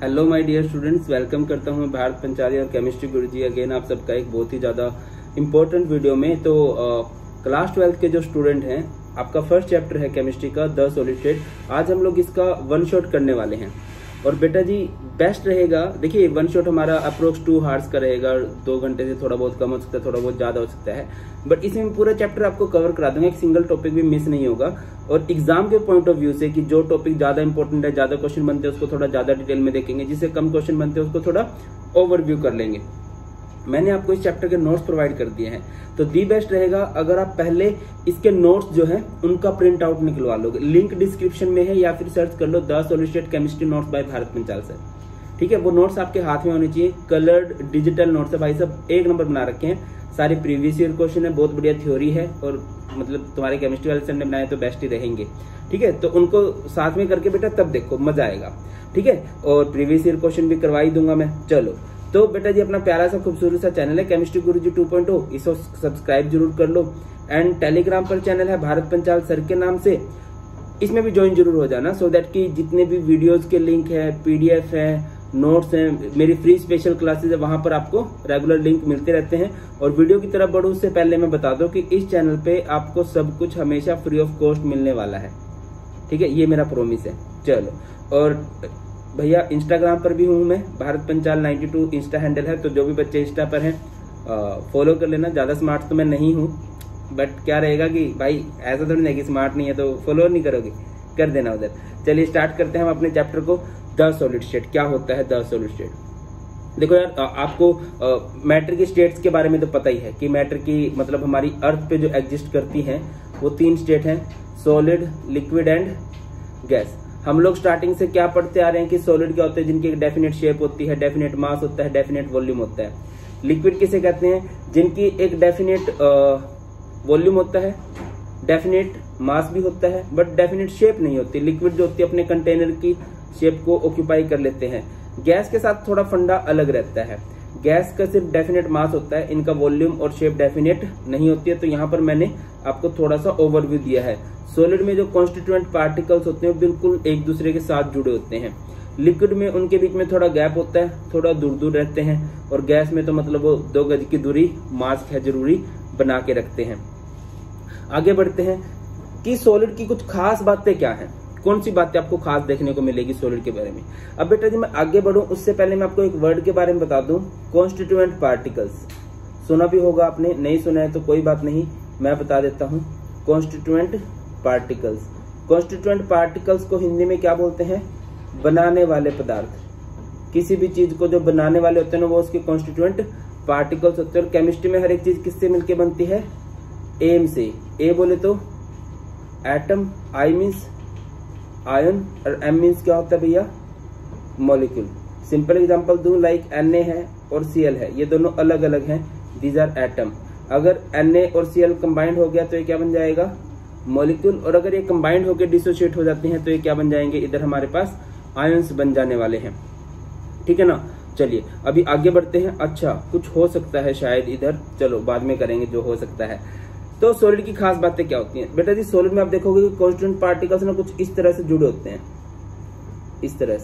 Hello my dear students, welcome करता हूं भारत पंचाली और केमिस्ट्री गुरुजी अगेन आप सबका एक बहुत ही ज़्यादा इम्पोर्टेंट वीडियो में। तो क्लास 12 के जो स्टूडेंट हैं, आपका फर्स्ट चैप्टर है केमिस्ट्री का द सॉलिड स्टेट। आज हम लोग इसका वन शॉट करने वाले हैं और बेटा जी बेस्ट रहेगा। देखिए वन शॉट हमारा अप्रोक्स 2 आवर्स का रहेगा, 2 घंटे से थोड़ा बहुत कम हो सकता है, थोड़ा बहुत ज्यादा हो सकता है, बट इसमें पूरा चैप्टर आपको कवर करा दूंगा, एक सिंगल टॉपिक भी मिस नहीं होगा। और एग्जाम के पॉइंट ऑफ व्यू से कि जो टॉपिक ज्यादा इंपॉर्टेंट है, ज्यादा क्वेश्चन बनते हैं, उसको थोड़ा ज्यादा डिटेल में देखेंगे, जिससे कम क्वेश्चन बनते हैं उसको थोड़ा ओवरव्यू कर लेंगे। मैंने आपको इस चैप्टर के नोट्स प्रोवाइड कर दिए हैं, तो दी बेस्ट रहेगा अगर आप पहले इसके नोट्स जो है उनका प्रिंट आउट निकलवा लोगे। लिंक डिस्क्रिप्शन में है या फिर सर्च कर लो the solid state chemistry notes by Bharat Panchal sir. ठीक है, वो नोट्स आपके हाथ में होने चाहिए, कलर्ड डिजिटल नोट्स है भाई, सब एक नंबर बना रखे हैं, सारे प्रीवियस ईयर क्वेश्चन है, बहुत बढ़िया थ्योरी है और मतलब तुम्हारे केमिस्ट्री वाले सर ने बनाए तो बेस्ट ही रहेंगे। ठीक है, तो उनको साथ में करके बेटा तब देखो मजा आएगा। ठीक है, और प्रीवियस ईयर क्वेश्चन भी करवा ही दूंगा मैं। चलो तो बेटा जी अपना प्यारा सा खूबसूरत सा चैनल है केमिस्ट्री गुरुजी 2.0, इसको सब्सक्राइब जरूर कर लो। एंड टेलीग्राम पर चैनल है भारत पंचाल सर के नाम से, इसमें भी ज्वाइन जरूर हो जाना, सो दैट कि जितने भी वीडियोस के लिंक है, पीडीएफ है, नोट्स हैं, मेरी फ्री स्पेशल क्लासेस है, वहां पर आपको रेगुलर लिंक मिलते रहते हैं। और वीडियो की तरफ बढ़ूं उससे पहले मैं बता दूं कि इस चैनल पे आपको सब कुछ हमेशा फ्री ऑफ कॉस्ट मिलने वाला है। ठीक है, ये मेरा प्रोमिस है। चलो, और भैया इंस्टाग्राम पर भी हूं मैं, भारत पंचाल 92 इंस्टा हैंडल है, तो जो भी बच्चे इंस्टा पर हैं फॉलो कर लेना। ज्यादा स्मार्ट तो मैं नहीं हूं, बट क्या रहेगा कि भाई ऐसा थोड़ी नहीं कि स्मार्ट नहीं है तो फॉलो नहीं करोगे, कर देना उधर। चलिए स्टार्ट करते हैं हम अपने चैप्टर को, द सॉलिड स्टेट। क्या होता है द सॉलिड स्टेट? देखो यार, आपको मैटर की स्टेट्स के बारे में तो पता ही है कि मैटर की मतलब हमारी अर्थ पे जो एग्जिस्ट करती हैं वो 3 स्टेट हैं, सॉलिड, लिक्विड एंड गैस। हम लोग स्टार्टिंग से क्या पढ़ते आ रहे हैं कि सॉलिड क्या होते हैं, जिनकी एक डेफिनेट शेप होती है, डेफिनेट मास होता है, डेफिनेट वॉल्यूम होता है। लिक्विड किसे कहते हैं? जिनकी एक डेफिनेट वॉल्यूम होता है, डेफिनेट मास भी होता है, बट डेफिनेट शेप नहीं होती। लिक्विड जो होती है अपने कंटेनर की शेप को ऑक्यूपाई कर लेते हैं। गैस के साथ थोड़ा फंडा अलग रहता है, गैस का सिर्फ डेफिनेट मास होता है, इनका वॉल्यूम और शेप डेफिनेट नहीं होती है। तो यहाँ पर मैंने आपको थोड़ा सा ओवरव्यू दिया है। सॉलिड में जो कॉन्स्टिट्यूएंट पार्टिकल्स होते हैं बिल्कुल एक दूसरे के साथ जुड़े होते हैं। लिक्विड में उनके बीच में थोड़ा गैप होता है, थोड़ा दूर दूर रहते हैं, और गैस में तो मतलब वो 2 गज की दूरी मास है जरूरी बना के रखते हैं। आगे बढ़ते हैं कि सॉलिड की कुछ खास बातें क्या हैं, कौन सी बातें आपको खास देखने को मिलेगी सॉलिड के बारे में। अब बेटा जी मैं आगे बढ़ूं उससे पहले मैं आपको एक वर्ड के बारे में बता दूं, कॉन्स्टिट्यूएंट पार्टिकल्स। सुना भी होगा आपने, नहीं सुना है तो कोई बात नहीं, मैं बता देता हूं। कॉन्स्टिट्यूएंट पार्टिकल्स, कॉन्स्टिट्यूएंट पार्टिकल्स को हिंदी में क्या बोलते हैं? बनाने वाले पदार्थ। किसी भी चीज को जो बनाने वाले होते हैं ना वो उसके कॉन्स्टिट्यूएंट पार्टिकल्स होते हैं। और केमिस्ट्री में हर एक चीज किससे मिलकर बनती है? एम से। ए बोले तो एटम, आई मीन्स आयन, और एम मीन्स क्या होता है भैया? मॉलिक्यूल। सिंपल एग्जांपल दूं, लाइक Na है और Cl है, ये दोनों अलग अलग हैं, दीज आर एटम। अगर Na और Cl कंबाइंड हो गया तो ये क्या बन जाएगा? मॉलिक्यूल। और अगर ये कंबाइंड होकर डिसोशिएट हो जाते हैं तो ये क्या बन जाएंगे? इधर हमारे पास आयंस बन जाने वाले हैं। ठीक है ना। चलिए अभी आगे बढ़ते हैं। अच्छा कुछ हो सकता है शायद इधर, चलो बाद में करेंगे जो हो सकता है। तो सॉलिड की खास बातें क्या होती हैं बेटा जी? सॉलिड में आप देखोगे कि कॉन्स्टिट्यूएंट पार्टिकल्स ना कुछ इस तरह से जुड़े होते हैं, इस तरह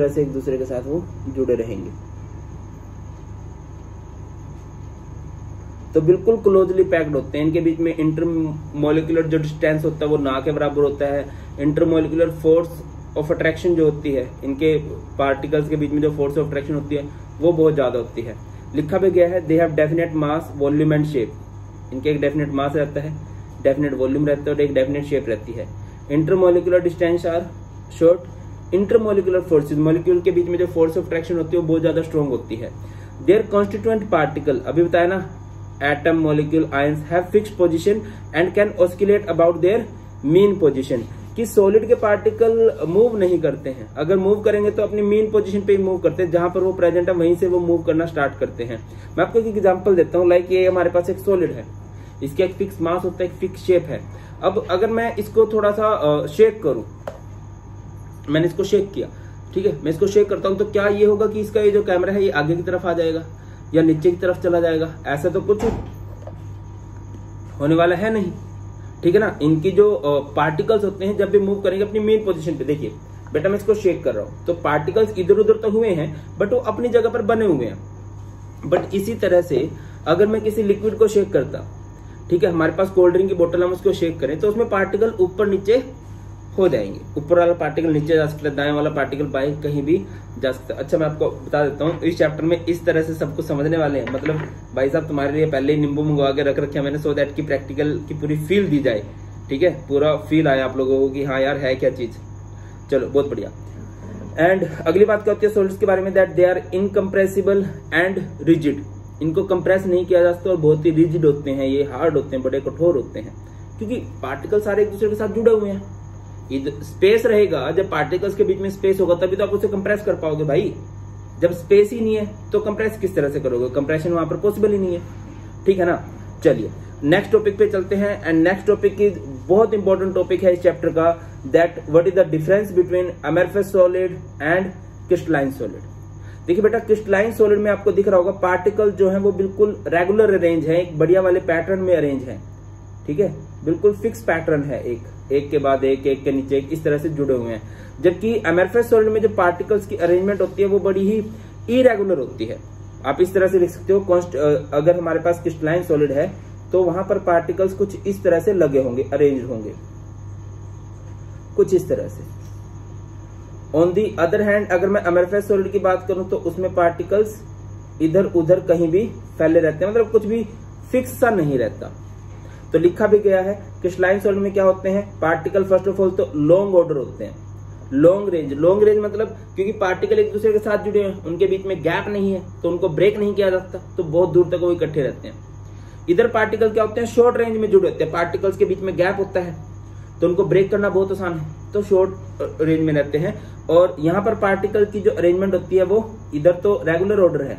से एक दूसरे के साथ वो जुड़े रहेंगे। तो बिल्कुल क्लोजली पैक्ड होते हैं। इनके बीच में इंटरमोलिकुलर जो डिस्टेंस होता है वो ना के बराबर होता है। इंटरमोलिकुलर फोर्स ऑफ अट्रैक्शन जो होती है, इनके पार्टिकल्स के बीच में जो फोर्स ऑफ अट्रैक्शन होती है वो बहुत ज्यादा होती है। लिखा भी गया है they have definite mass, volume and shape. इनके एक डेफिनेट मास रहता है, डेफिनेट वॉल्यूम रहता है और एक डेफिनेट शेप रहती है। Intermolecular distance are short. Intermolecular forces, molecule के बीच में जो फोर्स ऑफ अट्रैक्शन होती है वो बहुत ज्यादा स्ट्रॉन्ग होती है। देयर कॉन्स्टिट्यूएंट पार्टिकल, अभी बताया ना, atom, molecule, ions have fixed position and can oscillate about their mean position. कि सॉलिड के पार्टिकल मूव नहीं करते हैं, अगर मूव करेंगे तो अपनी मीन पोजीशन पे ही मूव करते हैं, जहां पर वो प्रेजेंट है वहीं से वो मूव करना स्टार्ट करते हैं। मैं आपको एक एग्जांपल देता हूं, लाइक ये हमारे पास एक सॉलिड है, इसका एक फिक्स मास होता है, एक फिक्स शेप है। अब अगर मैं इसको थोड़ा सा शेक करूं, मैंने इसको शेक किया, ठीक है, मैं इसको शेक करता हूं तो क्या ये होगा कि इसका ये जो कैमरा है ये आगे की तरफ आ जाएगा या नीचे की तरफ चला जाएगा? ऐसा तो कुछ होने वाला है नहीं। ठीक है ना। इनकी जो पार्टिकल्स होते हैं जब भी मूव करेंगे अपनी मेन पोजीशन पे, देखिए बेटा मैं इसको शेक कर रहा हूं, तो पार्टिकल्स इधर उधर तो हुए हैं बट वो अपनी जगह पर बने हुए हैं। बट इसी तरह से अगर मैं किसी लिक्विड को शेक करता, ठीक है, हमारे पास कोल्ड ड्रिंक की बोतल, हम उसको शेक करें तो उसमें पार्टिकल ऊपर नीचे हो जाएंगे, ऊपर वाला पार्टिकल नीचे जा सकता है, दाएं वाला पार्टिकल बाएं कहीं भी जा सकता है। अच्छा मैं आपको बता देता हूँ, इस चैप्टर में इस तरह से सबको समझने वाले हैं, मतलब भाई साहब तुम्हारे लिए पहले ही नींबू मंगवा के रख रखे मैंने, सो दैट की प्रैक्टिकल की पूरी फील दी जाए, ठीक है, पूरा फील आया आप लोगों को कि हाँ यार है क्या चीज। चलो बहुत बढ़िया। एंड अगली बात क्या होती है सॉलिड्स के बारे में, that they are incompressible and rigid. इनको कंप्रेस नहीं किया जा सकता और बहुत ही रिजिड होते हैं, ये हार्ड होते हैं, बड़े कठोर होते हैं, क्योंकि पार्टिकल सारे एक दूसरे के साथ जुड़े हुए हैं। स्पेस रहेगा, जब पार्टिकल्स के बीच में स्पेस होगा तभी तो आप उसे कंप्रेस कर पाओगे भाई। जब स्पेस ही नहीं है तो कंप्रेस किस तरह से करोगे, कंप्रेशन वहां पर पॉसिबल ही नहीं है, ठीक है ना। चलिए नेक्स्ट टॉपिक पे चलते हैं। एंड नेक्स्ट टॉपिक की बहुत इंपॉर्टेंट टॉपिक है इस चैप्टर का, that what is the difference between amorphous solid and crystalline solid. देखिए बेटा क्रिस्टलाइन सॉलिड में आपको दिख रहा होगा पार्टिकल जो है वो बिल्कुल रेगुलर अरेंज है, एक बढ़िया वाले पैटर्न में अरेंज है, ठीक है, बिल्कुल फिक्स पैटर्न है, एक के बाद एक के नीचे एक, इस तरह से जुड़े हुए हैं। जबकि अमरफस सॉलिड में जो पार्टिकल्स की अरेंजमेंट होती है वो बड़ी ही इरेगुलर होती है। आप इस तरह से लिख सकते हो, अगर हमारे पास क्रिस्टलाइन सॉलिड है तो वहां पर पार्टिकल्स कुछ इस तरह से लगे होंगे, अरेंज होंगे कुछ इस तरह से। ऑन दी अदर हैंड अगर मैं अमरफस सॉलिड की बात करूं तो उसमें पार्टिकल्स इधर उधर कहीं भी फैले रहते हैं, मतलब कुछ भी फिक्स सा नहीं रहता। तो लिखा भी गया है क्रिस्टलाइन सॉलिड में क्या होते हैं पार्टिकल, फर्स्ट ऑफ ऑल तो लॉन्ग ऑर्डर होते हैं, लॉन्ग रेंज मतलब क्योंकि पार्टिकल एक दूसरे के साथ जुड़े हैं, उनके बीच में गैप नहीं है तो उनको ब्रेक नहीं किया जाता, तो बहुत दूर तक वो इकट्ठे रहते हैं। इधर पार्टिकल क्या होते हैं शॉर्ट रेंज में जुड़े होते हैं, पार्टिकल्स के बीच में गैप होता है तो उनको ब्रेक करना बहुत आसान है, तो शॉर्ट रेंज में रहते हैं। और यहाँ पर पार्टिकल की जो अरेंजमेंट होती है वो इधर तो रेगुलर ऑर्डर है,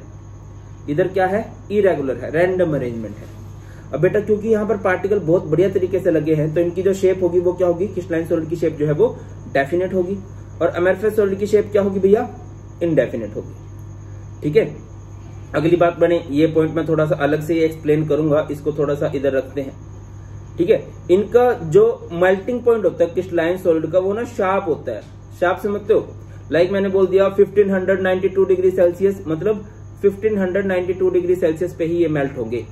इधर क्या है इरेगुलर है, रैंडम अरेंजमेंट है। अब बेटा क्योंकि यहाँ पर पार्टिकल बहुत बढ़िया तरीके से लगे हैं तो इनकी जो शेप होगी वो क्या होगी, क्रिस्टलाइन सॉलिड की शेप जो है वो डेफिनेट होगी और अमरफस सॉलिड की शेप क्या होगी भैया, इनडेफिनेट होगी, ठीक है। अगली बात बने, ये पॉइंट मैं थोड़ा सा अलग से एक्सप्लेन करूंगा, इसको थोड़ा सा इधर रखते हैं, ठीक है। इनका जो मेल्टिंग पॉइंट होता है क्रिस्टलाइन सॉलिड का वो ना शार्प होता है, शार्प समझते हो, लाइक मैंने बोल दिया 1592 डिग्री सेल्सियस, मतलब 1592 डिग्री सेल्सियस पे ही ये मेल्ट होंगे।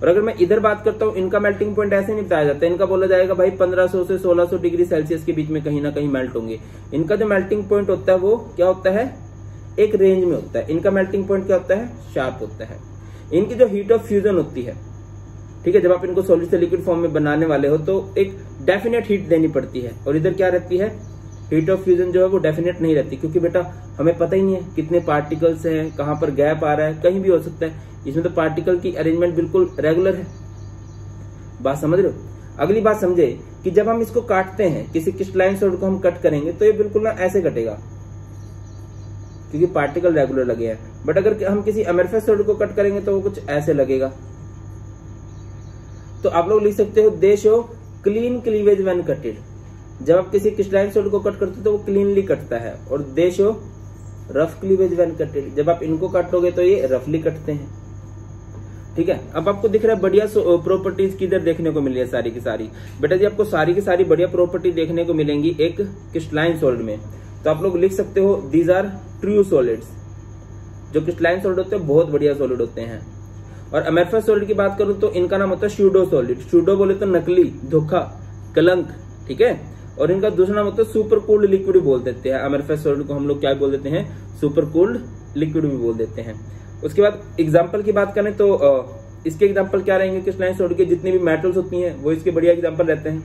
और अगर मैं इधर बात करता हूं इनका मेल्टिंग पॉइंट ऐसे नहीं बताया जाता, इनका बोला जाएगा भाई 1500 से 1600 डिग्री सेल्सियस के बीच में कहीं ना कहीं मेल्ट होंगे। इनका जो मेल्टिंग पॉइंट होता है वो क्या होता है, एक रेंज में होता है, इनका मेल्टिंग पॉइंट क्या होता है, शार्प होता है। इनकी जो हीट ऑफ फ्यूजन होती है, ठीक है, जब आप इनको सॉलिड से लिक्विड फॉर्म में बनाने वाले हो तो एक डेफिनेट हीट देनी पड़ती है, और इधर क्या रहती है, हीट ऑफ फ्यूजन जो है वो डेफिनेट नहीं रहती, क्योंकि बेटा हमें पता ही नहीं है कितने पार्टिकल्स हैं, कहां पर गैप आ रहा है, कहीं भी हो सकता है। इसमें तो पार्टिकल की अरेंजमेंट बिल्कुल रेगुलर है, बात समझ रहे हो। अगली बात समझे कि जब हम इसको काटते हैं, किसी क्रिस्टलाइन सॉलिड को हम कट करेंगे तो ये बिल्कुल ना ऐसे कटेगा क्योंकि पार्टिकल रेगुलर लगे हैं, बट अगर हम किसी अमरफस सॉलिड को कट करेंगे तो वो कुछ ऐसे लगेगा। तो आप लोग लिख सकते हो they show clean cleavage when cutted. जब आप किसी क्रिस्टलाइन सॉलिड को कट करते हो तो वो क्लीनली कटता है, और they show rough cleavage when cutted, जब आप इनको काटोगे तो ये रफली कटते हैं, ठीक है। अब आपको दिख रहा है बढ़िया प्रॉपर्टीज किधर देखने को मिल रही है, सारी की सारी। बेटा जी आपको सारी की सारी बढ़िया प्रॉपर्टी देखने को मिलेंगी एक क्रिस्टलाइन सॉलिड में, तो आप लोग लिख सकते हो दीज आर ट्रू सॉलिड्स। जो क्रिस्टलाइन सॉलिड होते हैं बहुत बढ़िया सॉलिड होते हैं। और अमरफस सॉलिड की बात करूं तो इनका नाम होता है स्यूडो सॉलिड, स्यूडो बोले तो नकली, धोखा, कलंक, ठीक है। और इनका दूसरा नाम होता है सुपर कूल्ड लिक्विड भी बोल देते हैं, अमरफस सॉलिड को हम लोग क्या बोल देते हैं, सुपर कूल्ड लिक्विड भी बोल देते हैं। उसके बाद एग्जाम्पल की बात करें तो इसके एग्जाम्पल क्या रहेंगे, क्रिस्टलाइन सॉलिड के जितनी भी मेटल्स होती हैं वो इसके बढ़िया एग्जाम्पल रहते हैं,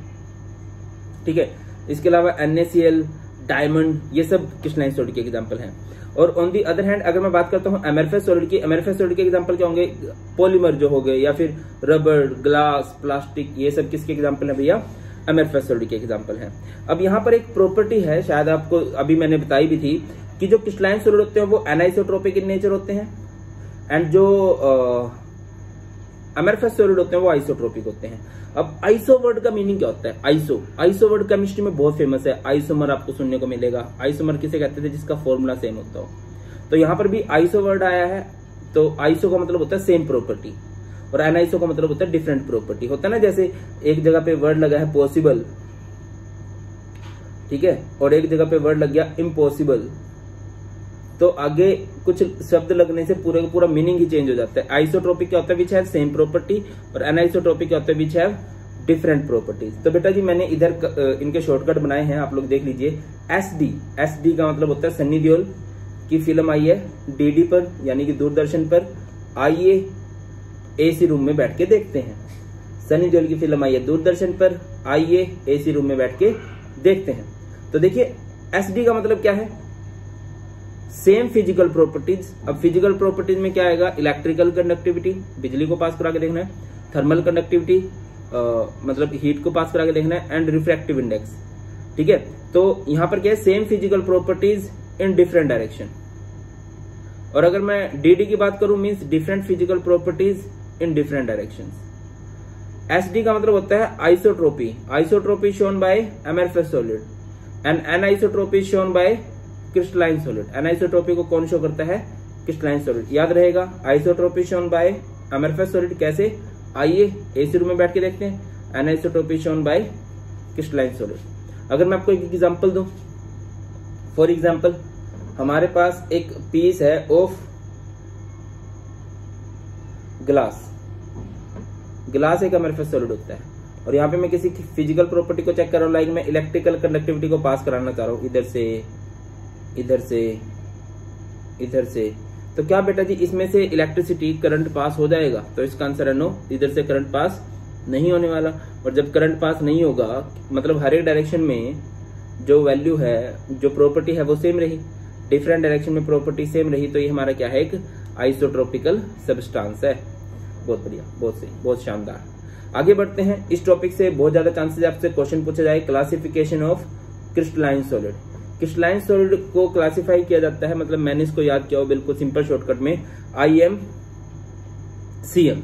ठीक है। इसके अलावा NaCl, डायमंड, ये सब क्रिस्टलाइन सॉलिड के एग्जाम्पल हैं। और ऑन दी अदर हैंड अगर मैं बात करता हूँ अमरफस सॉलिड की, अमरफस सॉलिड के एग्जाम्पल क्या होंगे, पॉलीमर जो हो गए, या फिर रबर, ग्लास, प्लास्टिक, ये सब किसके एग्जाम्पल है भैया, अमरफस सॉलिड के एग्जाम्पल हैं। अब यहाँ पर एक प्रॉपर्टी है, शायद आपको अभी मैंने बताई भी थी, कि जो क्रिस्टलाइन सॉलिड होते हैं वो एनाइसोट्रोपिक इन नेचर होते हैं, एंड जो अमरफस सॉलिड होते हैं वो आइसोट्रोपिक होते हैं। अब आइसो वर्ड का मीनिंग क्या होता है, आइसो वर्ड केमिस्ट्री में बहुत फेमस है, आइसोमर आपको सुनने को मिलेगा। आइसोमर किसे कहते थे, जिसका फॉर्मूला सेम होता हो। तो यहाँ पर भी आइसो वर्ड आया है, तो आइसो का मतलब होता है सेम प्रॉपर्टी, और एनाइसो का मतलब होता है डिफरेंट प्रॉपर्टी। होता है ना, जैसे एक जगह पे वर्ड लगा है पॉसिबल, ठीक ठीक है, और एक जगह पे वर्ड लग गया इम्पॉसिबल, तो आगे कुछ शब्द लगने से पूरा का पूरा मीनिंग ही चेंज हो जाता है। आइसोट्रोपिक क्या होता है, विच हैव सेम प्रॉपर्टी, और एनाइसोट्रोपिक क्या होता है, विच हैव डिफरेंट प्रॉपर्टीज। तो बेटा जी मैंने इधर इनके शॉर्टकट बनाए हैं, आप लोग देख लीजिए। एसडी का मतलब होता है सन्नी देओल की फिल्म आई है डीडी पर यानी कि दूरदर्शन पर, आइए एसी रूम में बैठ के देखते हैं। सनी देओल की फिल्म आई है दूरदर्शन पर, आइए एसी रूम में बैठ के देखते हैं। तो देखिए एसडी का मतलब क्या है, सेम फिजिकल प्रॉपर्टीज। अब फिजिकल प्रॉपर्टीज में क्या आएगा, इलेक्ट्रिकल कंडक्टिविटी, बिजली को पास करा के देखना है, थर्मल कंडक्टिविटी मतलब हीट को पास करा के देखना है, एंड रिफ्रैक्टिव इंडेक्स। ठीक है, तो यहां पर क्या है, same physical properties in different direction. और अगर मैं डीडी की बात करूं, means different physical properties in different directions. SD का मतलब होता है isotropy, isotropy shown by amorphous solid, and anisotropy shown by crystalline solid. Anisotropy को कौन शो करता है, क्रिस्टलाइन सॉलिड। याद रहेगा, isotropy shown by amorphous solid कैसे, आइए एसी रूम में बैठ के देखते हैं, anisotropy shown by crystalline solid. अगर मैं आपको एक एग्जांपल दूं, फॉर एग्जांपल हमारे पास एक पीस है ऑफ ग्लास, ग्लास एक अमरफस सॉलिड होता है, और यहाँ पे मैं किसी फिजिकल प्रॉपर्टी को चेक कर रहा हूँ, लाइक मैं इलेक्ट्रिकल कंडक्टिविटी को पास कराना चाह रहा हूँ इधर से इधर से इधर से, तो क्या बेटा जी इसमें से इलेक्ट्रिसिटी करंट पास हो जाएगा, तो इसका आंसर है नो, इधर से करंट पास नहीं होने वाला। और जब करंट पास नहीं होगा मतलब हर एक डायरेक्शन में जो वैल्यू है, जो प्रॉपर्टी है वो सेम रही, डिफरेंट डायरेक्शन में प्रॉपर्टी सेम रही, तो ये हमारा क्या है, एक आइसोट्रोपिकल सब्सटेंस है। बहुत बढ़िया, बहुत सही, बहुत शानदार। आगे बढ़ते हैं, इस टॉपिक से बहुत ज्यादा चांसेस आपसे क्वेश्चन पूछा जाए, classification of crystalline solid. Crystalline solid को क्लासिफाई किया जाता है, मतलब मैंने इसको याद किया हो बिल्कुल सिंपल शॉर्टकट में, I am CM,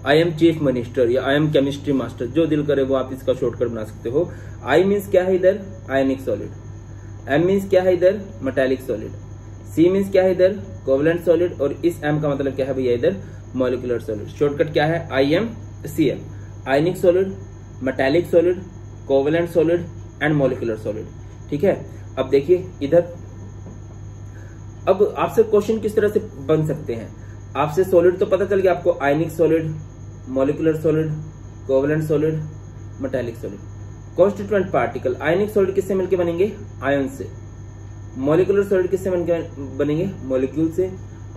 I am chief minister या आई एम केमिस्ट्री मास्टर, जो दिल करे वो आप इसका शॉर्टकट बना सकते हो। आई मीन्स क्या है इधर, आयनिक सॉलिड, एम मीन्स क्या है इधर, मेटालिक सॉलिड, सी मीन्स क्या है इधर, कोवलेंट सॉलिड, और इस एम का मतलब क्या है भैया इधर, मॉलिक्यूलर सॉलिड। शॉर्टकट क्या है, I M C M, ionic solid, metallic solid, covalent solid and molecular solid. ठीक है, अब देखिए इधर, अब आपसे क्वेश्चन किस तरह से बन सकते हैं, आपसे सॉलिड तो पता चल गया आपको, आयनिक solid, molecular solid, covalent solid, metallic solid. Constituent particle, आयनिक सॉलिड किससे मिलकर बनेंगे, आयन से, मॉलिक्यूलर सॉलिड किससे मिलकर बनेंगे, मॉलिक्यूल से,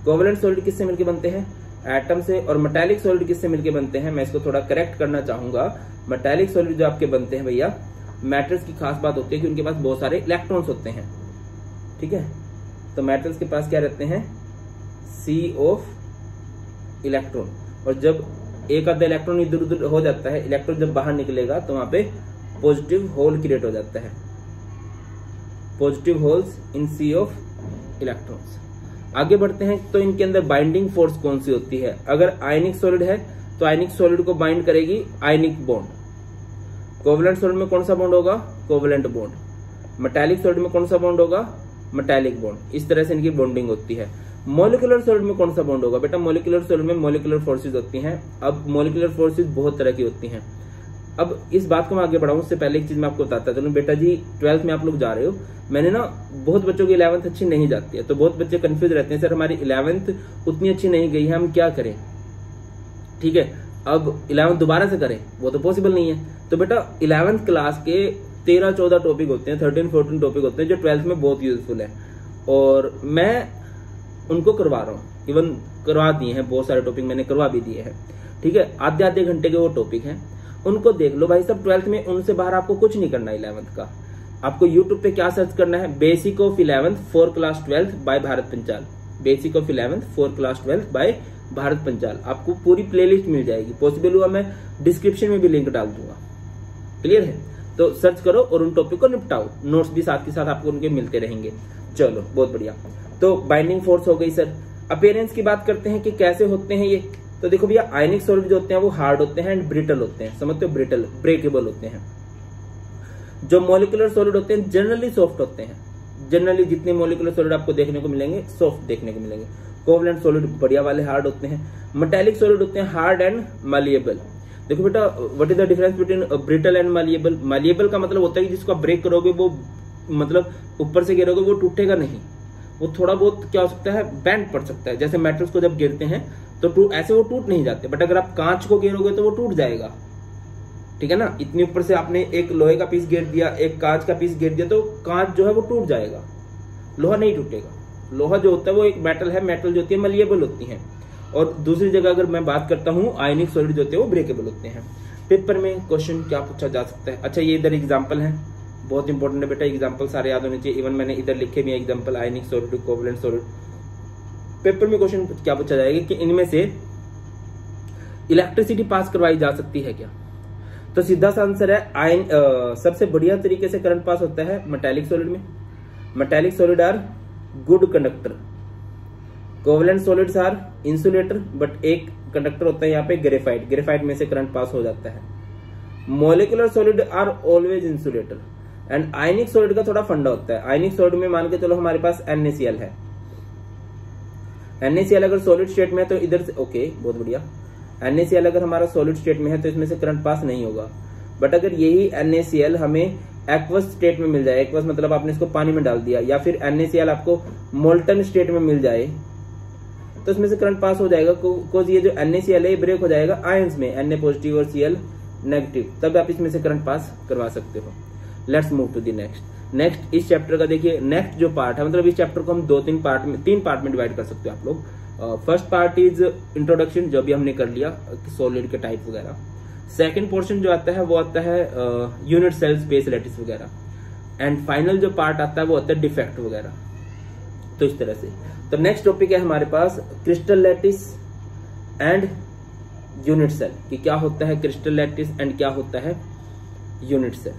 कोवलेंट सॉलिड किससे मिलकर बनते हैं, एटम से, और मेटालिक सॉलिड किससे मिलकर बनते हैं, मैं इसको थोड़ा करेक्ट करना चाहूंगा, मेटालिक सॉलिड जो आपके बनते हैं भैया, मेटल्स की खास बात होती है कि उनके पास बहुत सारे इलेक्ट्रॉन्स होते हैं। ठीक है, तो मेटल्स के पास क्या रहते हैं, सी ऑफ इलेक्ट्रॉन, और जब एक आधा इलेक्ट्रॉन इधर उधर हो जाता है, इलेक्ट्रॉन जब बाहर निकलेगा तो वहां पे पॉजिटिव होल क्रिएट हो जाता है, positive holes in sea of electrons. आगे बढ़ते हैं, तो इनके अंदर बाइंडिंग फोर्स कौन सी होती है, अगर आयनिक सॉलिड है तो आयनिक सॉलिड को बाइंड करेगी आयनिक बॉन्ड, कोवलेंट सॉलिड में कौन सा बॉन्ड होगा, कोवलेंट बॉन्ड, मेटालिक सॉलिड में कौन सा बॉन्ड होगा, मेटालिक बॉन्ड। इस तरह से इनकी बॉन्डिंग होती है। मॉलिक्यूलर सॉलिड में कौन सा बॉन्ड होगा, बेटा मॉलिक्यूलर सॉलिड में मॉलिक्यूलर फोर्सेज होती हैं। अब मॉलिक्यूलर फोर्सेज बहुत तरह की होती हैं। अब इस बात को मैं आगे बढ़ाऊं उससे पहले एक चीज मैं आपको बताता चलूं, बेटा जी 12th में आप लोग जा रहे हो, मैंने ना बहुत बच्चों की 11th अच्छी नहीं जाती है, तो बहुत बच्चे कंफ्यूज रहते हैं, सर हमारी 11th उतनी अच्छी नहीं गई है, हम क्या करें। ठीक है, अब 11th दोबारा से करें वो तो पॉसिबल नहीं है, तो बेटा 11th क्लास के 13-14 टॉपिक होते हैं, 13-14 टॉपिक होते हैं जो 12th में बहुत यूजफुल है, और मैं उनको करवा रहा हूँ, इवन करवा दिए हैं, बहुत सारे टॉपिक मैंने करवा भी दिए हैं। ठीक है, आधे घंटे के वो टॉपिक हैं, उनको देख लो भाई सब 12th में, उनसे बाहर आपको कुछ नहीं करना है 11th का। आपको YouTube पे क्या सर्च करना है, basic of 11th for class 12 by Bharat Panchal, basic of 11th for class 12 by Bharat Panchal, आपको पूरी प्लेलिस्ट मिल जाएगी। पॉसिबल हुआ मैं डिस्क्रिप्शन में भी लिंक डाल दूंगा, क्लियर है, तो सर्च करो और उन टॉपिक को निपटाओ, नोट्स भी साथ के साथ आपको उनके मिलते रहेंगे। चलो बहुत बढ़िया, तो बाइंडिंग फोर्स हो गई सर। अपीयरेंस की बात करते हैं कि कैसे होते हैं ये, तो देखो भैया आयनिक सॉलिड जो होते हैं वो हार्ड होते हैं एंड ब्रिटल होते हैं, समझते हो, ब्रिटल ब्रेकेबल होते हैं। जो मॉलिक्यूलर सॉलिड होते हैं जनरली सॉफ्ट होते हैं, जनरली जितने मॉलिक्यूलर सॉलिड आपको देखने को मिलेंगे सॉफ्ट देखने को मिलेंगे। कोवलेंट सॉलिड बढ़िया वाले हार्ड होते हैं। मेटालिक सॉलिड होते हैं हार्ड एंड मलिएबल। देखो बेटा, what is the difference between brittle and malleable? Malleable का मतलब होता है कि जिसको आप ब्रेक करोगे वो मतलब ऊपर से गिरोगे वो टूटेगा नहीं, वो थोड़ा बहुत क्या हो सकता है, बैंड पड़ सकता है। जैसे मेटल्स को जब गिरते हैं तो ऐसे वो टूट नहीं जाते, बट अगर आप कांच को गिरोगे तो वो टूट जाएगा, ठीक है ना। इतनी ऊपर से आपने एक लोहे का पीस गिर दिया, एक कांच का पीस गिर दिया, तो कांच जो है वो टूट जाएगा, लोहा नहीं टूटेगा। लोहा जो होता है वो एक मेटल है, मेटल जो होती है मलिएबल होती है। और दूसरी जगह अगर मैं बात करता हूँ, आयनिक सॉलिड जो होते हैं वो ब्रेकेबल होते हैं। पेपर में क्वेश्चन क्या पूछा जा सकता है? अच्छा, ये इधर एग्जाम्पल है, बहुत इंपॉर्टेंट है बेटा, एग्जाम्पल सारे याद होने चाहिए। इवन मैंने इधर लिखे भी एग्जाम्पल, आयनिक सॉलिड, कोवलेंट सॉलिड। पेपर में क्वेश्चन क्या पूछा जाएगा कि इनमें से इलेक्ट्रिसिटी पास करवाई जा सकती है क्या? तो सीधा सा आंसर है सबसे बढ़िया तरीके से करंट पास होता है मेटालिक सॉलिड में। Metallic solid are good conductor, covalent solids are insulator, but एक कंडक्टर होता है यहाँ पे ग्रेफाइट, ग्रेफाइट में से करंट पास हो जाता है। Molecular solid are always insulator. And ionic solid का थोड़ा फंडा होता है। आयनिक सॉलिड में मान के चलो हमारे पास NaCl है, NaCl अगर सॉलिड स्टेट में है तो इधर से ओके, बहुत बढ़िया। NaCl अगर हमारा सॉलिड स्टेट में है तो इसमें से करंट पास नहीं होगा। बट अगर यही NaCl हमें एक्वस स्टेट में मिल जाए, एक्वस मतलब आपने इसको पानी में डाल दिया, या फिर NaCl आपको मोल्टन स्टेट में मिल जाए, तो इसमें से करंट पास हो जाएगा। बिकॉज ये जो NaCl है ब्रेक हो जाएगा आयंस में, Na पॉजिटिव और Cl नेगेटिव, तब आप इसमें से करंट पास करवा सकते हो। Let's move to the next इस चैप्टर का देखिए, नेक्स्ट जो पार्ट है, मतलब इस चैप्टर को हम तीन पार्ट में डिवाइड कर सकते हो आप लोग। फर्स्ट पार्ट इज इंट्रोडक्शन, जो भी हमने कर लिया, सॉलिड के टाइप वगैरह। सेकंड पोर्शन जो आता है वो आता है यूनिट सेल, स्पेस लैटिस वगैरह। एंड फाइनल जो पार्ट आता है वो आता है डिफेक्ट वगैरह। तो इस तरह से तो नेक्स्ट टॉपिक है हमारे पास crystal lattice and unit cell, कि क्या होता है क्रिस्टल लैटिस एंड क्या होता है यूनिट सेल।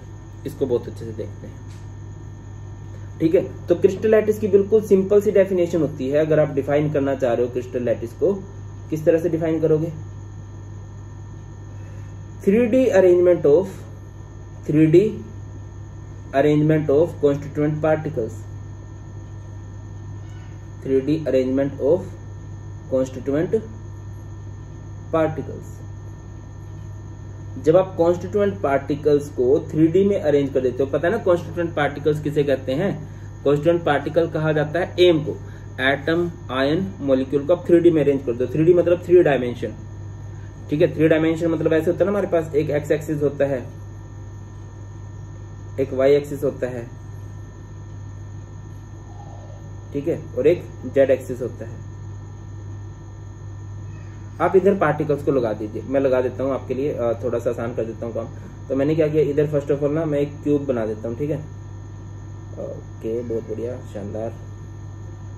इसको बहुत अच्छे से देखते हैं, ठीक है। तो क्रिस्टल लैटिस की बिल्कुल सिंपल सी डेफिनेशन होती है। अगर आप डिफाइन करना चाह रहे हो क्रिस्टल लैटिस को, किस तरह से डिफाइन करोगे? 3D arrangement of constituent particles. 3D arrangement of constituent particles. जब आप कॉन्स्टिट्यूएंट पार्टिकल्स को 3D में अरेंज कर देते हो, पता है ना कॉन्स्टिट्यूएंट पार्टिकल्स किसे कहते हैं? कॉन्स्टिट्यूएंट पार्टिकल कहा जाता है एम को, एटम, आयन, मॉलिक्यूल को आप 3D में अरेंज कर दो। 3D मतलब 3 डायमेंशन, ठीक है। 3 डायमेंशन मतलब ऐसे होता है ना, हमारे पास एक एक्स एक्सिस होता है, एक वाई एक्सिस होता है, ठीक है, और एक जेड एक्सिस होता है। आप इधर पार्टिकल्स को लगा दीजिए, मैं लगा देता हूं आपके लिए, थोड़ा सा आसान कर देता हूं काम। तो मैंने क्या किया, इधर फर्स्ट ऑफ ऑल ना मैं एक क्यूब बना देता हूं, ठीक है। ओके, बहुत बढ़िया, शानदार।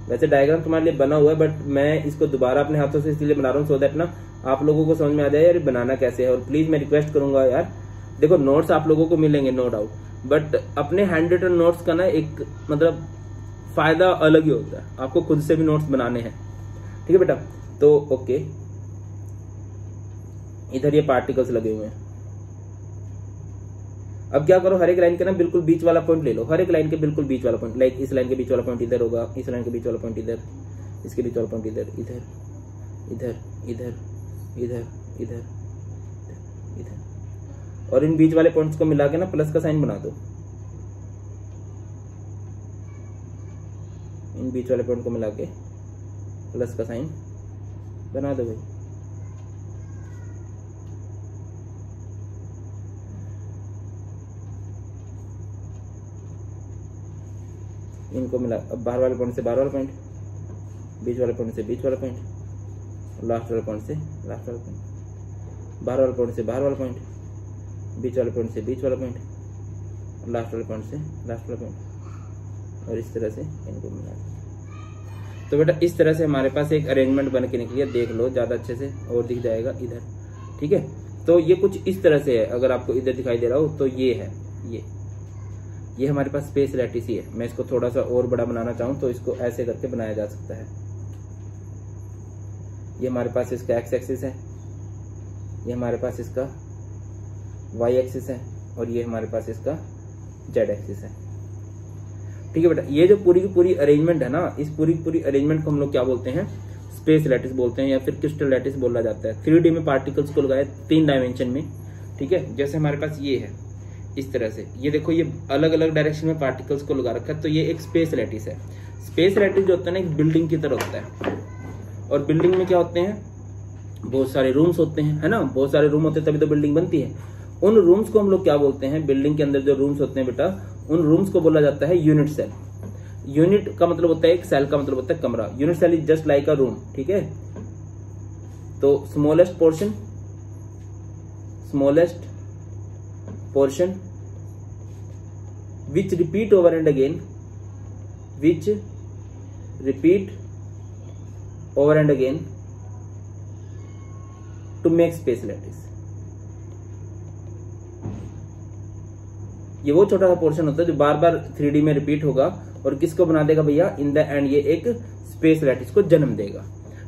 वैसे डायग्राम तुम्हारे लिए बना हुआ है, बट मैं इसको दोबारा अपने हाथों से इसलिए बना रहा हूँ, सो दैट ना आप लोगों को समझ में आ जाए यार बनाना कैसे है। और प्लीज मैं रिक्वेस्ट करूंगा यार, देखो नोट्स आप लोगों को मिलेंगे नो डाउट, बट अपने हैंड रिटन नोट्स का ना एक मतलब फायदा अलग ही होता है। आपको खुद से भी नोट्स बनाने हैं, ठीक है बेटा। तो ओके, इधर ये पार्टिकल्स लगे हुए हैं। अब क्या करो, हर एक लाइन के ना बिल्कुल बीच वाला पॉइंट ले लो, हर एक लाइन के बिल्कुल बीच वाला पॉइंट। लाइक इस लाइन के बीच वाला पॉइंट इधर होगा, इस लाइन के बीच वाला पॉइंट इधर, इसके बीच वाला पॉइंट इधर, इधर इधर इधर इधर इधर इधर, और इन बीच वाले पॉइंट्स को मिला के ना प्लस का साइन बना दो। इन बीच वाले पॉइंट को मिला के प्लस का साइन बना दो भाई। इनको मिला, अब बाहर वाले पॉइंट से बाहर वाला पॉइंट, बीच वाले पॉइंट से बीच वाला पॉइंट, लास्ट वाले पॉइंट से लास्ट वाला पॉइंट, बाहर वाले पॉइंट से बाहर वाला पॉइंट, बीच वाले पॉइंट से बीच वाला पॉइंट, लास्ट वाले पॉइंट से लास्ट वाला पॉइंट, और इस तरह से इनको मिला। तो बेटा इस तरह से हमारे पास एक अरेंजमेंट बन के निकली है, देख लो ज्यादा अच्छे से और दिख जाएगा इधर, ठीक है। तो ये कुछ इस तरह से है, अगर आपको इधर दिखाई दे रहा हो तो ये है, ये हमारे पास स्पेस लैटिस ही है। मैं इसको थोड़ा सा और बड़ा बनाना चाहूं तो इसको ऐसे करके बनाया जा सकता है। ये हमारे पास इसका एक्स एक्सिस है, ये हमारे पास इसका वाई एक्सिस है, और ये हमारे पास इसका जेड एक्सिस है, ठीक है बेटा। ये जो पूरी की पूरी अरेंजमेंट है ना, इस पूरी की पूरी अरेंजमेंट को हम लोग क्या बोलते हैं? स्पेस लैटिस बोलते हैं या फिर क्रिस्टल लैटिस बोला जाता है। 3D में पार्टिकल्स को लगाए 3 डायमेंशन में, ठीक है। जैसे हमारे पास ये है इस तरह से, ये देखो ये अलग अलग डायरेक्शन में पार्टिकल्स को लगा रखा है, तो ये एक स्पेस लैटिस है। स्पेस लैटिस जो होता है ना एक बिल्डिंग की तरह होता है, और बिल्डिंग में क्या होते हैं, बहुत सारे रूम्स होते हैं, है ना, बहुत सारे रूम होते हैं तभी तो बिल्डिंग बनती है। उन रूम्स को हम लोग क्या बोलते हैं, बिल्डिंग के अंदर जो रूम्स होते हैं बेटा, उन रूम्स को बोला जाता है यूनिट सेल। यूनिट का मतलब होता है एक, सेल का मतलब होता है कमरा। Unit cell is just like a room, ठीक है। तो smallest portion which repeat over and again, which repeat over and again to make space lattice। ये वो छोटा सा पोर्शन होता है जो बार बार 3D में रिपीट होगा और किसको बना देगा भैया, इन द एंड ये एक स्पेस लैटिस को जन्म देगा,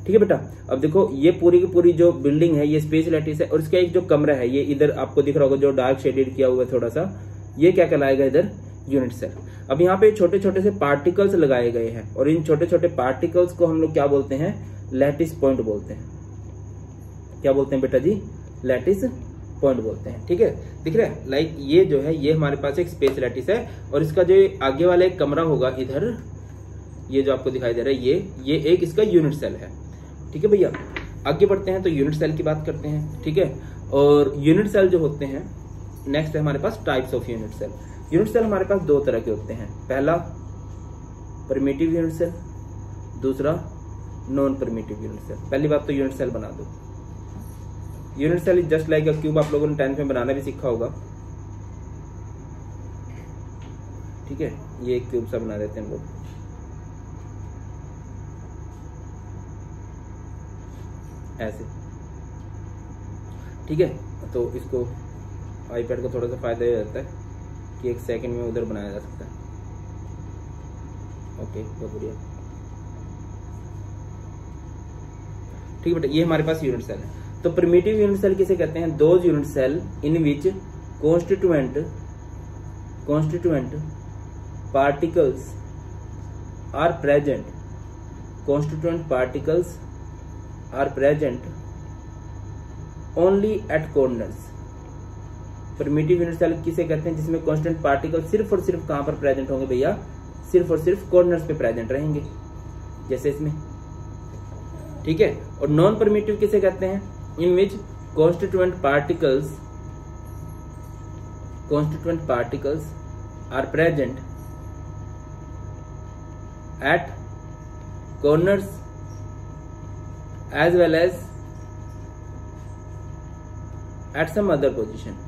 ठीक है बेटा। अब देखो ये पूरी की पूरी जो बिल्डिंग है ये स्पेस लैटिस है, और इसका एक जो कमरा है ये इधर आपको दिख रहा होगा जो डार्क शेडेड किया हुआ है थोड़ा सा, ये क्या कहलाएगा इधर, यूनिट सेल। अब यहाँ पे छोटे छोटे से पार्टिकल्स लगाए गए हैं, और इन छोटे छोटे पार्टिकल्स को हम लोग क्या बोलते हैं, लैटिस पॉइंट बोलते हैं। क्या बोलते हैं बेटा जी, लैटिस पॉइंट बोलते हैं, ठीक है। दिख रहा है, लाइक ये जो है ये हमारे पास एक स्पेस लैटिस है, और इसका जो आगे वाला एक कमरा होगा इधर, ये जो आपको दिखाई दे रहा है ये एक इसका यूनिट सेल है, ठीक है भैया। आगे बढ़ते हैं तो यूनिट सेल की बात करते हैं, ठीक है। और यूनिट सेल जो होते हैं, नेक्स्ट है हमारे पास types of unit cell. Unit cell हमारे पास 2 तरह के होते हैं, पहला परमिटिव यूनिट सेल, दूसरा नॉन परमिटिव यूनिट सेल। पहली बात तो यूनिट सेल बना दो। Unit cell is just like a cube, आप लोगों ने 10th में बनाना भी सीखा होगा, ठीक है। ये एक क्यूब सा बना देते हैं हम लोग, ऐसे, ठीक है। तो इसको आईपैड को थोड़ा सा फायदा हो जाता है कि 1 सेकंड में उधर बनाया जा सकता है। ओके, बहुत बढ़िया, ठीक है बेटा। ये हमारे पास यूनिट सेल है। तो प्रिमिटिव यूनिट सेल किसे कहते हैं, those unit cell in which constituent particles are present, constituent particles are present only at corners। Primitive unit cell किसे कहते हैं, जिसमें कांस्टेंट पार्टिकल सिर्फ और सिर्फ कहां पर प्रेजेंट होंगे भैया, सिर्फ और सिर्फ कॉर्नर्स पे प्रेजेंट रहेंगे, जैसे इसमें, ठीक है। और नॉन परमिटिव किसे कहते हैं, in which constituent particles are present at corners as well as at some other position,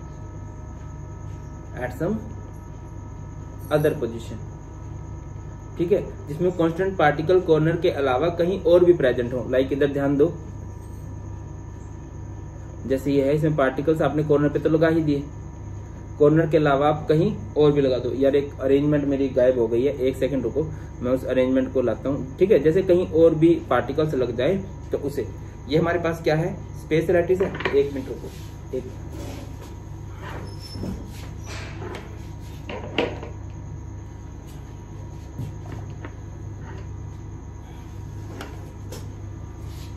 ठीक है। जिसमें कांस्टेंट पार्टिकल कॉर्नर के अलावा कहीं और भी प्रेजेंट हो, लाइक इधर ध्यान दो, जैसे ये है, इसमें पार्टिकल्स आपने कॉर्नर पे तो लगा ही दिए, कॉर्नर के अलावा आप कहीं और भी लगा दो। यार एक अरेंजमेंट मेरी गायब हो गई है, 1 सेकंड रुको, मैं उस अरेंजमेंट को लाता हूँ, ठीक है। जैसे कहीं और भी पार्टिकल्स लग जाए तो उसे, ये हमारे पास क्या है, स्पेस लैटिस है। 1 मिनट रुको,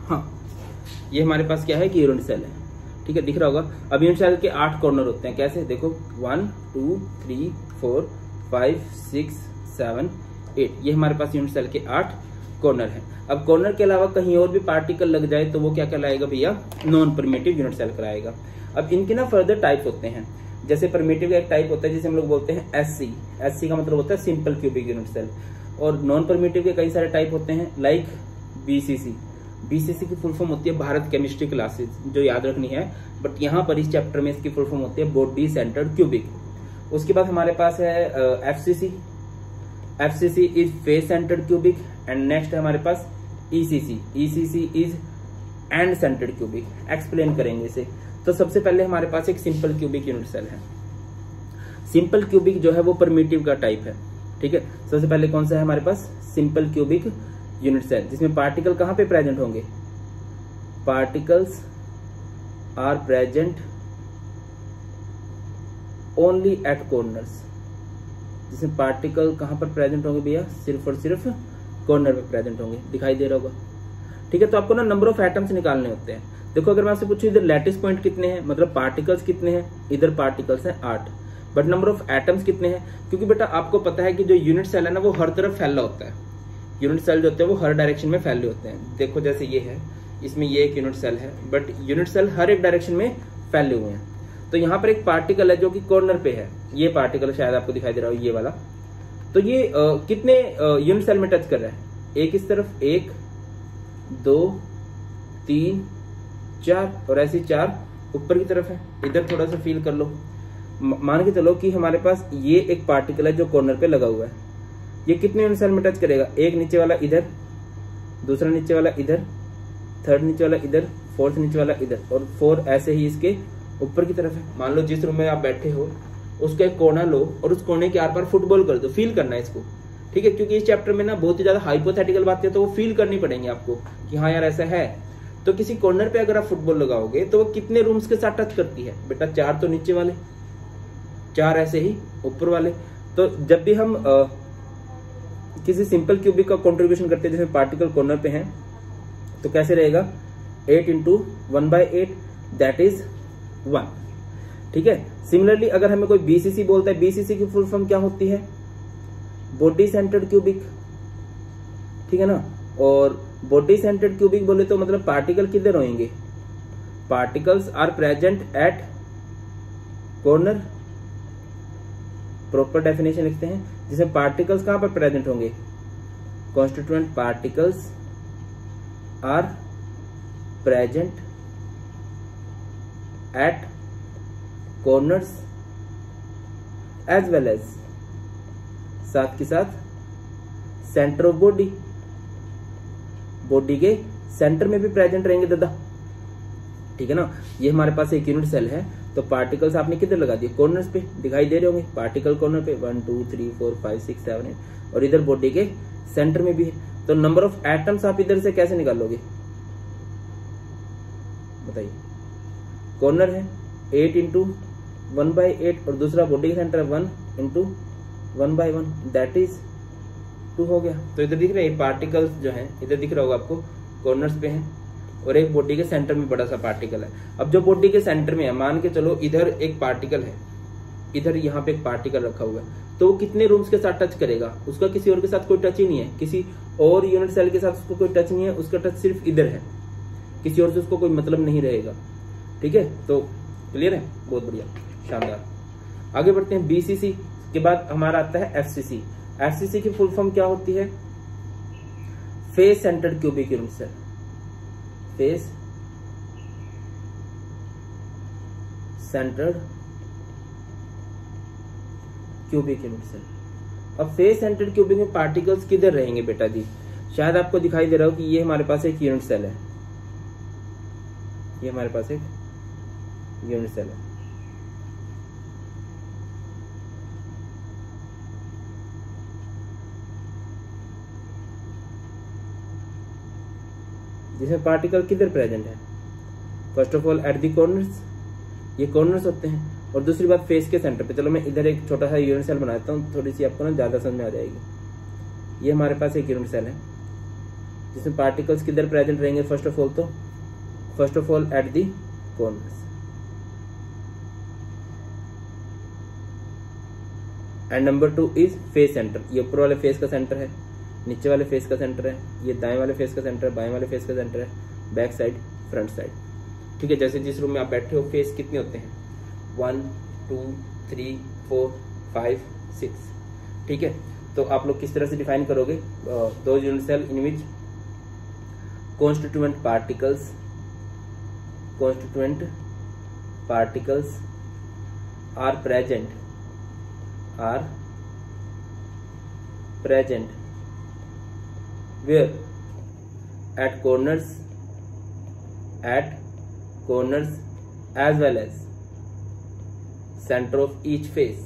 हाँ, ये हमारे पास क्या है कि यूनिट सेल है, ठीक है, दिख रहा होगा। अब यूनिट सेल के 8 कॉर्नर होते हैं, कैसे, देखो 1 2 3 4 5 6 7 8, ये हमारे पास यूनिट सेल के 8 कॉर्नर है। अब कॉर्नर के अलावा कहीं और भी पार्टिकल लग जाए तो वो क्या कहलाएगा भैया, नॉन परमिटिव यूनिट सेल कहलाएगा। अब इनके ना फर्दर टाइप्स होते हैं, जैसे परमिटिव का एक टाइप होता है जिसे हम लोग बोलते हैं एससी का मतलब होता है सिंपल क्यूबिक यूनिट सेल, और नॉन परमिटिव के कई सारे टाइप होते हैं, लाइक बीसीसी की फुल फॉर्म होती है भारत केमिस्ट्री क्लासेस, जो याद रखनी है, बट यहाँ पर इस चैप्टर में इसकी फुल फॉर्म होती है बॉडी सेंटर्ड क्यूबिक। उसके बाद हमारे पास है FCC is face centred cubic, and next है हमारे पास ECC is end centred cubic. Explain करेंगे इसे। तो सबसे पहले हमारे पास एक सिंपल क्यूबिक यूनिट सेल है। सिंपल क्यूबिक जो है वो परमिटिव का टाइप है, ठीक है। सबसे पहले कौन सा है हमारे पास, सिंपल क्यूबिक यूनिट सेल, जिसमें पार्टिकल कहां पे प्रेजेंट होंगे, particles are present only at corners, जिसमें पार्टिकल कहां पर प्रेजेंट होंगे भैया, सिर्फ और सिर्फ कॉर्नर पे प्रेजेंट होंगे, दिखाई दे रहा होगा, ठीक है। तो आपको ना नंबर ऑफ एटम्स निकालने होते हैं। देखो अगर मैं आपसे पूछूं इधर लैटिस पॉइंट कितने हैं, मतलब पार्टिकल्स कितने हैं, इधर पार्टिकल्स हैं 8, बट नंबर ऑफ एटम्स कितने हैं, क्योंकि बेटा आपको पता है कि जो यूनिट सेल है ना वो हर तरफ फैला होता है। यूनिट सेल जो होते हैं वो हर डायरेक्शन में फैले होते हैं। देखो जैसे ये है, इसमें ये एक यूनिट सेल है, बट यूनिट सेल हर एक डायरेक्शन में फैले हुए हैं। तो यहाँ पर एक पार्टिकल है जो कि कॉर्नर पे है, ये पार्टिकल शायद आपको दिखाई दे रहा हो, ये वाला। तो ये कितने यूनिट सेल में टच कर रहा है, एक इस तरफ, 1 2 3 4, और ऐसे 4 ऊपर की तरफ है। इधर थोड़ा सा फील कर लो, मान के चलो कि हमारे पास ये एक पार्टिकल है जो कॉर्नर पे लगा हुआ है। ये कितने यूनिट सेल में टच करेगा, एक नीचे वाला इधर, दूसरा नीचे वाला इधर, थर्ड नीचे वाला इधर, फोर्थ नीचे वाला इधर, और 4 ऐसे ही इसके ऊपर की तरफ है। मान लो जिस रूम में आप बैठे हो उसका एक कोना लो और उस कोने के आर पार फुटबॉल कर दो, फील करना है इसको, ठीक है। क्योंकि इस चैप्टर में ना बहुत ही ज्यादा हाइपोथेटिकल बातें हैं, तो वो फील करनी पड़ेंगी आपको कि हाँ यार ऐसा है। तो किसी कॉर्नर पे अगर आप फुटबॉल लगाओगे तो वो कितने रूम्स के साथ टच करती है बेटा, 4 तो नीचे वाले, 4 ऐसे ही ऊपर वाले। तो जब भी हम किसी सिंपल क्यूबिक का कंट्रीब्यूशन करते हैं जिसमें पार्टिकल कॉर्नर पे हैं, तो कैसे रहेगा, 8 × 1/8 दैट इज 1, ठीक है। सिमिलरली अगर हमें कोई बीसीसी बोलता है, बीसीसी की फुल फॉर्म क्या होती है, बॉडी सेंटर्ड क्यूबिक, ठीक है ना। और बॉडी सेंटर्ड क्यूबिक बोले तो मतलब पार्टिकल किधर होंगे, particles are present at corner, proper definition लिखते हैं जिसमें पार्टिकल्स कहां पर प्रेजेंट होंगे, constituent particles are present at corners as well as, साथ के साथ सेंटर ऑफ बॉडी, बॉडी के सेंटर में भी प्रेजेंट रहेंगे दादा, ठीक है ना। ये हमारे पास एक यूनिट सेल है, तो पार्टिकल्स आपने किधर लगा दिए, कॉर्नर्स पे दिखाई दे रहे होंगे, पार्टिकल कॉर्नर पे 1 2 3 4 5 6 7 8, और इधर बॉडी के सेंटर में भी है। तो नंबर ऑफ एटम्स आप इधर से कैसे निकालोगे बताइए, कॉर्नर है 8 × 1/8 और दूसरा बॉडी का सेंटर है 1 × 1/1 दैट इज 2 हो गया। तो इधर दिख रहा है पार्टिकल्स जो है, इधर दिख रहा होगा आपको, कॉर्नर्स पे है, और एक बॉडी के सेंटर में बड़ा सा पार्टिकल है। अब जो बॉडी के सेंटर में है, मान के चलो इधर एक पार्टिकल है, इधर यहाँ पे एक पार्टिकल रखा हुआ है, तो वो कितने रूम्स के साथ टच करेगा, उसका किसी और के साथ कोई टच ही नहीं है, किसी और यूनिट सेल के साथ उसको कोई टच नहीं है, उसका टच सिर्फ इधर है, किसी और से उसको कोई मतलब नहीं रहेगा, ठीक है। तो क्लियर है, बहुत बढ़िया, शानदार। आगे बढ़ते हैं, बीसीसी के बाद हमारा आता है एफसीसी। एफसीसी की फुल फॉर्म क्या होती है, face centred cubic unit cell, face centred cubic unit cell. अब फेस सेंटर्ड क्यूबिक में पार्टिकल्स किधर रहेंगे बेटा जी, शायद आपको दिखाई दे रहा हो कि ये हमारे पास एक यूनिट सेल है, ये हमारे पास एक यूनिट सेल है, जिसमें पार्टिकल किधर प्रेजेंट है, first of all at the corners, ये कॉर्नर्स होते हैं, और दूसरी बात फेस के सेंटर पे। चलो मैं इधर एक छोटा सा यूनिट सेल बनाता हूँ, थोड़ी सी आपको ना ज्यादा समझ में आ जाएगी। ये हमारे पास एक यूनिट सेल है जिसमें पार्टिकल्स किधर प्रेजेंट रहेंगे, first of all at the corners, and number 2 is face centre. ये ऊपर वाले फेस का सेंटर है, नीचे वाले फेस का सेंटर है, ये दाएं वाले फेस का सेंटर है, बाएं वाले फेस का सेंटर है, बैक साइड, फ्रंट साइड, ठीक है। जैसे जिस रूम में आप बैठे हो, फेस कितने होते हैं, 1 2 3 4 5 6, ठीक है। तो आप लोग किस तरह से डिफाइन करोगे, those unit cell in which constituent particles are present where at corners as well as center of each face,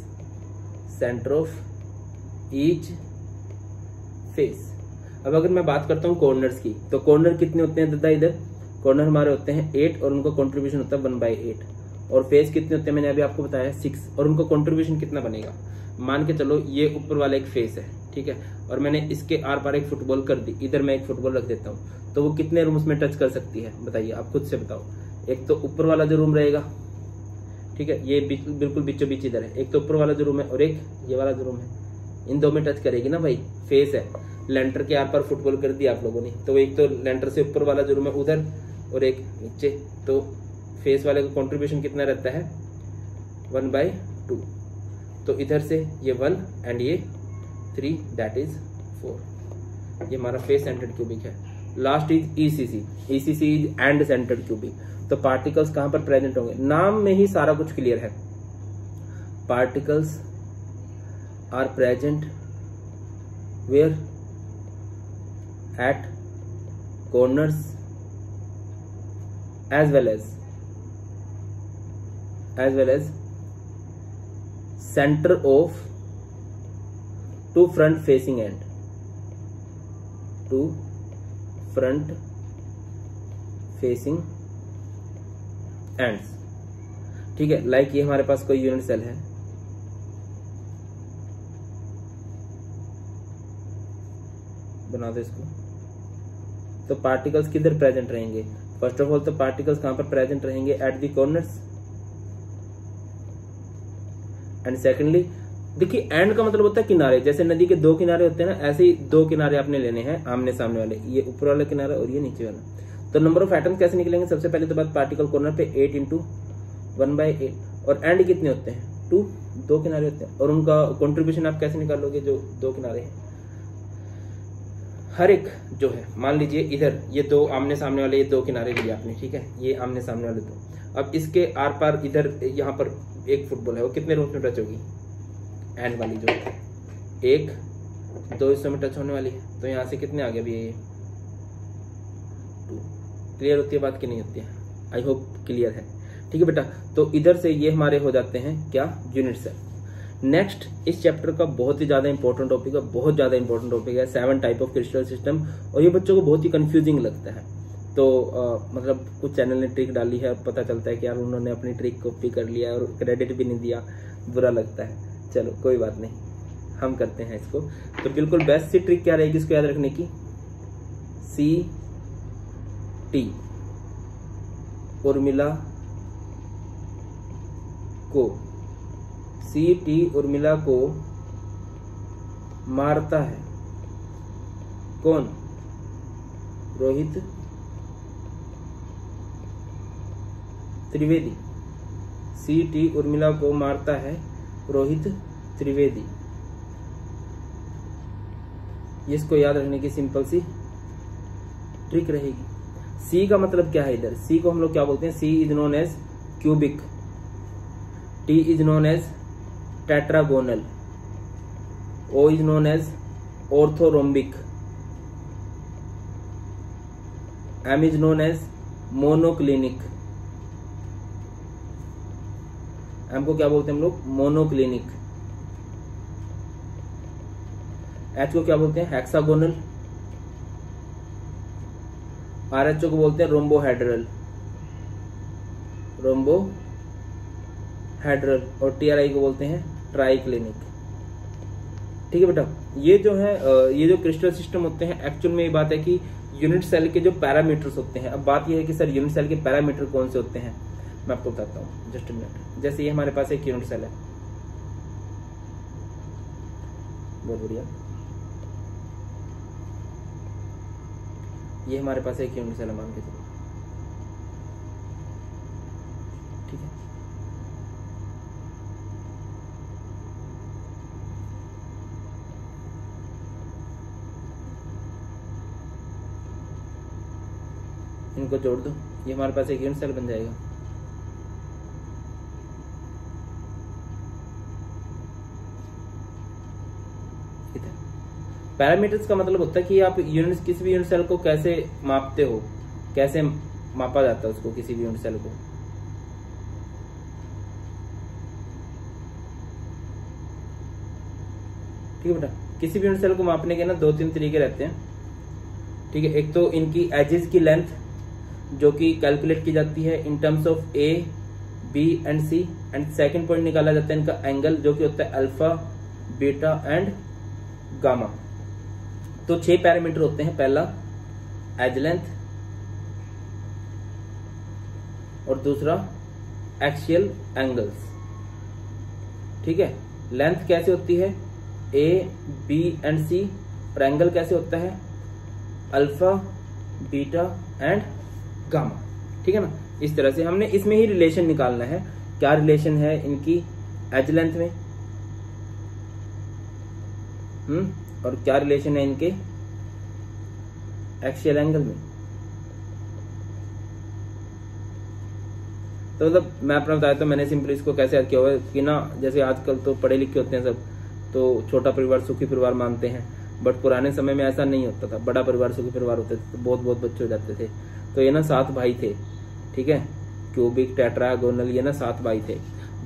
अब अगर मैं बात करता हूँ कॉर्नर्स की, तो कॉर्नर कितने होते हैं दादा, इधर कॉर्नर हमारे होते हैं 8 और उनका कंट्रीब्यूशन होता है 1/8, और फेस कितने होते हैं मैंने अभी आपको बताया 6, और उनका कंट्रीब्यूशन कितना बनेगा। मान के चलो ये ऊपर वाला एक फेस है, ठीक है, और मैंने इसके आर पार एक फुटबॉल कर दी, इधर मैं एक फुटबॉल रख देता हूँ, तो वो कितने रूम्स में टच कर सकती है बताइए, आप खुद से बताओ। एक तो ऊपर वाला जो रूम रहेगा, ठीक है, ये बिल्कुल बीचों बीच इधर है, एक तो ऊपर वाला जो रूम है और एक ये वाला जो रूम है, इन दो में टच करेगी ना भाई, फेस है। लेंटर के आर पार फुटबॉल कर दिया आप लोगों ने, तो एक तो लेंटर से ऊपर वाला जो रूम है उधर और एक नीचे, तो फेस वाले का कंट्रीब्यूशन कितना रहता है 1/2, तो इधर से ये 1 एंड ये 3, दैट इज 4। ये हमारा फेस सेंटर्ड क्यूबिक है। Last is ECC, ECC is end centred cubic. तो पार्टिकल्स कहां पर प्रेजेंट होंगे, नाम में ही सारा कुछ क्लियर है। Particles are present where, at corners as well as center of two front facing end, two front facing ends, ठीक है। लाइक ये हमारे पास कोई यूनिट सेल है, बना दो इसको। तो पार्टिकल्स किधर प्रेजेंट रहेंगे, फर्स्ट ऑफ ऑल तो पार्टिकल्स कहां पर प्रेजेंट रहेंगे, at the corners, and secondly देखिए एंड का मतलब होता है किनारे, जैसे नदी के 2 किनारे होते हैं ना, ऐसे ही 2 किनारे आपने लेने हैं आमने सामने वाले, ये ऊपर वाला किनारा और ये नीचे वाला। तो नंबर ऑफ एटम्स कैसे निकलेंगे, सबसे पहले तो बात पार्टिकल कॉर्नर पे 8 × 1/8, और एंड कितने होते हैं 2 किनारे होते हैं, और उनका कंट्रीब्यूशन आप कैसे निकालोगे, जो 2 किनारे हैं हर एक जो है, मान लीजिए इधर ये 2 आमने सामने वाले, ये 2 किनारे लिए आपने, ठीक है, ये आमने सामने वाले 2। अब इसके आर पार इधर यहाँ पर एक फुटबॉल है, वो कितने रूम्स में टच होगी, एंड वाली जो 1, 2 हिस्सों में टच होने वाली है, तो यहाँ से कितने आ गए अभी ये 2। क्लियर होती है बात कि नहीं होती है, आई होप क्लियर है, ठीक है बेटा। तो इधर से ये हमारे हो जाते हैं क्या, यूनिट सेल। नेक्स्ट इस चैप्टर का बहुत ही ज्यादा इंपॉर्टेंट टॉपिक है, बहुत ज्यादा इंपॉर्टेंट टॉपिक है 7 टाइप ऑफ क्रिस्टल सिस्टम, और ये बच्चों को बहुत ही कंफ्यूजिंग लगता है। तो मतलब कुछ चैनल ने ट्रिक डाली है, पता चलता है कि यार उन्होंने अपनी ट्रिक कॉपी कर लिया और क्रेडिट भी नहीं दिया, बुरा लगता है। चलो कोई बात नहीं, हम करते हैं इसको। तो बिल्कुल बेस्ट सी ट्रिक क्या रहेगी इसको याद रखने की, CT उर्मिला को, CT उर्मिला को मारता है कौन, रोहित त्रिवेदी। CT उर्मिला को मारता है रोहित त्रिवेदी। इसको याद रखने की सिंपल सी ट्रिक रहेगी। C का मतलब क्या है, इधर C को हम लोग क्या बोलते हैं, C is known as cubic, T is known as tetragonal, O is known as orthorhombic, M is known as monoclinic, M को क्या बोलते हैं हम लोग, मोनोक्लिनिक, H को क्या बोलते हैं, हेक्सागोनल, RH को बोलते हैं रोम्बोहेड्रल, रोम्बोहेड्रल, और TRI को बोलते हैं ट्राइक्लिनिक। ठीक है बेटा, ये जो है ये जो क्रिस्टल सिस्टम होते हैं, एक्चुअल में ये बात है कि यूनिट सेल के जो पैरामीटर्स होते हैं। अब बात ये है कि सर यूनिट सेल के पैरामीटर कौन से होते हैं, मैं आपको बताता हूँ, जस्ट अ मिनट। जैसे ये हमारे पास एक यूनिट सेल है, बहुत बढ़िया, ये हमारे पास एक यूनिट सेल मान के चलो, ठीक है। इनको जोड़ दो, ये हमारे पास एक यूनिट सेल बन जाएगा। पैरामीटर्स का मतलब होता है कि आप यूनिट, किसी भी यूनिट सेल को कैसे मापते हो, कैसे मापा जाता है उसको, किसी भी यूनिट सेल को। ठीक है बेटा, किसी भी यूनिट सेल को मापने के ना 2-3 तरीके रहते हैं। ठीक है, एक तो इनकी एजेस की लेंथ जो कि कैलकुलेट की जाती है in terms of A, B and C, and second point निकाला जाता है इनका एंगल, जो कि होता है अल्फा, बीटा एंड गामा। तो 6 पैरामीटर होते हैं। पहला एज लेंथ, और दूसरा एक्सियल एंगल्स। ठीक है, लेंथ कैसे होती है ए, बी एंड सी, और एंगल कैसे होता है अल्फा, बीटा एंड गामा। ठीक है ना, इस तरह से हमने इसमें ही रिलेशन निकालना है। क्या रिलेशन है इनकी एज लेंथ में, और क्या रिलेशन है इनके एक्सियल एंगल में। तो मतलब मैं अपना बताया, तो मैंने सिंपली इसको कैसे याद किया हुआ है कि ना, जैसे आजकल तो पढ़े लिखे होते हैं सब, तो छोटा परिवार सुखी परिवार मानते हैं, बट पुराने समय में ऐसा नहीं होता था। बड़ा परिवार सुखी परिवार होते थे, तो बहुत बहुत बच्चे हो जाते थे। तो ये ना 7 भाई थे। ठीक है, क्यूबिक, टेट्रागोनल, ये ना 7 भाई थे।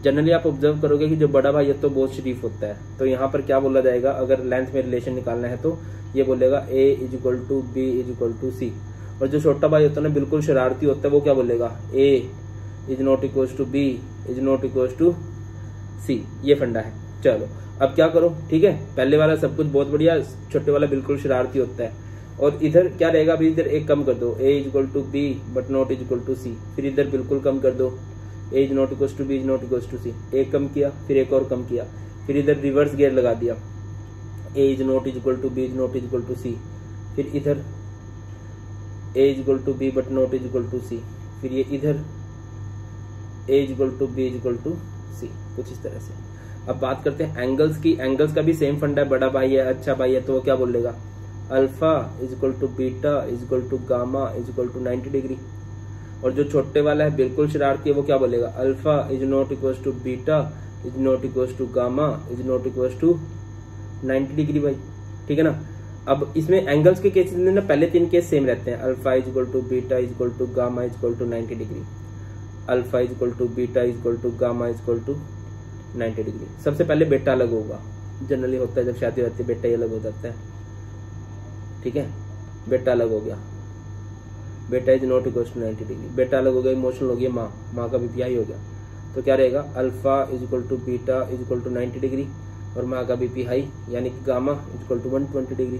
जनरली आप ऑब्जर्व करोगे कि जो बड़ा भाई है तो बहुत शरीफ होता है। तो यहाँ पर क्या बोला जाएगा, अगर लेंथ में रिलेशन निकालना है तो ये बोलेगा A = B = C। और जो छोटा भाई होता है ना, बिल्कुल शरारती होता है, वो क्या बोलेगा A ≠ B ≠ C। ये फंडा है। चलो अब क्या करो, ठीक है, पहले वाला सब कुछ बहुत बढ़िया, छोटे वाला बिल्कुल शरारती होता है। और इधर क्या रहेगा, अभी इधर एक कम कर दो, A = B but not = C। फिर इधर बिल्कुल कम कर दो, A ≠ B ≠ C। एक कम किया, फिर एक और कम किया, फिर इधर रिवर्स गियर लगा दिया, A ≠ B ≠ C। फिर इधर A = B but not = C। फिर ये इधर A = B = C। कुछ इस तरह से। अब बात करते हैं एंगल्स की। एंगल्स का भी सेम फंडा है। बड़ा भाई है, अच्छा भाई है, तो वो क्या बोलेगा, अल्फा = बीटा = गामा = 90 डिग्री। और जो छोटे वाला है बिल्कुल शरारती है, वो क्या बोलेगा, अल्फा = बीटा = गामा = 90 डिग्री भाई। ठीक है ना। अब इसमें एंगल्स के केसेस में ना पहले 3 केस सेम रहते हैं, alpha = beta = gamma = 90 degree, alpha = beta = gamma = 90 degree. सबसे पहले बेटा अलग होगा, जनरली होता है जब शादी होती है बेटा ही अलग हो जाता है। ठीक है, बेटा अलग हो गया, बेटा = 90 डिग्री। बेटा अलग हो गया, इमोशनल हो गया माँ का बीपीआई हो गया। तो क्या रहेगा, अल्फा = बीटा = 90 डिग्री, और माँ का बीपी हाई यानी कि गामा = 120 डिग्री।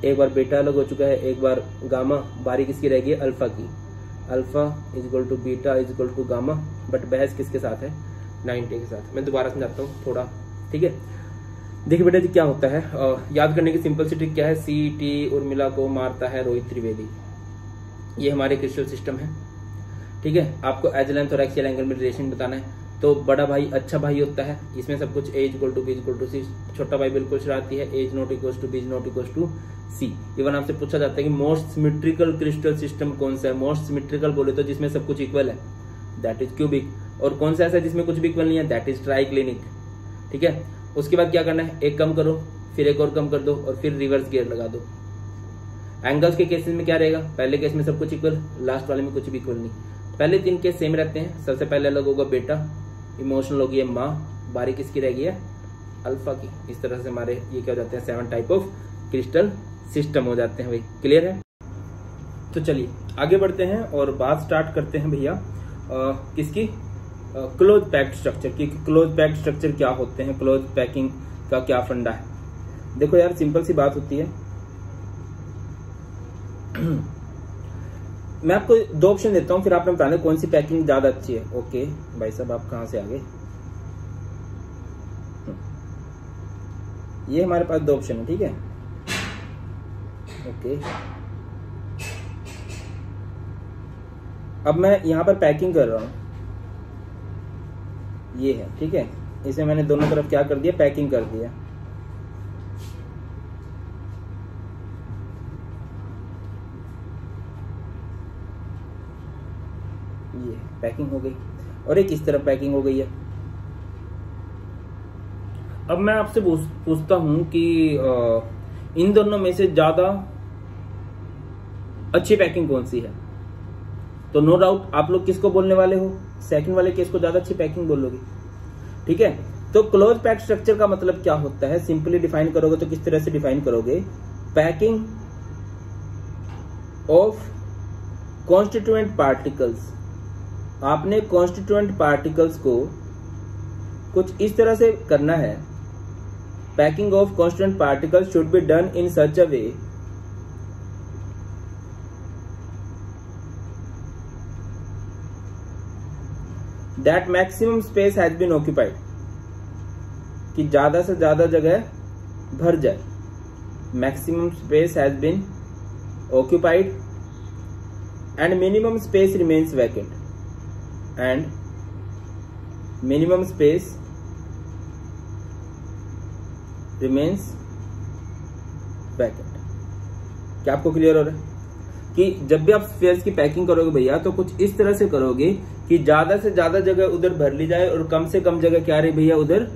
एक बार बेटा अलग हो चुका है, एक बार गामा, बारी किसकी रहेगी, अल्फा की। अल्फा = बीटा = गामा, बट बहस किसके साथ है, 90 के साथ। मैं दोबारा समझाता हूँ थोड़ा। ठीक है, देखिए बेटा जी क्या होता है, याद करने की सिंपल सी ट्रिक क्या है, CT उर्मिला को मारता है रोहित त्रिवेदी। ये हमारे क्रिस्टल सिस्टम है। ठीक है, आपको एज लेंथ और एक्सियल एंगल में रिलेशन बताना है। तो बड़ा भाई अच्छा भाई होता है, इसमें सब कुछ A = B = C। छोटा भाई बिल्कुल शरारती है, A ≠ B ≠ C। इवन आपसे पूछा जाता है कि मोस्ट सिमेट्रिकल क्रिस्टल सिस्टम कौन सा है। मोस्ट सिमेट्रिकल बोले तो जिसमें सब कुछ इक्वल है, दैट इज क्यूबिक। और कौन सा ऐसा है जिसमें कुछ भी इक्वल नहीं है, दैट इज ट्राइक्लिनिक। ठीक है, उसके बाद क्या करना है, एक कम करो, फिर एक और कम कर दो, और फिर रिवर्स गियर लगा दो। एंगल्स के केसेस में क्या रहेगा, पहले केस में सब कुछ इक्वल, लास्ट वाले में कुछ भी इक्वल नहीं। पहले 3 केस सेम रहते हैं। सबसे पहले अलग होगा बेटा, इमोशनल होगी है माँ, बारी किसकी रहेगी है, अल्फा की। इस तरह से हमारे ये क्या हो जाते हैं, 7 टाइप ऑफ क्रिस्टल सिस्टम हो जाते हैं भाई। क्लियर है। तो चलिए आगे बढ़ते हैं और बात स्टार्ट करते हैं भैया किसकी, क्लोज पैक्ड स्ट्रक्चर की। क्लोज पैक्ड स्ट्रक्चर क्या होते हैं, क्लोज पैकिंग का क्या फंडा है। देखो यार सिंपल सी बात होती है, मैं आपको 2 ऑप्शन देता हूं, फिर आपने बताना कौन सी पैकिंग ज्यादा अच्छी है। ओके भाई साहब, आप कहां से आ गए। ये हमारे पास 2 ऑप्शन है, ठीक है। ओके, अब मैं यहां पर पैकिंग कर रहा हूं, ये है, ठीक है। इसे मैंने दोनों तरफ क्या कर दिया, पैकिंग कर दिया। ये पैकिंग हो गई, और एक इस तरफ पैकिंग हो गई है। अब मैं आपसे पूछता हूं कि इन दोनों में से ज्यादा अच्छी पैकिंग कौन सी है। तो नो डाउट आप लोग किसको बोलने वाले हो, सेकंड वाले केस को ज्यादा अच्छी पैकिंग बोलोगे। ठीक है, तो क्लोज पैक्ड स्ट्रक्चर का मतलब क्या होता है, सिंपली डिफाइन करोगे तो किस तरह से डिफाइन करोगे, पैकिंग ऑफ कॉन्स्टिट्यूएंट पार्टिकल्स आपने कॉन्स्टिट्यूएंट पार्टिकल्स को कुछ इस तरह से करना है। Packing of constituent particles should be done in such a way that maximum space has been occupied, कि ज्यादा से ज्यादा जगह भर जाए। Maximum space has been occupied and minimum space remains vacant, and minimum space remains vacant। क्या आपको clear हो रहा है कि जब भी आप स्फीयर्स की पैकिंग करोगे भैया तो कुछ इस तरह से करोगे कि ज्यादा से ज्यादा जगह उधर भर ली जाए और कम से कम जगह क्या रहे भैया उधर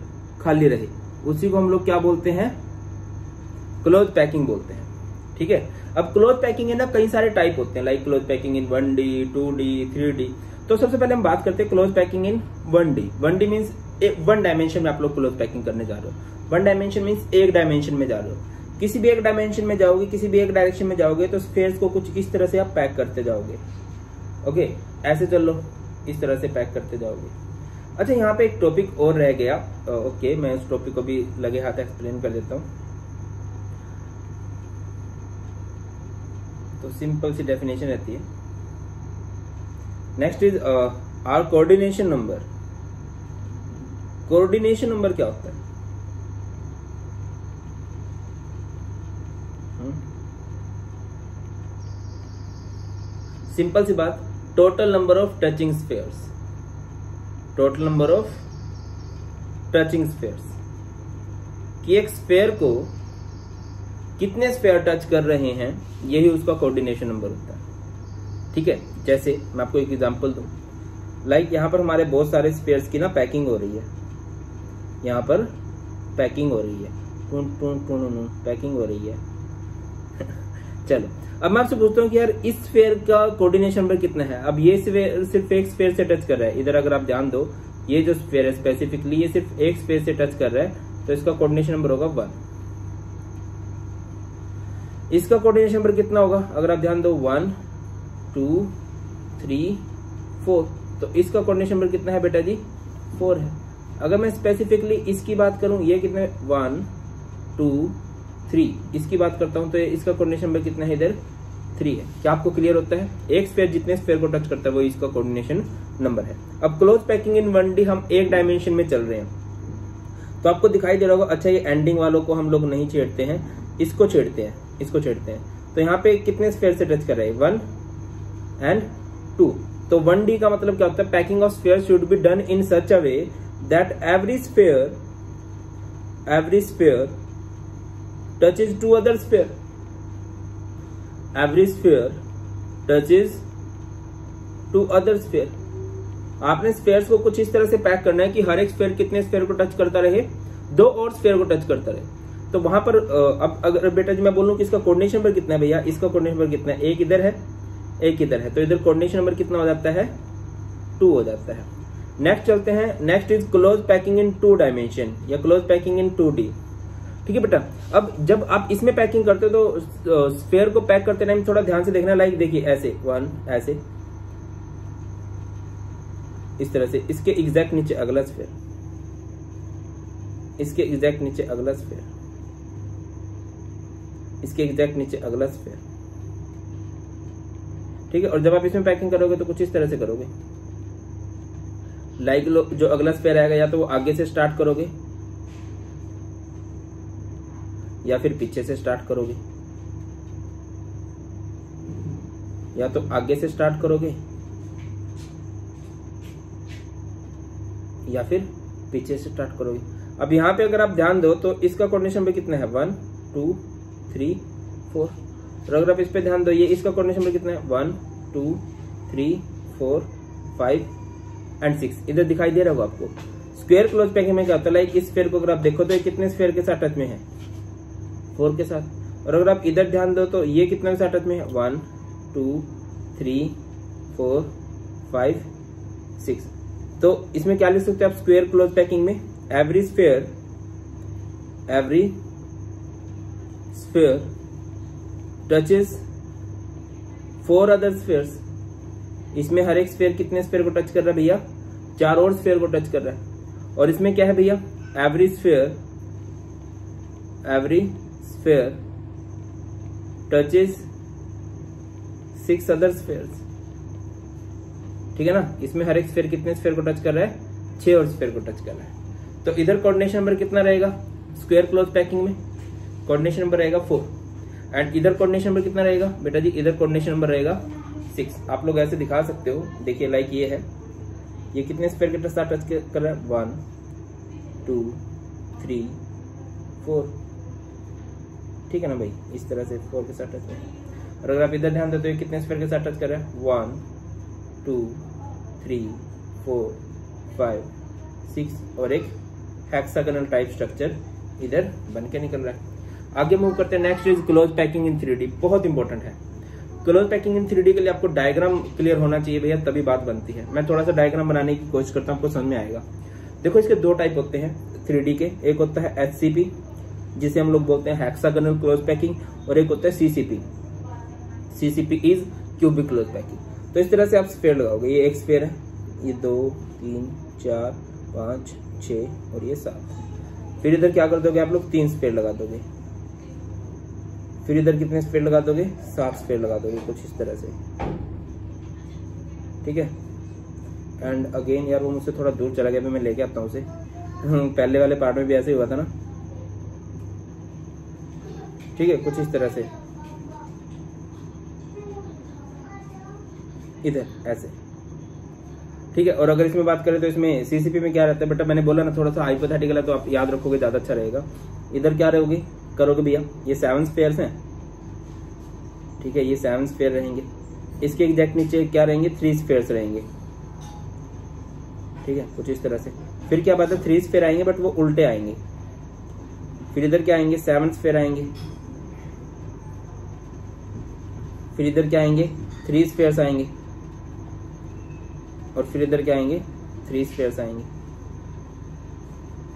खाली रहे। उसी को हम लोग क्या बोलते हैं, क्लोज पैकिंग बोलते हैं। ठीक है, अब क्लोज पैकिंग है ना, कई सारे टाइप होते हैं, like close packing in 1D, 2D, 3D। तो सबसे पहले हम बात करते हैं close packing in 1D। 1D means one dimension में आप लोग क्लोज पैकिंग करने जा रहे हो। वन डायमेंशन मीन्स एक डायमेंशन में जा रहे हो। किसी भी एक डायमेंशन में जाओगे, किसी भी एक डायरेक्शन में जाओगे तो स्फीयर्स को कुछ इस तरह से आप पैक करते जाओगे। ओके, ऐसे चल लो, इस तरह से पैक करते जाओगे। अच्छा, यहाँ पे एक टॉपिक और रह गया। ओके, मैं उस टॉपिक को भी लगे हाथ एक्सप्लेन कर देता हूँ। तो सिंपल सी डेफिनेशन रहती है। Next is our coordination number. Coordination number क्या होता है? सिंपल सी बात, total number of touching spheres. Total number of touching spheres, कि एक स्फीयर को कितने स्फीयर टच कर रहे हैं, यही उसका कोऑर्डिनेशन नंबर होता है। ठीक है, जैसे मैं आपको एक एग्जांपल दूं, लाइक यहाँ पर हमारे बहुत सारे स्फीयर्स की ना पैकिंग हो रही है। यहाँ पर पैकिंग हो रही है, पैकिंग हो रही है। चलो, अब मैं आपसे पूछता हूँ कि यार इस स्फीयर का कोऑर्डिनेशन नंबर कितना है। अब ये स्फीयर सिर्फ एक स्फीयर से टच कर रहा है। इधर अगर आप ध्यान दो, ये जो स्फीयर है स्पेसिफिकली ये सिर्फ एक स्फीयर से टच कर रहा है, तो इसका कोऑर्डिनेशन नंबर होगा 1। इसका कोऑर्डिनेशन नंबर कितना होगा? अगर आप ध्यान दो, 1 2 3 4, तो इसका कोऑर्डिनेशन नंबर कितना है बेटा जी? 4 है। अगर मैं स्पेसिफिकली इसकी बात करूं, ये कितने 1 2 3, इसकी बात करता हूं तो इसका कोऑर्डिनेशन नंबर कितना है? इधर 3 है। क्या आपको क्लियर होता है? एक स्फीयर जितने स्फीयर को टच करता है वो इसका कोऑर्डिनेशन नंबर है। अब क्लोज पैकिंग इन 1D हम एक डायमेंशन में चल रहे हैं, तो आपको दिखाई दे रहा होगा। अच्छा, ये एंडिंग वालों को हम लोग नहीं छेड़ते हैं, इसको छेड़ते हैं, इसको छेड़ते हैं। तो यहाँ पे कितने स्फीयर से टच कर रहे हैं? 1 and 2। तो 1D का मतलब क्या होता है? Packing of sphere should be done in such a way that every sphere touches to other sphere. Every sphere touches to other sphere. आपने स्फीयर्स को कुछ इस तरह से पैक करना है कि हर एक स्फीयर कितने स्फीयर को टच करता रहे? 2 और स्फीयर को टच करता रहे। तो वहां पर अब अगर बेटा जी मैं बोलूं कि इसका कोऑर्डिनेशन नंबर कितना है भैया, इसका कोऑर्डिनेशन नंबर कितना है? एक इधर है, एक इधर है, तो इधर कोऑर्डिनेशन नंबर कितना हो जाता है? 2 हो जाता है। नेक्स्ट चलते हैं, next is close packing in 2 dimension या क्लोज पैकिंग इन 2D। ठीक है बेटा, अब जब आप इसमें पैकिंग करते हो तो स्फीयर को पैक करते टाइम थोड़ा ध्यान से देखना। लाइक देखिए, ऐसे 1, ऐसे इस तरह से, इसके एग्जैक्ट नीचे अगला स्फीयर, इसके एग्जैक्ट नीचे अगला स्फीयर, इसके एग्जैक्ट नीचे अगला स्फीयर। ठीक है, और जब आप इसमें पैकिंग करोगे तो कुछ इस तरह से करोगे। लाइक जो अगला स्फीयर आएगा या तो वो आगे से स्टार्ट करोगे या फिर पीछे से स्टार्ट करोगे, या तो आगे से स्टार्ट करोगे या फिर पीछे से स्टार्ट करोगे। अब यहाँ पे अगर आप ध्यान दो तो इसका कोऑर्डिनेशन नंबर कितना है? 1 2 3 4। और अगर आप इस पे ध्यान दो, ये इसका कोऑर्डिनेशन नंबर कितना है? 1 2 3 4 5 एंड 6। इधर दिखाई दे रहा होगा आपको। स्क्वायर क्लोज पैकिंग में क्या होता है? लाइक इस स्फीयर को अगर आप देखो तो ये कितने स्फीयर के साथ टच में है? 4 के साथ। और अगर आप इधर ध्यान दो तो ये कितने के साथ टच में है? 1 2 3 4 5 6। तो इसमें क्या लिख सकते हैं आप स्क्वायर क्लोज पैकिंग में? Every sphere touches 4 other spheres इसमें हर एक स्फीयर कितने स्फीयर को टच कर रहा है भैया? 4 और स्फीयर को टच कर रहा है। और इसमें क्या है भैया? Every sphere touches 6 other spheres. ठीक है ना, इसमें हर एक स्फीयर कितने स्फीयर को टच कर रहा है? 6 और स्फीयर को टच कर रहा है। तो इधर कोऑर्डिनेशन नंबर कितना रहेगा स्क्वायर क्लोज पैकिंग में? कोऑर्डिनेशन नंबर रहेगा 4। एंड इधर कोऑर्डिनेशन नंबर कितना रहेगा बेटा जी? इधर कोऑर्डिनेशन नंबर रहेगा 6। आप लोग ऐसे दिखा सकते हो, देखिए लाइक ये है, ये कितने स्फीयर के साथ टच कर रहा है? 1 2 3 4। ठीक है ना भाई, इस तरह से 4 के साथ टच कर। और अगर आप इधर ध्यान देते हो कितने स्फीयर के साथ टच कर रहा है? 1 2 3 4 5 6 और एक हेक्सागोनल टाइप स्ट्रक्चर इधर बन के निकल रहा है। आगे मूव करते हैं। Next is close packing in 3D। बहुत इंपॉर्टेंट है क्लोज पैकिंग इन 3D के लिए आपको डायग्राम क्लियर होना चाहिए भैया, तभी बात बनती है। मैं थोड़ा सा डायग्राम बनाने की कोशिश करता हूँ, आपको समझ में आएगा। देखो इसके 2 टाइप होते हैं 3D के। एक होता है HCP जिसे हम लोग बोलते हैं हेक्सागोनल क्लोज पैकिंग, और एक होता है CCP। CCP is cubic close packing. तो इस तरह से आप स्फीयर लगाओगे। ये एक स्फीयर है, ये 2 3 4 5 6 और ये 7। फिर इधर क्या कर दोगे आप लोग? 3 स्फीयर लगा दोगे। फिर इधर कितने स्फीयर लगा दोगे? 7 स्फीयर लगा दोगे, कुछ इस तरह से। ठीक है। एंड अगेन यार वो मुझसे थोड़ा दूर चला गया, मैं लेके आता हूँ उसे। पहले वाले पार्ट में भी ऐसे ही हुआ था ना। ठीक है, कुछ इस तरह से इधर ऐसे। ठीक है। और अगर इसमें बात करें तो इसमें CCP में क्या रहता है बेटा? मैंने बोला ना थोड़ा सा हाइपोथेटिकल है, तो आप याद रखोगे ज्यादा अच्छा रहेगा। इधर क्या करोगे भैया? ये 7 स्फीयर्स हैं। ठीक है, ये 7 स्फीयर रहेंगे। इसके एग्जैक्ट नीचे क्या रहेंगे? 3 स्फीयर्स रहेंगे। ठीक है, कुछ इस तरह से। फिर क्या बात है? 3 स्फीयर आएंगे बट वो उल्टे आएंगे। फिर इधर क्या आएंगे? 7 स्फीयर आएंगे। फिर इधर क्या आएंगे? 3 स्फीयर्स आएंगे। और फिर इधर क्या आएंगे? 3 स्फीयर्स आएंगे।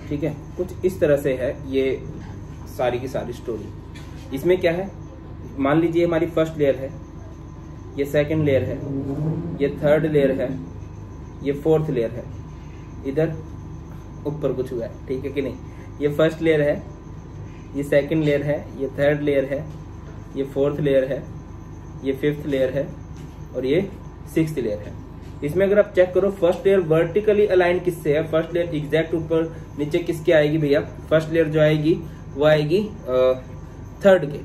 ठीक है, कुछ इस तरह से है ये सारी की सारी स्टोरी। इसमें क्या है? मान लीजिए हमारी फर्स्ट लेयर है, ये सेकंड लेयर है, ये थर्ड लेयर है, ये फोर्थ लेयर है। इधर ऊपर कुछ हुआ है, ठीक है कि नहीं? ये फर्स्ट लेयर है, ये सेकंड लेयर है, ये थर्ड लेयर है, ये फोर्थ लेयर है, ये फिफ्थ लेयर है और ये सिक्स्थ लेयर है। इसमें अगर आप चेक करो फर्स्ट लेयर वर्टिकली अलाइन किससे है? फर्स्ट लेयर एग्जैक्ट ऊपर नीचे किसके आएगी भैया? फर्स्ट लेयर जो आएगी वो आएगी थर्ड के।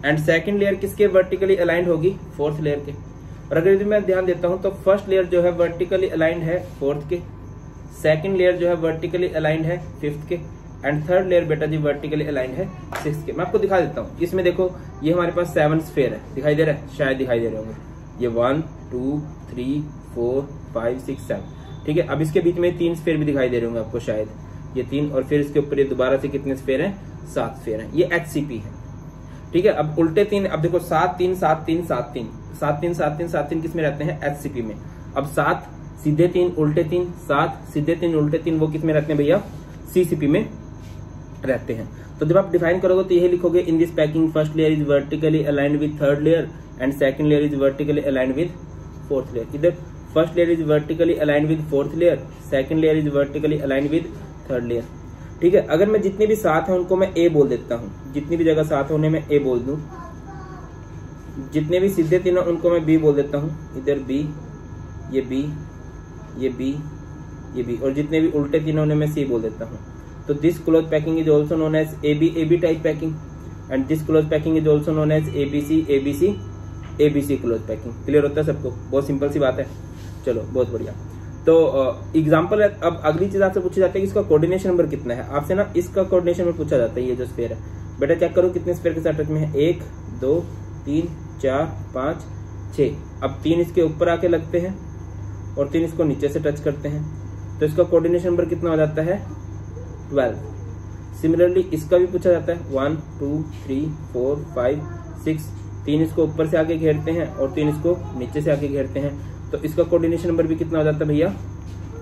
एंड सेकंड लेयर किसके वर्टिकली अलाइंड होगी? फोर्थ लेयर के। और अगर मैं ध्यान देता हूं तो फर्स्ट लेयर जो है वर्टिकली अलाइंड है फोर्थ के, सेकंड लेयर जो है वर्टिकली अलाइंड है फिफ्थ के, एंड थर्ड लेयर बेटा जी वर्टिकली अलाइंड है सिक्स्थ के। मैं आपको दिखा देता हूँ। इसमें देखो ये हमारे पास 7 स्फीयर है, दिखाई दे रहा है? शायद दिखाई दे रहे होंगे। ये 1 2 3 4 5 6 7। ठीक है, अब इसके बीच में 3 स्फीयर भी दिखाई दे रहे होंगे आपको शायद, ये 3, और फिर इसके ऊपर ये दोबारा से कितने स्फीयर हैं? 7 स्फीयर हैं। ये HCP है। ठीक है, अब उल्टे 3, अब देखो 7 3 7 3 7 3 7 3 7 3 7 3 किस में रहते हैं? HCP में। अब 7 सीधे 3 उल्टे 3, 7 सीधे 3 उल्टे 3 वो किस में रहते हैं भैया? CCP में रहते हैं। तो जब आप डिफाइन करोगे तो यही लिखोगे, in this packing first layer is vertically aligned with third layer and second layer is vertically aligned with fourth layer. इधर first layer is vertically aligned with fourth layer, second layer is vertically aligned with third layer. ठीक है, अगर मैं जितने भी 7 हैं उनको मैं A बोल देता हूँ, जितनी भी जगह 7 है उन्हें मैं A बोल दूं। जितने भी सीधे 3 हैं उनको मैं B बोल देता हूँ। इधर B, ये B, ये B, ये B, और जितने भी उल्टे 3 हैं उन्हें मैं C बोल देता हूँ। तो this close packing is also known as AB type packing, and this close packing is also known as ABC close packing. Clear होता है सबको? बहुत सिंपल सी बात है। चलो बहुत बढ़िया। तो एग्जाम्पल है। अब अगली चीज आपसे पूछी जाती है कि इसका कोऑर्डिनेशन नंबर कितना है। आपसे ना इसका कोऑर्डिनेशन नंबर पूछा जाता है। ये जो स्फीयर है बेटा चेक करो कितने स्फीयर के साथ टच में है? 1 2 3 4 5 6। अब 3 इसके ऊपर आके लगते हैं और 3 इसको नीचे से टच करते हैं, तो इसका कोऑर्डिनेशन नंबर कितना हो जाता है? 12। सिमिलरली इसका भी पूछा जाता है 1 2 3 4 5 6। 3 इसको ऊपर से आके घेरते हैं और 3 इसको नीचे से आके घेरते हैं, तो इसका कोऑर्डिनेशन नंबर भी कितना हो जाता है भैया?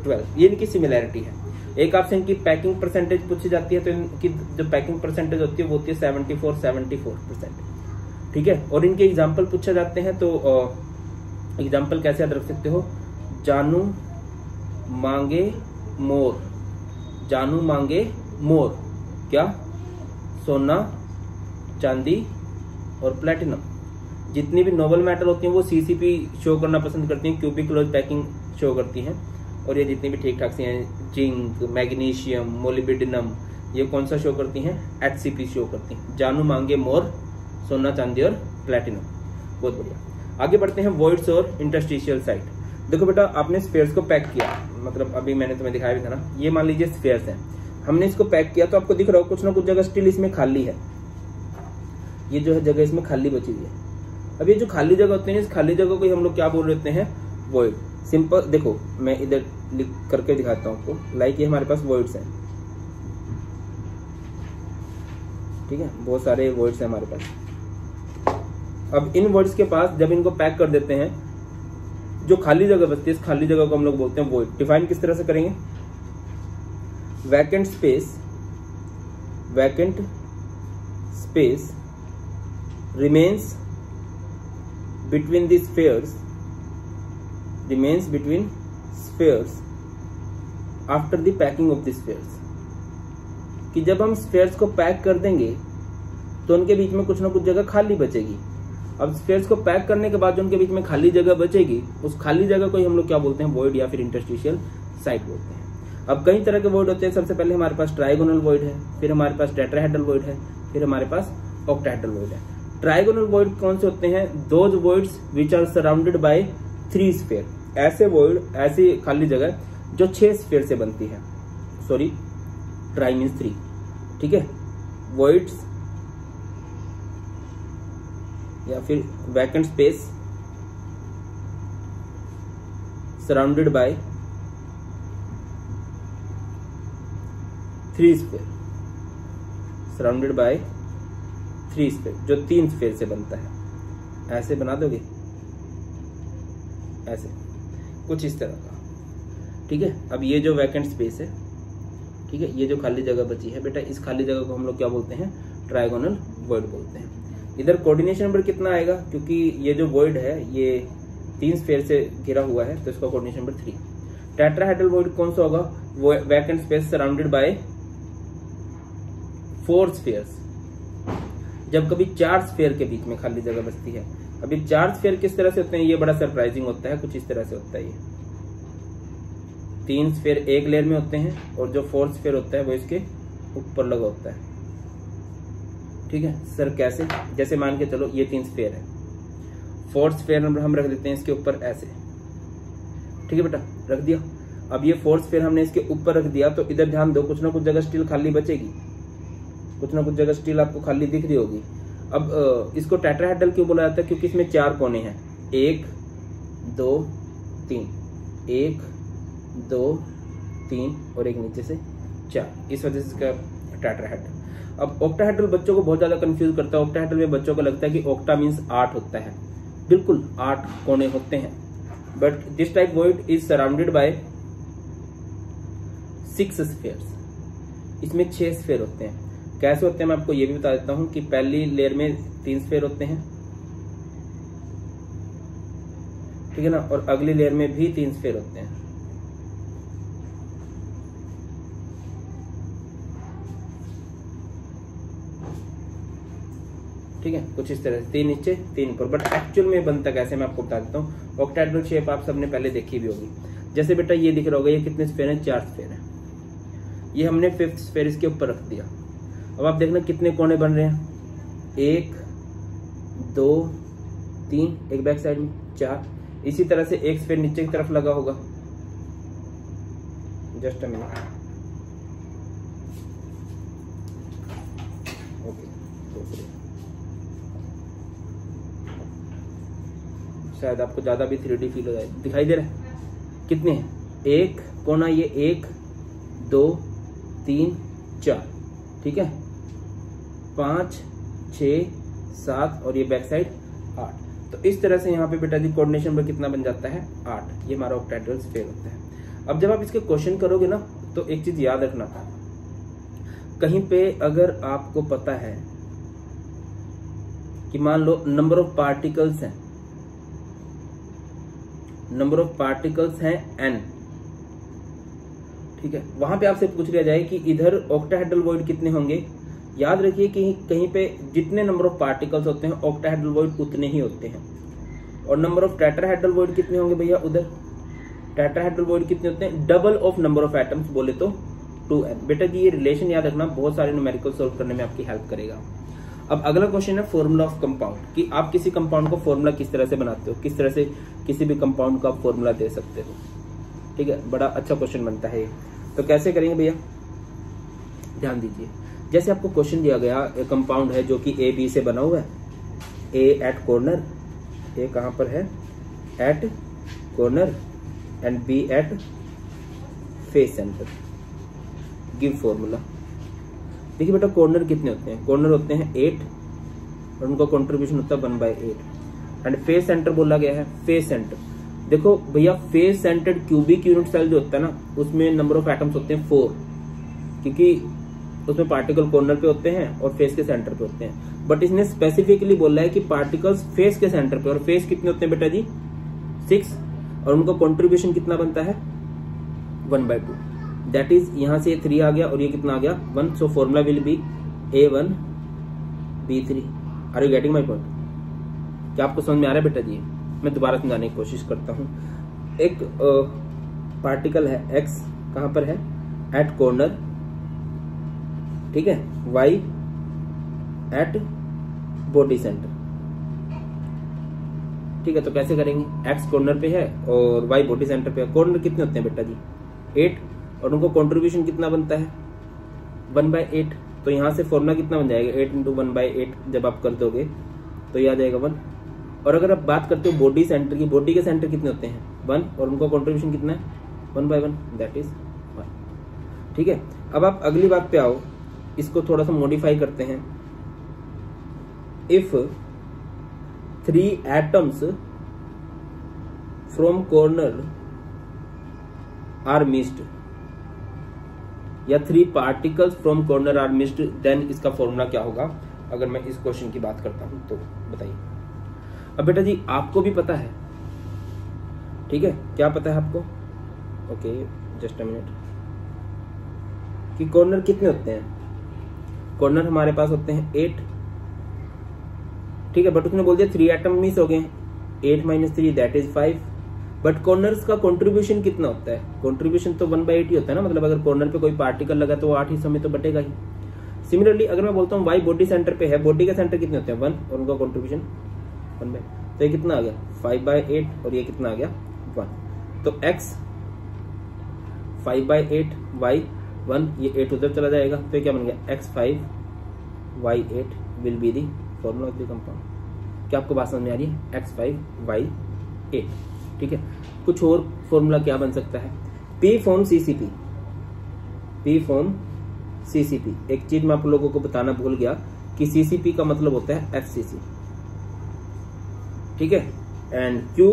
12। ये इनकी सिमिलैरिटी है। एक आपसे इनकी पैकिंग परसेंटेज पूछी जाती है, तो इनकी जो पैकिंग परसेंटेज होती है वो होती है 74%। ठीक है, और इनके एग्जाम्पल पूछे जाते हैं तो एग्जाम्पल कैसे याद रख सकते हो, जानू मांगे मोर, जानू मांगे मोर, क्या, सोना, चांदी और प्लेटिनम। जितनी भी नोबल मेटल होती हैं वो सीसीपी शो करना पसंद करती हैं, क्यूबिक क्लोज पैकिंग शो करती हैं, और ये जितनी भी ठीक ठाक सी हैं, जिंक, मैग्नीशियम, मोलिब्डेनम, ये कौन सा शो करती हैं, एचसीपी शो करती हैं। जानू मांगे मोर, सोना, चांदी और प्लेटिनम। बहुत बढ़िया, आगे बढ़ते हैं वॉइड्स और इंटरस्टिशियल साइट। देखो बेटा, आपने स्फेयर्स को पैक किया, मतलब अभी मैंने तुम्हें दिखाया भी था ना, ये मान लीजिए स्फेयर्स हैं, हमने इसको पैक किया तो आपको दिख रहा हो कुछ ना कुछ जगह स्टिल इसमें खाली है, ये जो है जगह इसमें खाली बची हुई है। अब ये जो खाली जगह होती है, इस खाली जगह को हम लोग क्या बोल रहे हैं, वॉइड। सिंपल देखो, मैं इधर लिख करके दिखाता हूँ आपको, लाइक ये हमारे पास वॉइड्स हैं, ठीक है, बहुत सारे वॉइड्स हैं हमारे पास। अब इन वर्ड्स के पास जब इनको पैक कर देते हैं, जो खाली जगह बचती है, इस खाली जगह को हम लोग बोलते हैं वॉइड। डिफाइन किस तरह से करेंगे, vacant space, vacant space remains between the spheres, remains between spheres after the packing of the spheres. कि जब हम स्फेयर्स को पैक कर देंगे तो उनके बीच में कुछ ना कुछ जगह खाली बचेगी। अब स्फेयर्स को पैक करने के बाद जो उनके बीच में खाली जगह बचेगी, उस खाली जगह को ही हम लोग क्या बोलते हैं, वॉइड या फिर इंटरस्टिशियल साइट बोलते हैं। अब कई तरह के वॉइड होते हैं, सबसे पहले हमारे पास ट्राइगोनल वॉइड है, फिर हमारे पास टेट्राहेड्रल वॉइड है, फिर हमारे पास ऑक्टाहेड्रल वॉइड है। ट्राइगोनल वॉइड कौन से होते हैं, those voids which are surrounded by 3 sphere. ऐसे वॉइड, ऐसी खाली जगह जो 6 स्फेयर से बनती है, सॉरी ट्राई मीन्स 3, ठीक है, वॉइड्स या फिर vacant space surrounded by 3 sphere, surrounded by 3 sphere, जो 3 स्फेयर से बनता है। ऐसे बना दोगे, ऐसे कुछ इस तरह का, ठीक है। अब ये जो वैकेंट स्पेस है, ठीक है, ये जो खाली जगह बची है बेटा, इस खाली जगह को हम लोग क्या बोलते हैं, ट्राइगोनल वॉइड बोलते हैं। इधर कोऑर्डिनेशन नंबर कितना आएगा, क्योंकि ये जो वॉइड है ये 3 स्फेयर से घिरा हुआ है, तो इसका कोऑर्डिनेशन नंबर 3। टेट्राहेड्रल वॉइड कौन सा होगा, vacant space surrounded by 4 spheres. जब कभी 4 स्फेयर के बीच में खाली जगह बचती है। अभी 4 स्फेयर किस तरह से होते हैं, ये बड़ा सरप्राइजिंग होता है, कुछ इस तरह से होता है। ये 3 स्फेयर एक लेयर में होते हैं और जो 4th स्फेयर होता है वो इसके ऊपर लगा होता है, ठीक है। सर कैसे, जैसे मान के चलो ये 3 स्फेयर है, 4th स्फेयर हम रख देते हैं इसके ऊपर ऐसे, ठीक है बेटा, रख दिया। अब ये 4th स्फेयर हमने इसके ऊपर रख दिया, तो इधर ध्यान दो, कुछ ना कुछ जगह स्टिल खाली बचेगी, कुछ ना कुछ जगह स्टिल आपको खाली दिख रही होगी। अब इसको टेट्राहेड्रल क्यों बोला जाता है, क्योंकि इसमें 4 कोने हैं, 1 2 3, 1 2 3 और एक नीचे से 4, इस वजह से इसका टेट्राहेड्रल। अब ऑक्टाहेड्रल बच्चों को बहुत ज्यादा कंफ्यूज करता है। ऑक्टाहेड्रल में बच्चों को लगता है कि ऑक्टा मीन्स 8 होता है, बिल्कुल 8 कोने होते हैं, but this type void is surrounded by 6 spheres. इसमें 6 स्फेयर होते हैं। कैसे होते हैं मैं आपको ये भी बता देता हूं कि पहली लेयर में 3 स्फेयर होते हैं, ठीक है ना, और अगली लेयर में भी 3 स्फेयर होते हैं, ठीक है, कुछ इस तरह से 3 नीचे 3 ऊपर। बट एक्चुअल में बनता कैसे मैं आपको बता देता हूँ। ऑक्टाहेड्रल शेप आप सबने पहले देखी भी होगी। जैसे बेटा ये दिख रहा होगा, ये कितने स्फेयर हैं, 4 स्फेयर हैं। ये हमने 5th स्फेयर इसके ऊपर रख दिया। अब आप देखना कितने कोने बन रहे हैं, 1 2 3, एक बैक साइड में 4। इसी तरह से एक स्फेयर नीचे की तरफ लगा होगा, जस्ट अ मिनट, ओके, शायद आपको ज्यादा भी 3D फील हो जाए। दिखाई दे रहा है कितने हैं, 1 कोना, ये 1 2 3 4, ठीक है, 5 6 7 और ये बैक साइड 8। तो इस तरह से यहाँ पे बेटा जी कोऑर्डिनेशन पर कितना बन जाता है, 8। ये हमारा ऑक्टाहेड्रल स्फेयर होता है। अब जब आप इसके क्वेश्चन करोगे ना, तो एक चीज याद रखना, कहीं पे अगर आपको पता है कि मान लो नंबर ऑफ पार्टिकल्स हैं, नंबर ऑफ पार्टिकल्स हैं n, ठीक है। वहां पे आपसे पूछ लिया जाए कि इधर ऑक्टाहेड्रल वॉइड कितने होंगे, याद रखिए कि कहीं पे जितने नंबर ऑफ पार्टिकल्स होते हैं ऑक्टाहेड्रल वॉइड उतने ही होते हैं। और नंबर ऑफ टेट्राहेड्रल वॉइड कितने होंगे भैया, उधर टेट्राहेड्रल वॉइड कितने होते हैं, double of number of atoms बोले तो 2n। बेटा जी ये रिलेशन याद रखना, बहुत सारे न्यूमेरिकल सोल्व करने में आपकी हेल्प करेगा। अब अगला क्वेश्चन है फॉर्मूला ऑफ कंपाउंड, कि आप किसी कंपाउंड को फॉर्मूला किस तरह से बनाते हो, किस तरह से किसी भी कंपाउंड का आप फॉर्मूला दे सकते हो, ठीक है। बड़ा अच्छा क्वेश्चन बनता है। तो कैसे करेंगे भैया, ध्यान दीजिए। जैसे आपको क्वेश्चन दिया गया, एक कंपाउंड है जो कि ए बी से बना हुआ है, ए एट कॉर्नर, ए कहां पर है, at corner, and B at face centre, give formula. देखिए बेटा कॉर्नर कितने होते हैं, कॉर्नर होते हैं 8 और उनका कंट्रीब्यूशन होता है 1/8। एंड फेस सेंटर बोला गया है, फेस सेंटर देखो भैया, face centred cubic unit cell जो होता है ना, उसमें नंबर ऑफ एटम्स होते हैं 4, क्योंकि उसमें पार्टिकल कॉर्नर पे होते हैं और फेस के सेंटर पे होते हैं। बट इसने स्पेसिफिकली बोला है कि पार्टिकल्स फेस के सेंटर पे, और फेस कितने होते हैं बेटा जी 6, और उनका कंट्रीब्यूशन कितना बनता है 1/2। दैट इज यहां से 3 आ गया और ये कितना आ गया 1। So formula will be A1 B3। Are you getting my point? क्या आपको समझ में आ रहा है बेटा जी? मैं दोबारा समझाने की कोशिश करता हूं। एक पार्टिकल है X, कहां पर है, एट कॉर्नर, ठीक है, Y एट बॉडी सेंटर, ठीक है। तो कैसे करेंगे, X कॉर्नर पे है और Y बॉडी सेंटर पे है। कॉर्नर कितने होते हैं बेटा जी 8, और उनको कंट्रीब्यूशन कितना बनता है 1/8। तो यहां से फॉर्मूला कितना बन जाएगा 8 × 1/8, जब आप कर दोगे तो ये आ जाएगा 1। और अगर आप बात करते हो बॉडी सेंटर की, बॉडी के सेंटर कितने होते हैं 1, और उनका कंट्रीब्यूशन कितना है 1/1, दैट इज 1, ठीक है। अब आप अगली बात पे आओ, इसको थोड़ा सा मॉडिफाई करते हैं। If 3 atoms from corner are missed, या 3 particles from corner are missed, then इसका फॉर्मूला क्या होगा। अगर मैं इस क्वेश्चन की बात करता हूं तो बताइए। अब बेटा जी आपको भी पता है, ठीक है, क्या पता है आपको, ओके जस्ट अ मिनट, कि कॉर्नर कितने होते हैं। कॉर्नर हमारे पास होते हैं 8, ठीक है, बट उसने बोल दिया 3 एटम मिस हो गए, 8 - 3 दैट इज 5। बट कॉर्नर्स का कंट्रीब्यूशन कितना होता है, कंट्रीब्यूशन तो 1/8 ही होता है ना, मतलब अगर कॉर्नर पे कोई पार्टिकल लगा तो वो 8 हिस्सों में तो बटेगा ही। सिमिलरली अगर मैं बोलता हूँ Y बॉडी सेंटर पे है, बॉडी के सेंटर कितने होते हैं 1, और उनका कंट्रीब्यूशन 1/8, तो ये कितना आ गया 5/8, और ये कितना आ गया 1। तो X 5/8, Y 1, ये 8 उधर चला जाएगा, तो ये क्या बन गया X5 Y8 will be the formula of the compound. क्या आपको बात समझ में आ रही है, X5 Y8, ठीक है। कुछ और फॉर्मूला क्या बन सकता है, P form CCP, P form CCP। एक चीज मैं आप लोगों को बताना भूल गया कि CCP का मतलब होता है FCC, ठीक है। And Q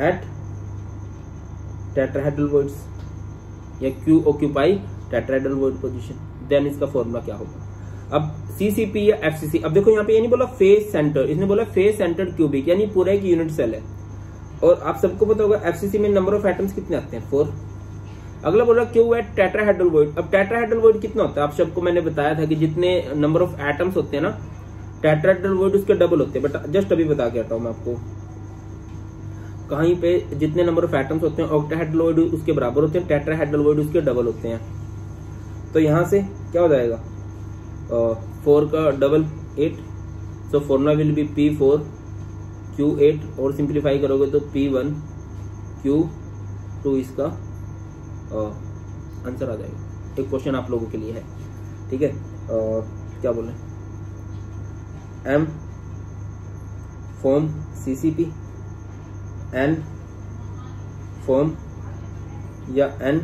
at tetrahedral voids, या Q occupy tetrahedral void position, then इसका फॉर्मूला क्या होगा। अब CCP या FCC, अब देखो यहाँ पे ये नहीं बोला फेस सेंटर, इसने बोला फेस सेंटर्ड क्यूबिक, यानी पूरा एक यूनिट सेल है। और आप सबको पता होगा FCC में नंबर ऑफ एटम्स कितने आते हैं 4। अगला बोला Q एट टेट्राहेड्रल वॉइड। अब टेट्राहेड्रल वॉइड कितना होता है, आप सबको मैंने बताया था कि जितने नंबर ऑफ एटम्स होते हैं ना टेट्राहेड्रल वॉइड उसके डबल होते हैं। बट जस्ट अभी बता के हटाऊं मैं आपको, कहीं पे जितने नंबर ऑफ एटम्स होते हैं ऑक्टाहेड्रल वॉइड उसके बराबर होते हैं, टेट्राहेड्रल वॉइड उसके डबल होते हैं। तो यहां से क्या हो जाएगा 4 का double 8, so formula will B P4 Q8, और सिंप्लीफाई करोगे तो P1 Q2 इसका आंसर आ जाएगा। एक क्वेश्चन आप लोगों के लिए है, ठीक है। क्या बोले, M form CCP, N form या N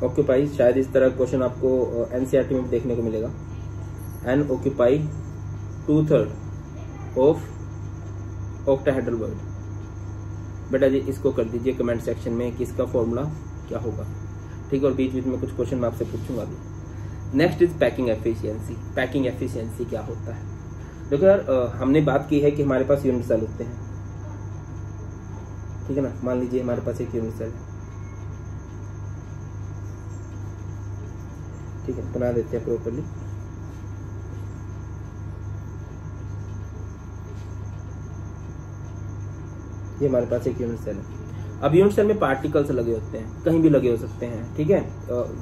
ऑक्यूपाई, शायद इस तरह क्वेश्चन आपको NCERT में देखने को मिलेगा। N occupy 2/3 of octahedral void. बेटा जी इसको कर दीजिए कमेंट सेक्शन में कि इसका फॉर्मूला क्या होगा, ठीक है। और बीच बीच में कुछ क्वेश्चन मैं आपसे पूछूंगा भी। Next is packing efficiency. Packing efficiency क्या होता है, देखो यार हमने बात की है कि हमारे पास यूनिट सेल होते हैं, ठीक है ना। मान लीजिए हमारे पास एक यूनिट सेल, ठीक है, बना देते हैं प्रॉपर्ली। ये हमारे पास एक यूनिट सेल है। अब यूनिट सेल में पार्टिकल्स लगे होते हैं, कहीं भी लगे हो सकते हैं, ठीक है।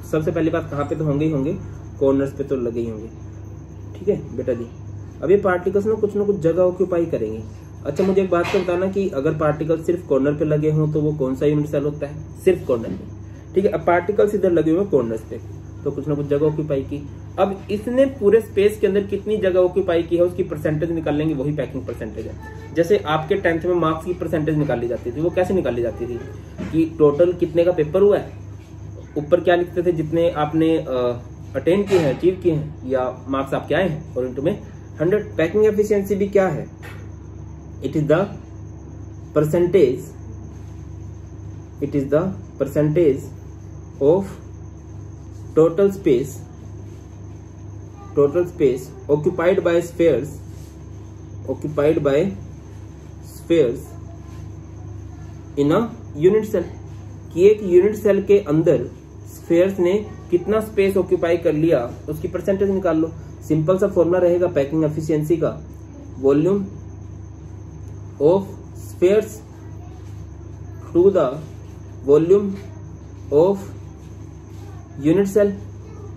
सबसे पहली बात कहाँ पे तो होंगे ही होंगे, कॉर्नर्स पे तो लगे ही होंगे, ठीक है बेटा जी। अब ये पार्टिकल्स ना कुछ जगह ऑक्यूपाई करेंगे। अच्छा मुझे एक बात तो बताना कि अगर पार्टिकल सिर्फ कॉर्नर पे लगे हों तो वो कौन सा यूनिट सेल होता है, सिर्फ कॉर्नर पे, ठीक है। अब पार्टिकल्स इधर लगे हुए कॉर्नर्स पे तो कुछ ना कुछ जगह ऑक्यूपाई की। अब इसने पूरे स्पेस के अंदर कितनी जगह ऑक्यूपाई की है उसकी परसेंटेज निकाल लेंगे, वही पैकिंग परसेंटेज है। जैसे आपके 10th में मार्क्स की परसेंटेज निकाली जाती थी, वो कैसे निकाली जाती थी कि टोटल कितने का पेपर हुआ है, ऊपर क्या लिखते थे, जितने आपने अटेंड किए हैं, अचीव किए हैं, या मार्क्स आपके आए हैं, और इनटू में 100। पैकिंग एफिशिएंसी भी क्या है, it is the percentage, it is the percentage of total space occupied by spheres in a unit cell, कि एक यूनिट सेल के अंदर स्फेयर्स ने कितना स्पेस ऑक्यूपाई कर लिया उसकी परसेंटेज निकाल लो। सिंपल सा फॉर्मूला रहेगा पैकिंग एफिशिएंसी का, volume of spheres to the volume of unit cell,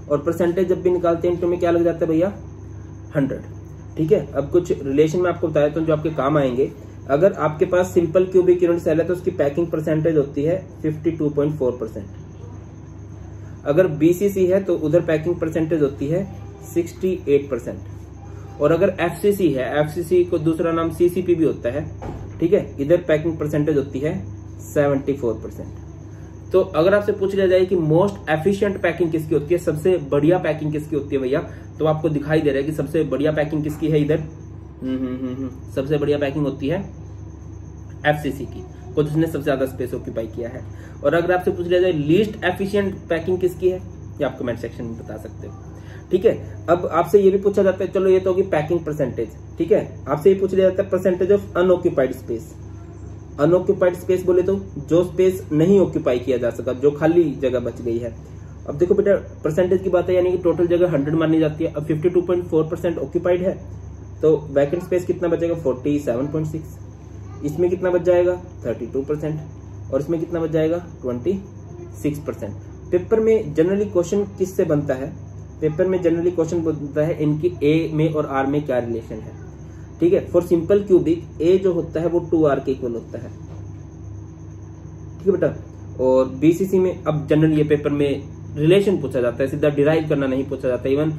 और परसेंटेज जब भी निकालते हैं इनटू में क्या लग जाता है भैया, 100, ठीक है। अब कुछ रिलेशन में आपको बताया तो जो आपके काम आएंगे। अगर आपके पास सिंपल क्यूबिक यूनिट सेल है तो उसकी पैकिंग परसेंटेज होती है 52.4%। अगर बीसीसी है तो उधर पैकिंग परसेंटेज होती है 68%। और अगर एफसीसी है, एफसीसी को दूसरा नाम सीसीपी भी होता है, ठीक है, इधर पैकिंग परसेंटेज होती है 74%। तो अगर आपसे पूछ लिया जाए कि मोस्ट एफिशिएंट पैकिंग किसकी होती है, सबसे बढ़िया पैकिंग किसकी होती है भैया, तो आपको दिखाई दे रहा है कि सबसे बढ़िया पैकिंग किसकी है इधर। सबसे बढ़िया पैकिंग होती है एफसीसी की, को जिसने सबसे ज्यादा स्पेस ऑक्यूपाई किया है। और अगर आपसे पूछ लिया जाए लीस्ट एफिशिएंट पैकिंग किसकी है, ये आप कमेंट सेक्शन में बता सकते हो, ठीक है। अब आपसे ये भी पूछा जाता है, चलो ये तो होगी पैकिंग परसेंटेज, ठीक है। आपसे ये पूछ लिया जाता है percentage of unoccupied space. Unoccupied space बोले तो जो स्पेस नहीं ऑक्यूपाई किया जा सका, जो खाली जगह बच गई है। अब देखो बेटा परसेंटेज की बात है, यानी कि टोटल जगह 100 मानी जाती है। अब 52.4% ऑक्यूपाइड है तो वैकेंट स्पेस कितना बचेगा, 47.6। इसमें कितना बच जाएगा, 32%, और इसमें कितना बच जाएगा, 26%। पेपर में जनरली क्वेश्चन किससे बनता है, पेपर में जनरली क्वेश्चन बनता है इनकी ए में और आर में क्या रिलेशन है, ठीक है। फॉर सिंपल क्यूबिक ए जो होता है वो 2r के इक्वल होता है, ठीक है बेटा। और बीसीसी में अब जनरली ये पेपर में रिलेशन पूछा जाता है, सीधा डिराइव करना नहीं पूछा जाता, even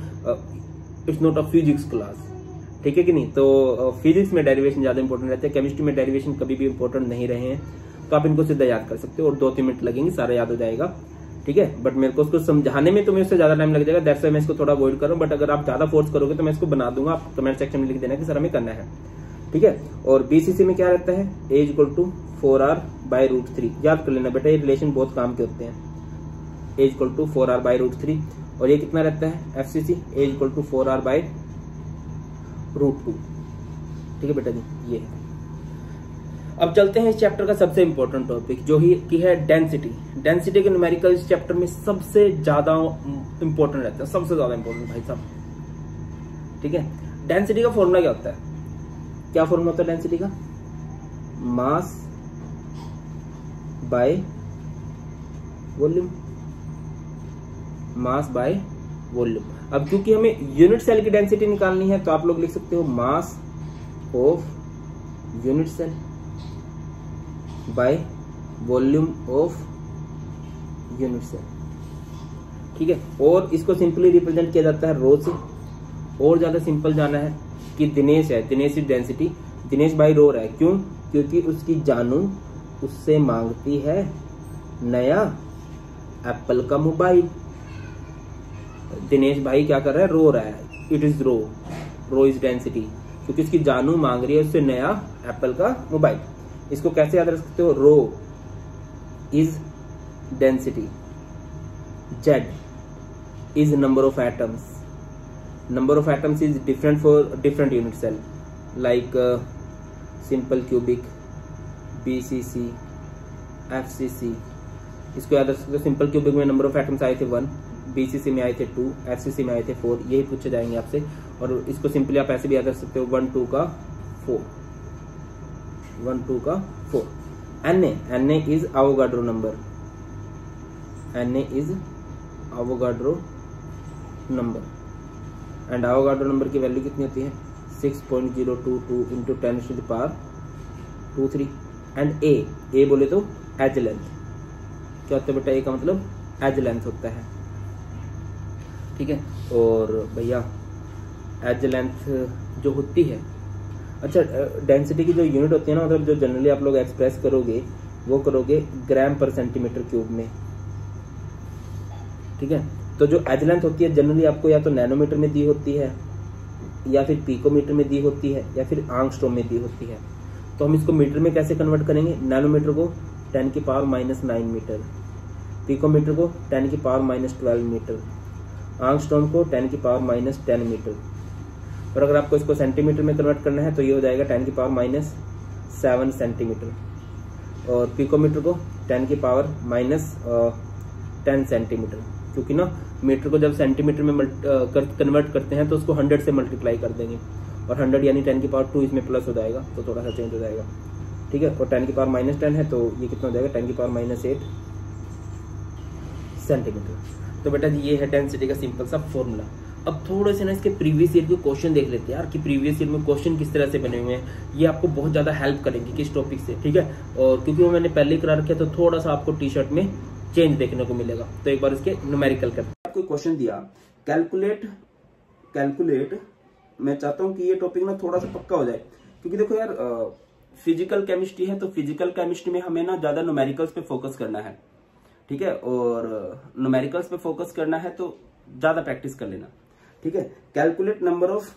it's not a physics class, ठीक है कि नहीं। तो फिजिक्स में डेरिवेशन ज्यादा इंपॉर्टेंट रहते हैं, केमिस्ट्री में डेरिवेशन कभी भी इंपॉर्टेंट नहीं रहे हैं, तो आप इनको सीधा याद कर सकते हो और 2-3 मिनट लगेंगे, सारा याद हो जाएगा, ठीक है। बट मेरे को उसको समझाने में तुम्हें उससे ज्यादा टाइम लग जाएगा, दैट्स व्हाई मैं इसको थोड़ा अवॉइड करूं। बट अगर आप ज्यादा फोर्स करोगे तो मैं इसको बना दूंगा, आप कमेंट सेक्शन में लिख देना कि सर हमें करना है, ठीक है। और बीसीसी में क्या रहता है, a = 4r/√3, याद कर लेना बेटा, ये रिलेशन बहुत काम के होते हैं, a = 4r/√3। और ये कितना रहता है एफसीसी, a = 4r/√2, ठीक है बेटा जी, ये है। अब चलते हैं इस चैप्टर का सबसे इंपॉर्टेंट टॉपिक जो ही की है डेंसिटी। डेंसिटी के न्यूमेरिकल इस चैप्टर में सबसे ज्यादा इंपॉर्टेंट रहता है, सबसे ज्यादा इंपॉर्टेंट भाई साहब, ठीक है। डेंसिटी का फॉर्मूला क्या होता है, क्या फॉर्मूला होता है डेंसिटी का, mass by volume, mass by volume. अब क्योंकि हमें यूनिट सेल की डेंसिटी निकालनी है तो आप लोग लिख सकते हो mass of unit cell by volume of unit cell, ठीक है। और इसको सिंपली रिप्रेजेंट किया जाता है रो से। और ज्यादा सिंपल जाना है कि दिनेश है, दिनेश की डेंसिटी दिनेश भाई रो रहा है, क्यों, क्योंकि उसकी जानू उससे मांगती है नया एप्पल का मोबाइल। दिनेश भाई क्या कर रहा है, रो रहा है, it is rho, rho is density, क्योंकि उसकी जानू मांग रही है उससे नया एप्पल का मोबाइल। इसको कैसे याद रख सकते हो, rho is density, Z is number of atoms, number of atoms is different for different unit cell like simple cubic, BCC, FCC, इसको याद रख सकते हो। सिंपल क्यूबिक में नंबर ऑफ एटम्स आए थे 1, BCC में आए थे 2, FCC में आए थे 4, यही पूछे जाएंगे आपसे। और इसको सिंपली आप ऐसे भी याद रख सकते हो 1 2 का 4, 1 2 का 4। Na is Avogadro number, Na is Avogadro number, and Avogadro number की वैल्यू कितनी होती है 6.022 इंटू 10⁻²3। एंड ए बोले तो एज लेंथ, क्या होता है बेटा, ए का मतलब एज लेंथ होता है, ठीक है। और भैया एज लेंथ जो होती है, अच्छा डेंसिटी की जो यूनिट होती है ना, मतलब जो जनरली आप लोग एक्सप्रेस करोगे वो करोगे ग्राम पर सेंटीमीटर क्यूब में, ठीक है। तो जो एज लेंथ होती है जनरली आपको या तो नैनोमीटर में दी होती है, या फिर पिकोमीटर में दी होती है, या फिर एंगस्ट्रॉम में दी होती है। तो हम इसको मीटर में कैसे कन्वर्ट करेंगे, नैनोमीटर को 10⁻⁹ मीटर, पिकोमीटर को 10⁻12 मीटर, एंगस्ट्रॉम को 10⁻10 मीटर। और अगर आपको इसको सेंटीमीटर में कन्वर्ट करना है तो ये हो जाएगा 10⁻7 सेंटीमीटर, और पिकोमीटर को 10⁻10 सेंटीमीटर, क्योंकि ना मीटर को जब सेंटीमीटर में कन्वर्ट करते हैं तो उसको 100 से मल्टीप्लाई कर देंगे, और 100 यानी 10⁻2 इसमें प्लस हो जाएगा, तो थोड़ा सा चेंज हो जाएगा, ठीक है। और 10⁻10 है तो ये कितना हो जाएगा 10⁻8 सेंटीमीटर। तो बेटा ये है डेंसिटी का सिंपल सा फॉर्मूला। अब थोड़े से ना इसके प्रीवियस ईयर के क्वेश्चन देख लेते हैं यार, कि प्रीवियस ईयर में क्वेश्चन किस तरह से बने हुए हैं, ये आपको बहुत ज्यादा हेल्प करेंगे किस टॉपिक से, ठीक है। और क्योंकि वो मैंने पहले ही करा रखा है तो थोड़ा सा आपको टी शर्ट में चेंज देखने को मिलेगा। तो एक बार इसके न्यूमेरिकल करते हैं। आपको क्वेश्चन दिया कैलकुलेट, मैं चाहता हूँ कि ये टॉपिक ना थोड़ा सा पक्का हो जाए, क्योंकि देखो यार फिजिकल केमिस्ट्री है, तो फिजिकल केमिस्ट्री में हमें ना ज्यादा न्यूमेरिकल्स पे फोकस करना है, ठीक है। और न्यूमेरिकल्स पे फोकस करना है तो ज्यादा प्रैक्टिस कर लेना, ठीक है। Calculate number of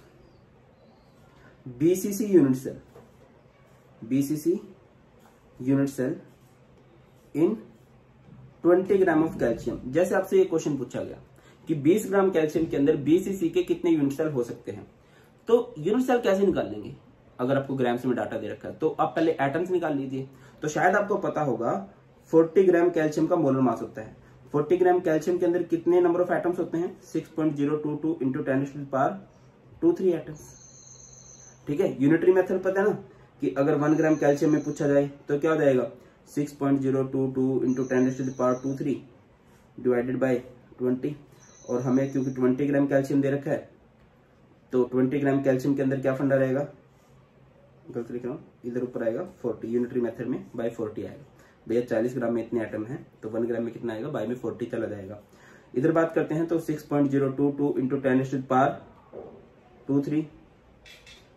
BCC unit cell in 20 gram of calcium. जैसे आपसे ये क्वेश्चन पूछा गया कि 20 ग्राम कैल्शियम के अंदर BCC के कितने यूनिट सेल हो सकते हैं, तो यूनिट सेल कैसे निकाल लेंगे। अगर आपको ग्राम्स में डाटा दे रखा है तो आप पहले एटम्स निकाल लीजिए। तो शायद आपको पता होगा 40 ग्राम कैल्शियम का मोलर मास होता है। 40 ग्राम कैल्शियम के अंदर कितने नंबर ऑफ एटम्स होते हैं 6.022 इंटू 10⁻23 एटम्स, ठीक है। यूनिटरी मेथड पता है ना कि अगर 1 ग्राम कैल्शियम में पूछा जाए तो क्या हो जाएगा 6.022 इंटू 10⁻23 डिवाइडेड बाय 20। और हमें क्योंकि 20 ग्राम कैल्शियम दे रखा है तो 20 ग्राम कैल्शियम के अंदर क्या फंडा रहेगा, गलत लिख रहा हूँ, इधर ऊपर आएगा 40, यूनिटरी मेथड में बाय 40 आएगा। भैया 40 ग्राम में इतने एटम हैं तो 1 ग्राम में कितना आएगा, बाय में 40 चला जाएगा। इधर बात करते हैं तो 6.022 इंटू 10⁻23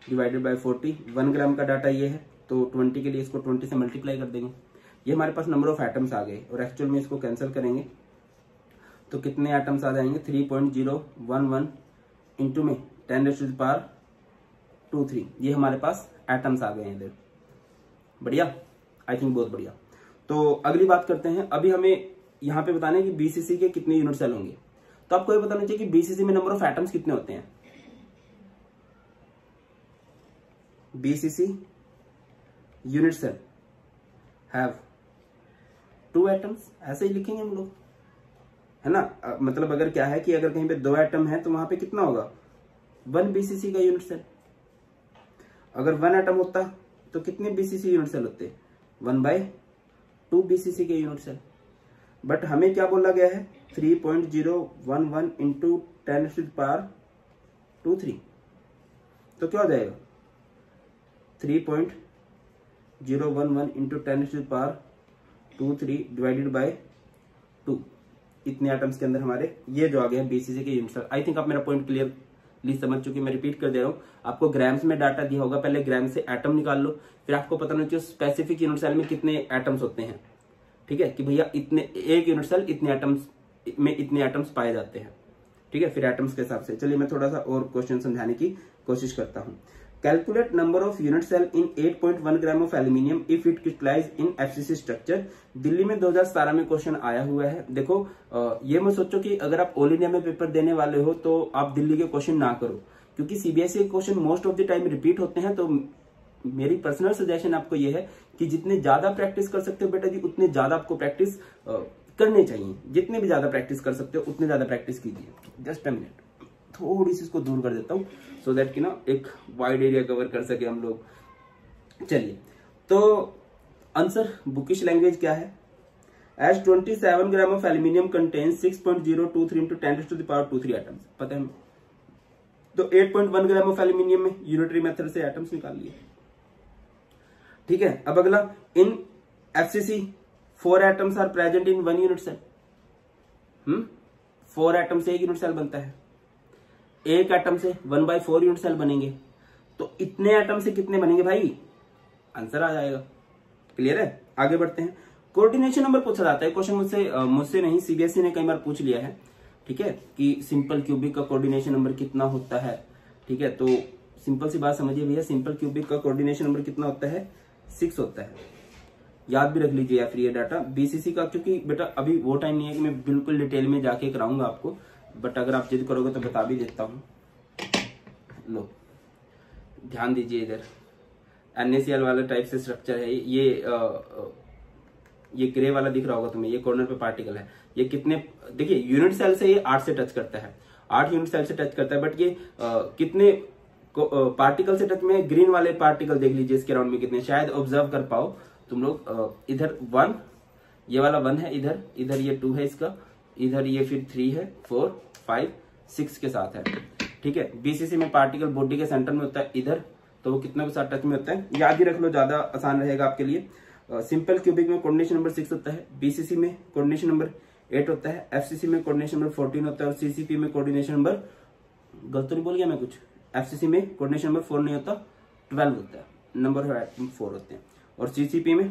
डिवाइडेड बाय 40, 1 ग्राम का डाटा ये है तो 20 के लिए इसको 20 से मल्टीप्लाई कर देंगे। ये हमारे पास नंबर ऑफ एटम्स आ गए, और एक्चुअल में इसको कैंसिल करेंगे तो कितने एटम्स आ जाएंगे 3.011 इंटू में 10⁻23, ये हमारे पास एटम्स आ गए हैं इधर। बढ़िया, आई थिंक बहुत बढ़िया। तो अगली बात करते हैं। अभी हमें यहाँ पे बताना है कि BCC के कितने यूनिट सेल होंगे। तो आपको ये बताना चाहिए कि BCC में नंबर ऑफ एटम्स कितने होते हैं। BCC unit cell have 2 atoms, ऐसे ही लिखेंगे हम लोग, है ना। मतलब अगर क्या है कि अगर कहीं पे 2 एटम है तो वहां पे कितना होगा 1 BCC का यूनिट सेल। अगर 1 एटम होता तो कितने BCC यूनिट सेल होते 1/2 BCC के यूनिट सेल। बट हमें क्या बोला गया है 3.011 इंटू 10⁻23, तो क्या हो जाएगा 3.011 इंटू 10⁻23 डिवाइडेड बाय 2। इतने एटम्स के अंदर हमारे ये जो आ गया BCC के यूनिट सेल। आई थिंक आप मेरा पॉइंट क्लियरली समझ चुके, मैं रिपीट कर दे रहा हूँ। आपको ग्राम्स में डाटा दिया होगा, पहले ग्राम से एटम निकाल लो, फिर आपको पता नहीं चाहिए स्पेसिफिक यूनिट सेल में कितने एटम्स होते हैं, ठीक है, कि भैया इतने एक यूनिट सेल इतने एटम्स में इतने एटम्स पाए जाते हैं, ठीक है। फिर एटम्स के हिसाब से चलिए मैं थोड़ा सा और क्वेश्चन समझाने की कोशिश करता हूँ। Calculate number of unit cell in 8.1 gram of aluminium if it crystallise in FCC structure. Delhi में 2017 में क्वेश्चन आया हुआ है। देखो ये मत सोचो कि अगर आप ऑल इंडिया में पेपर देने वाले हो तो आप दिल्ली के क्वेश्चन ना करो, क्योंकि CBSE के question most of the time repeat होते हैं। तो मेरी पर्सनल सजेशन आपको ये है कि जितने ज्यादा प्रैक्टिस कर सकते हो बेटा जी उतने ज्यादा आपको प्रैक्टिस करने चाहिए। जितने भी ज्यादा प्रैक्टिस कर सकते हो उतने ज्यादा प्रैक्टिस कीजिए। जस्ट अ मिनट, थोड़ी सी इसको दूर कर देता हूँ सो दैट कि ना एक वाइड एरिया कवर कर सके हम लोग। चलिए, तो आंसर बुकिश लैंग्वेज क्या है? As 27 gram of aluminium contains 6.023 into 10⁻²3 atoms. पता है, तो 8.1 ग्राम ऑफ एल्यूमिनियम में यूनिटरी मेथड से एटम्स निकाल लिए। ठीक है, अब अगला, in FCC 4 atoms are present in 1 unit cell. 4 atom से 1 यूनिट सेल बनता है, एक एटम से 1/4 यूनिट सेल बनेंगे, तो इतने एटम से कितने बनेंगे भाई? आंसर आ जाएगा। क्लियर है? आगे बढ़ते हैं। कोऑर्डिनेशन नंबर पूछा जाता है, क्वेश्चन मुझसे नहीं, सीबीएसई ने कई बार पूछ लिया है। ठीक है, कि सिंपल क्यूबिक का कोऑर्डिनेशन नंबर कितना होता है। ठीक है, तो सिंपल सी बात समझिए भैया, सिंपल क्यूबिक का कोऑर्डिनेशन नंबर कितना होता है? 6 होता है। याद भी रख लीजिए या फिर ये डाटा बीसीसी का, क्योंकि बेटा अभी वो टाइम नहीं है कि मैं बिल्कुल डिटेल में जाके कराऊंगा आपको, बट अगर आप जिद करोगे तो बता भी देता हूँ। लो ध्यान दीजिए, इधर NaCl वाला टाइप से स्ट्रक्चर है ये ग्रे वाला दिख रहा होगा तुम्हें, ये कॉर्नर पे पार्टिकल है। ये कितने, देखिए यूनिट सेल से ये 8 से टच करता है, 8 यूनिट सेल से टच करता है, बट ये कितने पार्टिकल से टच में? ग्रीन वाले पार्टिकल देख लीजिए इसके राउंड में कितने, शायद ऑब्जर्व कर पाओ तुम लोग। इधर 1, ये वाला 1 है, इधर ये 2 है इसका, इधर ये फिर 3 है, 4, 5, 6 के साथ है। ठीक है, बीसीसी में पार्टिकल बॉडी के सेंटर में होता है इधर, तो वो कितना के साथ टच में होता है, याद ही रख लो, ज्यादा आसान रहेगा आपके लिए। सिंपल क्यूबिक में कोऑर्डिनेशन नंबर 6 होता है, बीसीसी में कोऑर्डिनेशन नंबर 8 होता है, एफसीसी में कोऑर्डिनेशन नंबर 14 होता है, और सीसीपी में कोऑर्डिनेशन नंबर, गलत तो नहीं बोल गया मैं कुछ? एफसीसी में कोऑर्डिनेशन नंबर 4 नहीं होता, 12 होता है, नंबर 4 होते हैं, और सीसीपी में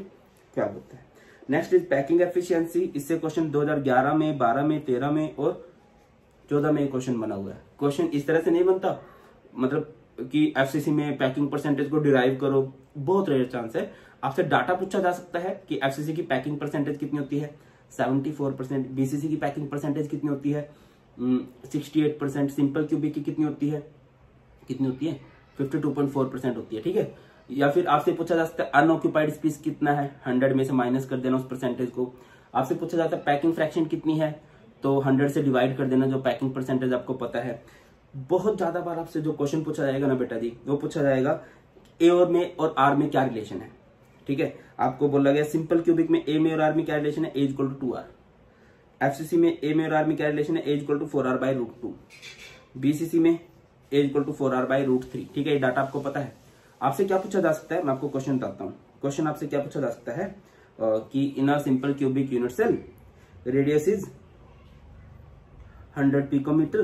12 होता है। Next is packing efficiency. इससे क्वेश्चन 2011 में, 12 में, 13 में और 14 में क्वेश्चन बना हुआ है। क्वेश्चन इस तरह से नहीं बनता, मतलब कि एफसीसी में पैकिंग परसेंटेज को डिराइव करो, बहुत रेयर चांस है। आपसे डाटा पूछा जा सकता है कि एफसीसी की पैकिंग परसेंटेज कितनी होती है, 74%। बीसीसी की पैकिंग परसेंटेज कितनी होती है, 68%। सिंपल क्यूबिक की कितनी होती है, 52.4% होती है। ठीक है, या फिर आपसे पूछा जा सकता है अनऑक्यूपाइड स्पेस कितना है, 100 में से माइनस कर देना उस परसेंटेज को। आपसे पूछा जाता है पैकिंग फ्रैक्शन कितनी है, तो 100 से डिवाइड कर देना जो पैकिंग परसेंटेज आपको पता है। बहुत ज्यादा बार आपसे जो क्वेश्चन पूछा जाएगा ना बेटा जी, वो पूछा जाएगा ए और में और आर में क्या रिलेशन है। ठीक है, आपको बोला गया सिंपल क्यूबिक में ए में और आर में क्या रिलेशन है, ए इक्वल टू 2r। एफसीसी में ए में और आर में क्या रिलेशन है, ए इक्वल टू 4r/√2। बीसीसी में ए इक्वल टू 4r/√3। ठीक है, ये डाटा आपको पता है। आपसे क्या पूछा जा सकता है, मैं आपको क्वेश्चन बताता हूँ। क्वेश्चन आपसे क्या पूछा जा सकता है कि in a simple cubic unit cell radius is 100 picometre,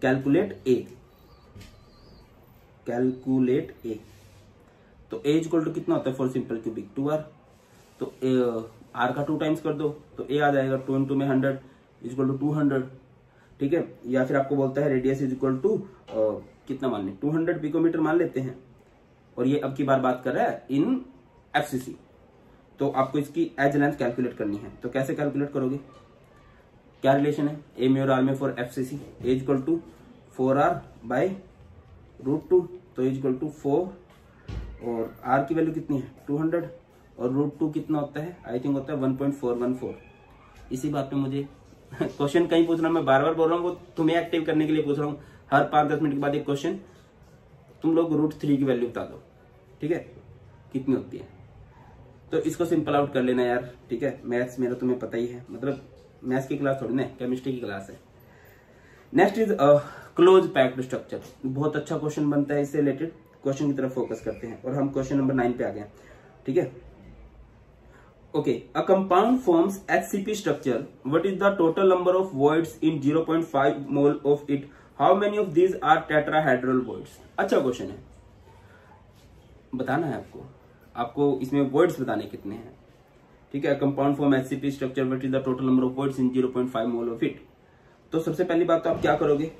calculate a. तो ए इक्वल टू कितना होता है फॉर सिंपल क्यूबिक, 2r। तो आर का 2 टाइम्स कर दो तो ए आ जाएगा, 2 into में 100 इक्वल टू 200। ठीक है, या फिर आपको बोलता है रेडियस इज इक्वल टू कितना मान लें, 200 पिकोमीटर मान लेते हैं, और ये अब की बार बात कर रहा है इन एफसीसी। तो आपको इसकी एज लेंथ कैलकुलेट करनी है, तो कैसे कैलकुलेट करोगे, क्या रिलेशन है ए में और आर में for FCC, a equal to 4r/√2, तो ए इक्वल टू 4, और आर की वैल्यू कितनी है 200, और √2 कितना होता है, आई थिंक होता है 1.414। इसी बात पे मुझे क्वेश्चन कहीं पूछ रहा हूं, मैं बार बार बोल रहा हूँ, वो तुम्हें एक्टिव करने के लिए पूछ रहा हूँ। हर 5-10 मिनट के बाद एक क्वेश्चन, तुम लोग √3 की वैल्यू बता दो। ठीक है, कितनी होती है, तो इसको सिंपल आउट कर लेना यार। ठीक है, मैथ्स मेरा तुम्हें पता ही है, मतलब मैथ्स की क्लास थोड़ी ना, केमिस्ट्री की क्लास है। Next is close packed structure. बहुत अच्छा क्वेश्चन बनता है इससे रिलेटेड, क्वेश्चन की तरफ फोकस करते हैं, और हम क्वेश्चन नंबर 9 पे आ गए। ठीक है, okay, a compound forms HCP structure, what is the total number of voids in 0.5 mole of it, how many of these are tetrahedral voids. अच्छा क्वेश्चन है, बताना है आपको इसमें वॉइड्स बताने कितने हैं। ठीक है, compound form HCP structure, what is the total number of voids in 0.5 mole of it. तो सबसे पहली बात तो आप क्या करोगे,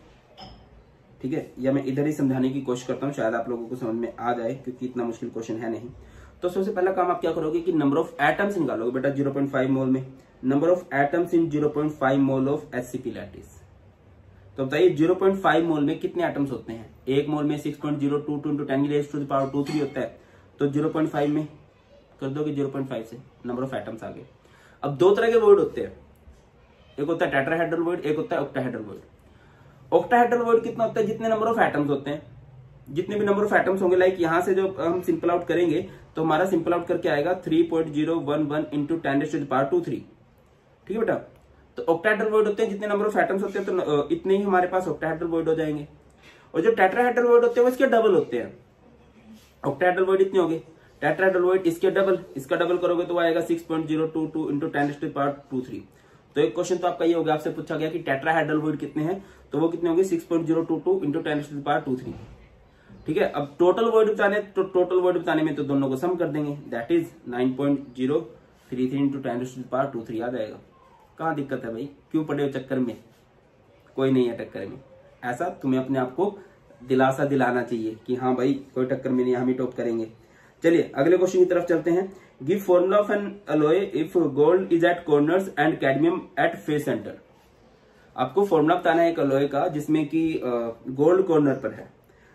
ठीक है, या मैं इधर ही समझाने की कोशिश करता हूँ, शायद आप लोगों को समझ में आ जाए, क्योंकि इतना मुश्किल क्वेश्चन है नहीं। तो सबसे पहला काम आप क्या करोगे कि नंबर ऑफ एटम्स निकालोगे बेटा 0.5 मोल में, number of atoms in 0.5 mole of HCP lattice. तो बताइए 0.5 मोल में कितने एटम्स होते हैं, एक मोल में 6.022 × 10⁻⁴ होता है, तो 0.5 में कर दोगे, 0.5 से नंबर ऑफ एटम्स आ गए। अब दो तरह के वॉइड होते हैं, एक होता है टेट्राहेड्रल वॉइड, एक होता है ऑक्टाहेड्रल वॉइड। ऑक्टाहेड्रल वॉइड कितना होता है, जितने नंबर ऑफ एटम्स होते हैं, जितने भी नंबर ऑफ एटम्स होंगे, लाइक यहां से जो हम सिंपल आउट करेंगे तो हमारा सिंपल आउट करके आएगा 3.011 इंटू 10⁻²3। ठीक है बेटा। तो ऑक्टाहेड्रल वॉइड होते हैं जितने नंबर ऑफ एटम्स होते हैं तो इतने ही हमारे पास ऑक्टाहेड्रल वॉइड हो जाएंगे। और जो टेट्राहेड्रल वॉइड होते हैं वो इसके डबल होते हैं। ऑक्टाहेड्रल वॉइड इतने हो गए, टेट्राहेड्रल वॉइड इसके डबल, इसका डबल करोगे तो आएगा 6.022 इंटू 10⁻²3। तो एक क्वेश्चन तो आपका ये हो गया, आपसे पूछा गया कि टेट्राहेड्रल वॉइड कितने हैं, तो वो कितने होंगे 6.022 इंटू 10⁻²3। ठीक है। अब टोटल वॉइड बताने, तो टोटल वॉइड बताने में तो दोनों को सम कर देंगे, दैट इज 9.033 इंटू 10⁻²3 आ जाएगा। कहाँ दिक्कत है भाई, क्यों पड़े हो चक्कर में, कोई नहीं है टक्कर में। ऐसा तुम्हें अपने आप को दिलासा दिलाना चाहिए कि हाँ भाई कोई टक्कर में नहीं, हम ही टॉप करेंगे। चलिए अगले क्वेश्चन की तरफ चलते हैं। Give formula of an alloy if gold is at corners and cadmium at face centre. आपको फॉर्मूला बताना है एक अलॉय का जिसमें कि गोल्ड कॉर्नर पर है।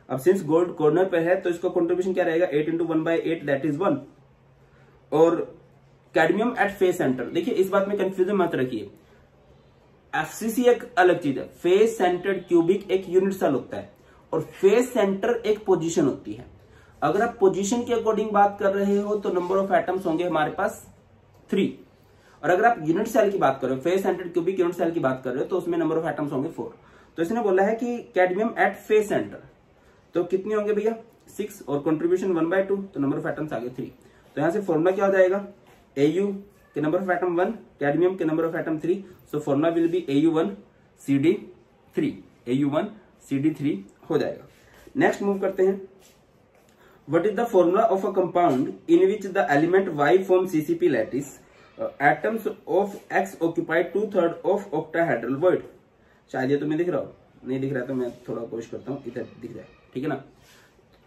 अब सिंस गोल्ड कॉर्नर पर है तो इसका कॉन्ट्रीब्यूशन क्या रहेगा, 8 इंटू 1/8 दैट इज 1। और कैडमियम एट फेस सेंटर, देखिए इस बात में कंफ्यूजन मत रखिए, एफसीसी एक अलग चीज है, फेस सेंटर्ड क्यूबिक एक यूनिट सेल होता है और फेस सेंटर एक पोजीशन होती है। अगर आप पोजीशन के अकॉर्डिंग बात कर रहे हो तो नंबर ऑफ एटम्स होंगे हमारे पास 3, और अगर आप यूनिट सेल की बात कर रहे हो, face centred cubic unit cell की बात कर रहे हो, तो उसमें नंबर ऑफ एटम्स होंगे 4। तो इसने बोला है कि कैडमियम एट फेस सेंटर, तो कितने होंगे भैया 6, और कंट्रीब्यूशन 1/2, तो नंबर ऑफ एटम्स आ गए 3। तो यहां से फॉर्मूला क्या हो जाएगा, Au के नंबर ऑफ एटम 1, कैडमियम के number of atom 3, so formula will B Au1CD3, Au1CD3 हो जाएगा। नेक्स्ट मूव करते हैं। What is the formula of a compound in which the element Y form CCP lattice, atoms of X occupy 2/3 of octahedral void? शायद ये तुम्हें दिख रहा हो, नहीं दिख रहा तो मैं थोड़ा कोशिश करता हूँ, इधर दिख रहा है, ठीक है ना।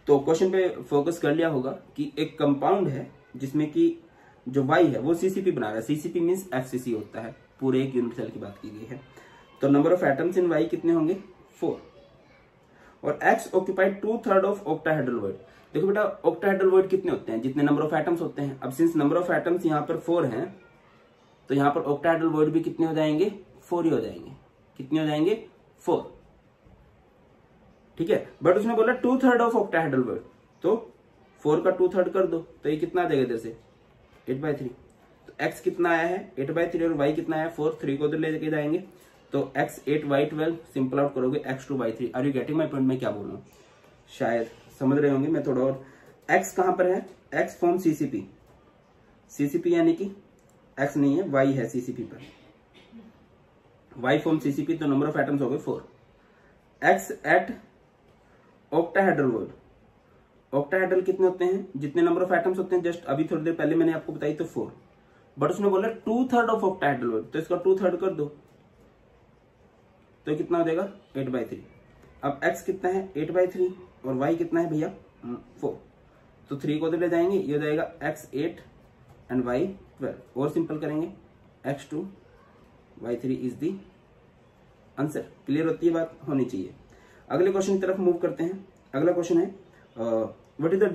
तो क्वेश्चन पे फोकस कर लिया होगा कि एक कंपाउंड है जिसमें कि जो Y है वो CCP बना रहा है। CCP मीन्स FCC होता है, पूरे एक यूनिट सेल की बात की गई है। तो number of atoms in Y कितने होंगे 4, और X occupied 2/3 of octahedral void. देखो बेटा ऑक्टाहेड्रल वॉइड कितने होते हैं, जितने नंबर ऑफ एटम्स होते हैं। अब सिंस नंबर ऑफ एटम्स यहाँ पर 4 हैं तो यहाँ पर ऑक्टाहेड्रल वॉइड भी कितने हो जाएंगे 4 ही हो जाएंगे। कितने हो जाएंगे 4, ठीक है। बट उसने बोला 2/3 ऑफ ऑक्टाहेड्रल वॉइड, तो 4 का 2/3 कर दो तो ये कितना आ जाएगा इधर से 8/3। तो x कितना आया है 8/3 और y कितना आया 4, 3 को तो लेके जाएंगे, तो x 8 y 12 सिंपल आउट करोगे x 2 y 3। Are you getting my point, मैं क्या बोल रहा हूँ, शायद समझ रहे होंगे। मैं थोड़ा और, x कहां पर है, x फॉर्म CCP, CCP यानी कि x नहीं है y है CCP पर, y फॉर्म CCP, तो नंबर ऑफ एटम्स हो गए 4। x at octahedral void, octahedral कितने होते हैं, जितने नंबर ऑफ एटम्स होते हैं, जस्ट अभी थोड़ी देर पहले मैंने आपको बताई तो 4, बट उसने बोला 2/3 ऑफ ऑक्टाहेड्रल वॉइड, तो इसका 2/3 कर दो तो कितना हो जाएगा 8/3। अब x कितना है 8/3 और y कितना है भैया 4, तो 3 को तो ले जाएंगे, ये हो जाएगा x 8 एंड y 12, और सिंपल करेंगे x 2 y 3 is the answer. Clear होती है बात, होनी चाहिए। अगले क्वेश्चन की तरफ मूव करते हैं। अगला क्वेश्चन है what is the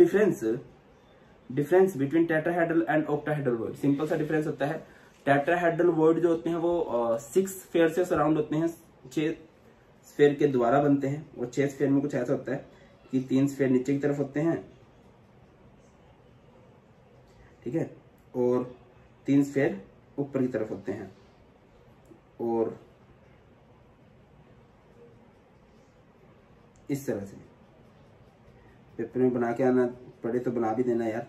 difference between tetrahedral and octahedral void. Simple सा डिफरेंस होता है, टेट्राहेड्रल वॉइड जो होते हैं वो 6 स्फीयर से सराउंड होते हैं, 6 स्फीयर के द्वारा बनते हैं, और 6 स्फीयर में कुछ ऐसा होता है कि 3 स्फीयर नीचे की तरफ होते हैं, ठीक है, और 3 स्फीयर ऊपर की तरफ होते हैं, और इस तरह से पेपर में बना के आना पड़े तो बना भी देना यार।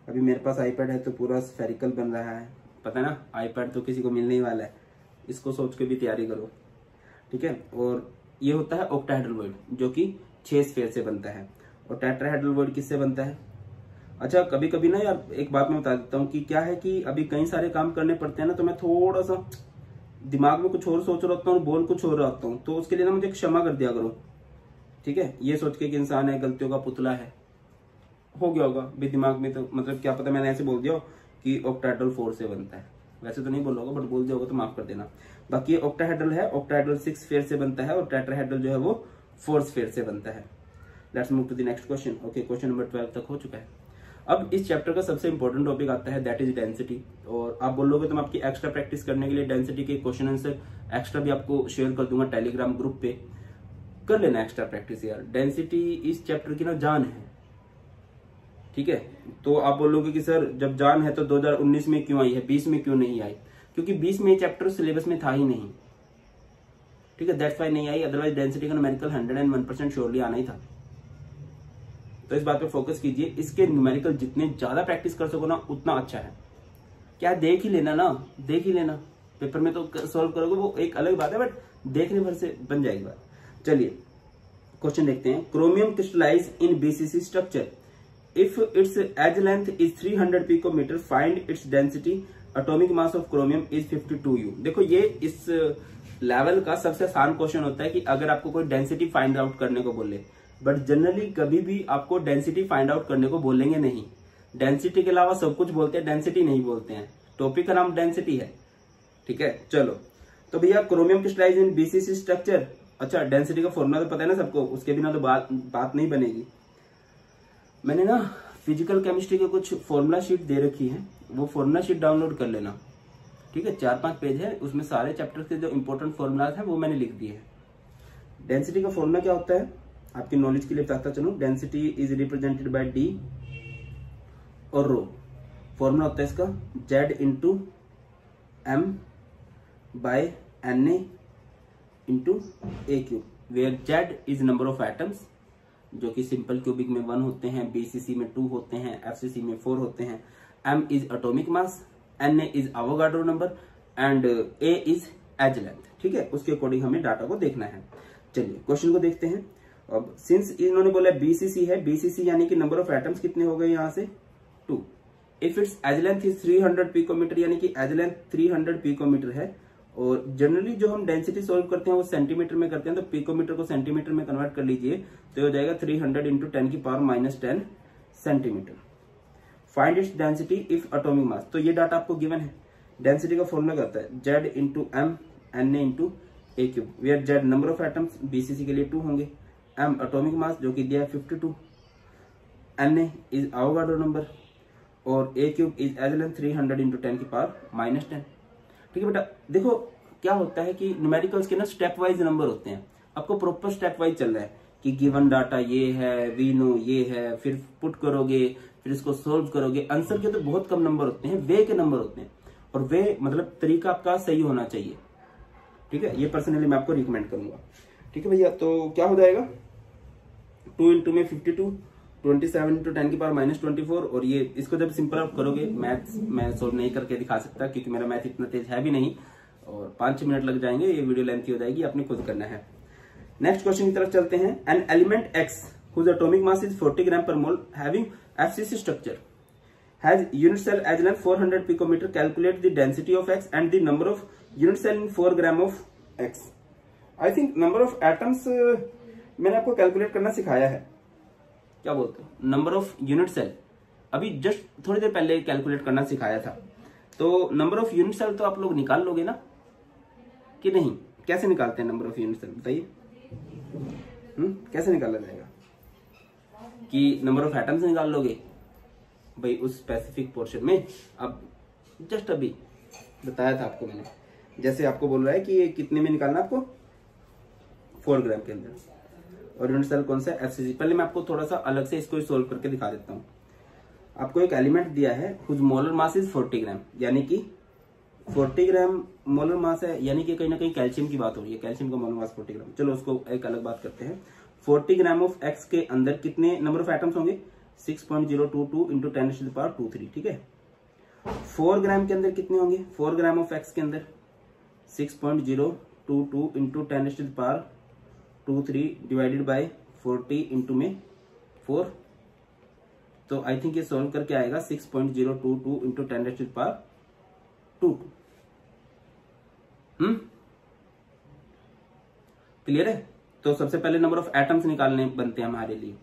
अभी मेरे पास आईपैड है तो पूरा स्फेरिकल बन रहा है, पता है ना, आईपैड तो किसी को मिलने ही वाला है, इसको सोच के भी तैयारी करो, ठीक है। और ये होता है ऑक्टाहेड्रल वॉइड जो कि 6 स्फीयर से बनता है, और टेट्राहेड्रल वॉइड किससे बनता है। अच्छा कभी कभी ना यार एक बात मैं बता देता हूँ कि क्या है कि अभी कई सारे काम करने पड़ते हैं ना, तो मैं थोड़ा सा दिमाग में कुछ और सोच रहा होता हूँ, बोल कुछ और रहा होता हूँ, तो उसके लिए ना मुझे क्षमा कर दिया करो, ठीक है। ये सोच के कि इंसान है, गलतियों का पुतला है, हो गया होगा भी दिमाग में, तो मतलब क्या पता मैंने ऐसे बोल दिया कि ऑक्टाहेड्रल 4 से बनता है, वैसे तो नहीं बोल होगा बट बोल दिया होगा तो माफ कर देना। बाकी ये ऑक्टाहेड्रल है, ऑक्टाहेड्रल 6 स्फीयर से बनता है, और टेट्राहेड्रल जो है वो 4 स्फीयर से बनता है। Let's move to the next question. Okay, question number 12 तक हो चुका है। अब इस चैप्टर का सबसे इंपॉर्टेंट टॉपिक आता है, दैट इज डेंसिटी। और आप बोलोगे तो मैं आपकी एक्स्ट्रा प्रैक्टिस करने के लिए डेंसिटी के क्वेश्चन आंसर एक्स्ट्रा भी आपको शेयर कर दूंगा टेलीग्राम ग्रुप पे, कर लेना एक्स्ट्रा प्रैक्टिस यार। डेंसिटी इस चैप्टर की ना जान है, ठीक है। तो आप बोलोगे कि सर जब जान है तो 2019 में क्यों आई है, 20 में क्यों नहीं आई? क्योंकि 20 में ये चैप्टर सिलेबस में था ही नहीं, ठीक है, दैट्स व्हाई नहीं आई। अदरवाइज डेंसिटी का न्यूमेरिकल 101% श्योरली आना ही था। तो इस बात पे फोकस कीजिए, इसके न्यूमेरिकल जितने ज्यादा प्रैक्टिस कर सको ना उतना अच्छा है। क्या देख ही लेना ना, देख ही लेना, पेपर में तो सॉल्व करोगे वो एक अलग बात है, बट देखने भर से बन जाएगी बात। चलिए क्वेश्चन देखते हैं। Chromium crystallize in BCC structure, if its edge length is 300 picometre, find its density, atomic mass of chromium is 52U। देखो ये इस लेवल का सबसे आसान क्वेश्चन होता है कि अगर आपको कोई डेंसिटी फाइंड आउट करने को बोले, बट जनरली कभी भी आपको डेंसिटी फाइंड आउट करने को बोलेंगे नहीं। डेंसिटी के अलावा सब कुछ बोलते हैं, डेंसिटी नहीं बोलते हैं। टॉपिक का नाम डेंसिटी है, ठीक है। चलो तो भैया chromium crystallize in BCC structure, अच्छा डेंसिटी का फॉर्मूला तो पता है ना सबको, उसके बिना तो बात नहीं बनेगी। मैंने ना फिजिकल केमिस्ट्री के कुछ फॉर्मूला शीट दे रखी है, वो फॉर्मूला शीट डाउनलोड कर लेना, ठीक है। 4-5 पेज है, उसमें सारे चैप्टर के जो इंपॉर्टेंट फॉर्मूलाज हैं वो मैंने लिख दिए हैं। डेंसिटी का फॉर्मूला क्या होता है आपकी नॉलेज के लिए बताता चलूं। Density is represented by D और रो। फॉर्मूला होता है इसका Z into M by Na into a cube, where Z is number of atoms, जो कि सिंपल क्यूबिक में 1 होते हैं, BCC में 2 होते हैं, FCC में 4 होते हैं। M is atomic mass, Na is Avogadro number and A is edge length, ठीक है। उसके अकॉर्डिंग हमें डाटा को देखना है। चलिए क्वेश्चन को देखते हैं। अब सिंस इन्होंने बोला BCC है, BCC यानी कि नंबर ऑफ एटम्स कितने हो गए यहाँ से 2। If its edge length is 300 picometre, यानी कि एज लेंथ 300 पिकोमीटर है। और जनरली जो हम डेंसिटी सॉल्व करते हैं वो सेंटीमीटर में करते हैं, तो पिकोमीटर को सेंटीमीटर में कन्वर्ट कर लीजिए तो हो जाएगा 300 इंटू 10 की power -10 centimetre. Find its density if atomic mass, तो ये डाटा आपको गिवन है। डेंसिटी का फॉर्मूला क्या होता है Z into M Na into a cube, where Z number of atoms, BCC के लिए 2 होंगे, M एटॉमिक मास जो कि दिया है 52, Na इज अवोगाड्रो नंबर और a cube is edge length 300 into 10 की पावर -10, ठीक है बेटा। देखो क्या होता है कि न्यूमेरिकल्स के ना स्टेप वाइज नंबर होते हैं, आपको प्रॉपर स्टेप वाइज चल रहा है कि गिवन डाटा ये है, वी नो ये है, फिर पुट करोगे, फिर इसको सोल्व करोगे। आंसर के तो बहुत कम नंबर होते हैं, वे के नंबर होते हैं, और वे मतलब तरीका आपका सही होना चाहिए, ठीक है। ये पर्सनली मैं आपको रिकमेंड करूंगा, ठीक है भैया। तो क्या हो जाएगा 2 इंटू में 52, 27 इंटू 10 की पावर -24, और ये इसको जब सिंपल आप करोगे, मैथ्स मैं सोल्व नहीं करके दिखा सकता क्योंकि मेरा मैथ इतना तेज है भी नहीं, और 5-6 मिनट लग जाएंगे, ये वीडियो लेंथी हो जाएगी, आपने खुद करना है। नेक्स्ट क्वेश्चन की तरफ चलते हैं। An element X whose atomic mass is 40 ग्राम पर मोल having FCC structure has unit cell as length 400 picometer, calculate the density of X and the number of unit cell in 4 gram of X। I think number of atoms मैंने आपको calculate करना सिखाया है, क्या बोलते हो, number of unit cell अभी just थोड़ी देर पहले कैलकुलेट करना सिखाया था। तो नंबर ऑफ यूनिट सेल तो आप लोग निकाल लोगे ना कि नहीं? कैसे निकालते हैं नंबर ऑफ यूनिट सेल बताइए? कैसे निकाला जाएगा? कि नंबर ऑफ एटम्स निकाल लोगे भाई उस स्पेसिफिक पोर्शन में। अब जस्ट अभी बताया था आपको मैंने, जैसे आपको बोल रहा है कि ये कितने में निकालना आपको 4 ग्राम के अंदर, और यूनिट सेल कौन सा है FCC। पहले मैं आपको थोड़ा सा अलग से इसको सोल्व करके दिखा देता हूँ। आपको एक एलिमेंट दिया है हुज मोलर मास इज 40 ग्राम, यानी कि 40 ग्राम मोलर मास है, यानी कि कहीं ना कहीं कैल्शियम की बात हो रही है, कैल्शियम का मोलर मास 40 ग्राम। चलो उसको एक अलग बात करते हैं। 40 ग्राम ऑफ X के अंदर कितने नंबर ऑफ एटम्स होंगे 6.022 इंटू 10⁻²3, ठीक है। 4 ग्राम के अंदर कितने होंगे 4 ग्राम ऑफ X के अंदर 6.022 इंटू 10⁻²3 डिवाइडेड बाय 40 इंटू में 4। तो आई थिंक ये सॉल्व करके आएगा 6.022 इंटू 10⁻²2। क्लियर है? तो सबसे पहले नंबर ऑफ एटम्स निकालने बनते हैं हमारे लिए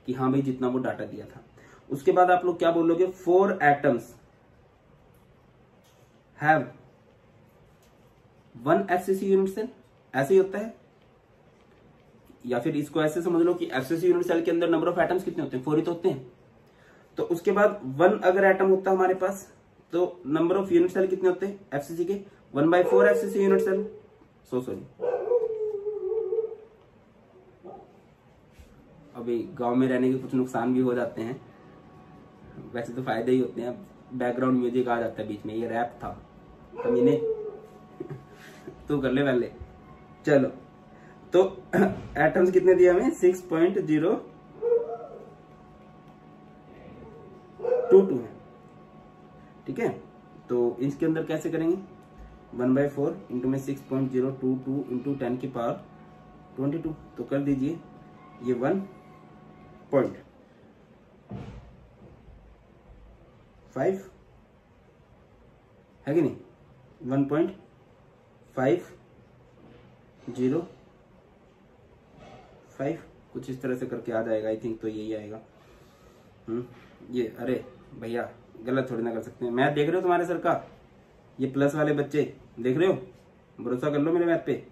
कि हाँ भाई जितना वो डाटा दिया था। उसके बाद आप लोग क्या बोलोगे 4 atoms have 1 FCC unit cell, ऐसे ही होता है। या फिर इसको ऐसे समझ लो कि FCC यूनिट सेल के अंदर नंबर ऑफ एटम्स कितने होते हैं 4 ही तो होते हैं। तो उसके बाद 1 अगर एटम होता हमारे पास तो नंबर ऑफ यूनिट सेल कितने होते हैं एफसीसी के 1/4 एफसीसी यूनिट सेल। सॉरी अभी गांव में रहने के कुछ नुकसान भी हो जाते हैं, वैसे तो फायदे ही होते हैं। बैकग्राउंड म्यूजिक आ जाता है बीच में, ये रैप था कमीने तू कर ले पहले। चलो तो एटम्स कितने दिए हमें 6.022 है, ठीक है। तो इसके अंदर कैसे करेंगे 1/4 इंटू में 6.022 इंटू 10 की पावर 22 तो कर दीजिए ये 1.5 है कि नहीं 1.505 कुछ इस तरह से करके आ जाएगा। आई थिंक तो यही आएगा। ये अरे भैया गलत थोड़ी ना कर सकते हैं। मैथ देख रहे हो तुम्हारे सर का, ये प्लस वाले बच्चे देख रहे हो, भरोसा कर लो मेरे मैथ पे।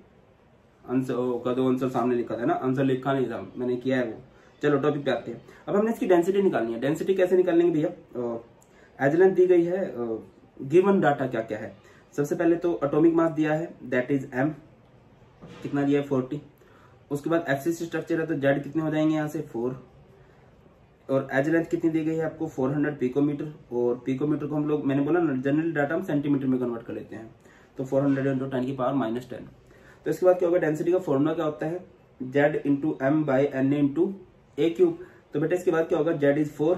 आंसर कदो आंसर सामने लिखा था ना, आंसर लिखा नहीं था मैंने, किया है वो। चलो टॉपिक पे आते हैं। अब हमने इसकी डेंसिटी निकालनी है। डेंसिटी कैसे निकालेंगे भैया, एज दी गई है, गिवन डाटा क्या क्या है। सबसे पहले तो एटॉमिक मास दिया है दैट इज m, कितना दिया है 40। उसके बाद एफसीसी स्ट्रक्चर है तो z कितने हो जाएंगे यहाँ से 4, और एज लेंथ कितनी दी गई है आपको 400 पिकोमीटर, और पिकोमीटर को हम लोग मैंने बोला ना जनरल डाटा हम सेंटीमीटर में कन्वर्ट कर लेते हैं, तो 400 इंटू 10 की पावर -10। तो इसके बाद क्या होगा, डेंसिटी का फॉर्मूला क्या होता है z into M by N into a cube. तो बेटा इसके बाद क्या होगा, z is 4,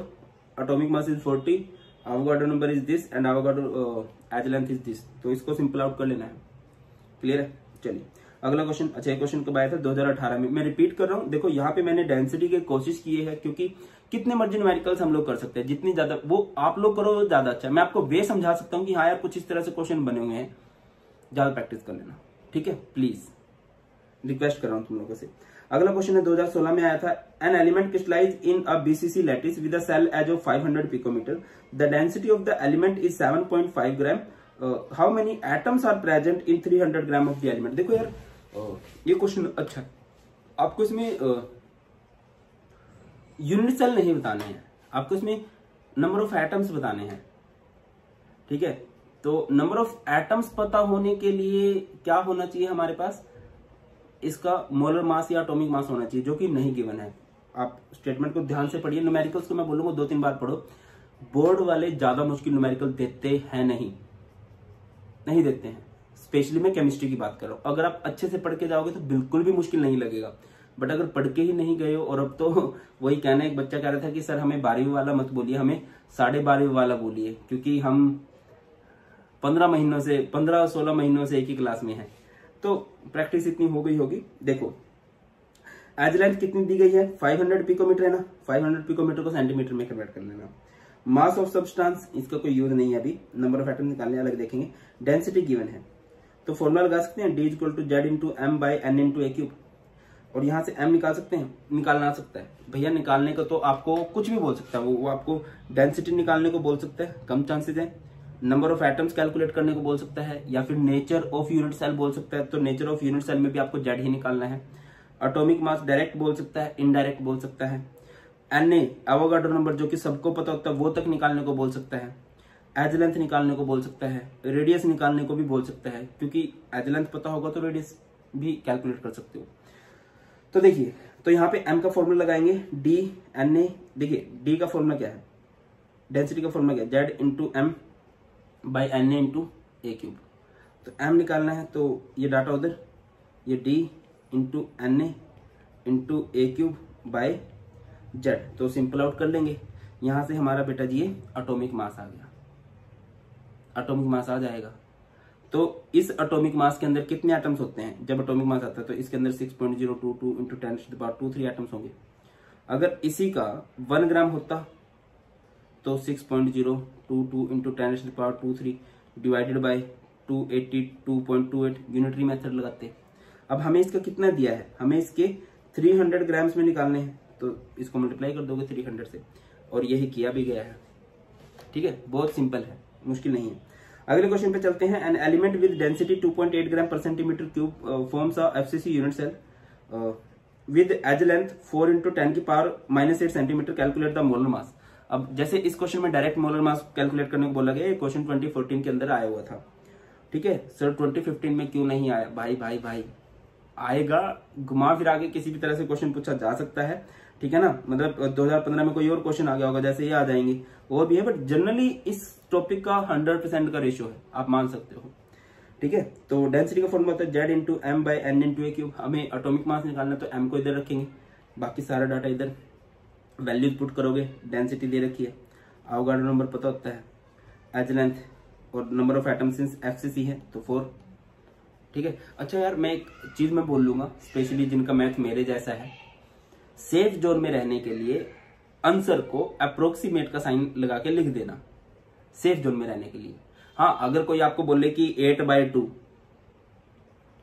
atomic mass is 40, Avogadro number is this and Avogadro edge length is this. तो इसको सिंपल आउट कर लेना है। क्लियर है। चलिए अगला क्वेश्चन। अच्छा, क्वेश्चन कब आया था 2018 में। मैं रिपीट कर रहा हूं, देखो यहाँ पे मैंने डेंसिटी की कोशिश की है, क्योंकि कितने मर्जी न्यूमेरिकल्स हम लोग कर सकते हैं, जितनी ज्यादा वो आप लोग करो ज्यादा अच्छा। मैं आपको वे समझा सकता हूँ कि हाँ यार कुछ इस तरह से क्वेश्चन बने हुए हैं, ज्यादा प्रैक्टिस कर लेना, ठीक है, प्लीज रिक्वेस्ट कर रहा हूँ तुम लोगों से। अगला क्वेश्चन है 2016 में आया था। An element crystallize in a BCC lattice with a cell edge of 500 picometre, the density of the element is 7.5 gram, how many atoms are present in 300 gram of the element. देखो यार ये question अच्छा, आपको इसमें unit cell नहीं बताने हैं, आपको इसमें नंबर ऑफ एटम्स बताने हैं, ठीक है। तो नंबर ऑफ एटम्स पता होने के लिए क्या होना चाहिए हमारे पास, इसका मोलर मास या एटॉमिक मास होना चाहिए, जो कि नहीं गिवन है। आप स्टेटमेंट को ध्यान से पढ़िए, न्यूमेरिकल्स को मैं बोलूंगा 2-3 बार पढ़ो। बोर्ड वाले ज्यादा मुश्किल न्यूमेरिकल देते हैं नहीं देते हैं, स्पेशली मैं केमिस्ट्री की बात कर रहा हूं। अगर आप अच्छे से पढ़ के जाओगे तो बिल्कुल भी मुश्किल नहीं लगेगा, बट अगर पढ़ के ही नहीं गए हो, और अब तो वही कहना, एक बच्चा कह रहा था कि सर हमें 12वीं वाला मत बोलिए, हमें 12.5 वाला बोलिए, क्योंकि हम 15-16 महीनों से एक ही क्लास में है, तो प्रैक्टिस इतनी हो गई होगी। देखो एज लेंथ कितनी दी गई है 500 पिकोमीटर है ना, 500 पिकोमीटर को सेंटीमीटर में कन्वर्ट कर लेना। मास ऑफ सब्सटेंस इसका कोई यूज नहीं है अभी, नंबर ऑफ एटम निकालने अलग देखेंगे। डेंसिटी गिवन है तो फॉर्मूला लगा सकते हैं, D equal to Z into M by N into a cube, और यहां से m निकाल सकते हैं, निकालना आ सकता है भैया। निकालने का तो आपको कुछ भी बोल सकता है, वो आपको डेंसिटी निकालने को बोल सकता है, कम चांसेस है। नंबर ऑफ एटम्स कैलकुलेट करने को बोल सकता है, या फिर नेचर ऑफ यूनिट सेल बोल सकता है, तो नेचर ऑफ यूनिट सेल में भी आपको जेड ही निकालना है। एटॉमिक मास डायरेक्ट बोल सकता है, इनडायरेक्ट बोल सकता है। Na एवोगाड्रो नंबर जो कि सबको पता होता है वो तक निकालने को बोल सकता है। एज लेंथ निकालने को बोल सकता है, रेडियस निकालने को भी बोल सकता है, क्योंकि एज लेंथ पता होगा तो रेडियस भी कैलकुलेट कर सकते हो। तो देखिए, तो यहाँ पे m का फॉर्मूला लगाएंगे, D Na। देखिए D का फॉर्मूला क्या है, डेंसिटी का फॉर्मूला क्या है, Z into M by N into a cube. तो m निकालना है, तो ये डाटा उधर, ये D into N into a cube by Z, तो सिंपल आउट कर लेंगे। यहां से हमारा बेटा जी ये एटॉमिक मास आ गया, एटॉमिक मास आ जाएगा। तो इस एटॉमिक मास के अंदर कितने एटम्स होते हैं, जब एटॉमिक मास आता है तो इसके अंदर 6.022 इंटू 10⁻23 एटम्स होंगे। अगर इसी का 1 ग्राम होता तो 6.022 into 10⁻23 divided by 282.28 unitary method लगाते। अब हमें इसका कितना दिया है, हमें इसके 300 ग्राम्स में निकालने हैं, तो इसको मल्टीप्लाई कर दोगे 300 से, और यही किया भी गया है, ठीक है, बहुत सिंपल है, मुश्किल नहीं है। अगले क्वेश्चन पे चलते हैं। An element with density 2.8 gram per centimetre cube forms a FCC unit cell with edge length 4 into 10 की power -8 centimetre, calculate the molar mass. अब जैसे इस क्वेश्चन में डायरेक्ट मोलर मास कैलकुलेट करने को बोला गया, क्वेश्चन 2014 के अंदर आया हुआ था। ठीक है सर, 2015 में क्यों नहीं आया? भाई आएगा, घुमा फिरा के किसी भी तरह से क्वेश्चन पूछा जा सकता है। ठीक है ना, मतलब 2015 में कोई और क्वेश्चन आ गया होगा, जैसे ये आ जाएंगे, वो भी है, बट जनरली इस टॉपिक का 100% का रेशियो है, आप मान सकते हो। ठीक है, तो डेंसिटी का फॉर्मूला होता है Z into M by N into a cube. हमें एटॉमिक मास निकालना, तो एम को इधर रखेंगे, बाकी सारा डाटा इधर, वैल्यूज पुट करोगे, डेंसिटी दे रखी है, अवोगाड्रो नंबर पता होता है, एच लेंथ, और number of atoms since FCC है तो 4। ठीक है, अच्छा यार मैं एक चीज मैं बोल लूंगा, स्पेशली जिनका मैथ मेरे जैसा है, सेफ जोन में रहने के लिए आंसर को अप्रोक्सीमेट का साइन लगा के लिख देना, सेफ जोन में रहने के लिए। हाँ, अगर कोई आपको बोले कि 8/2,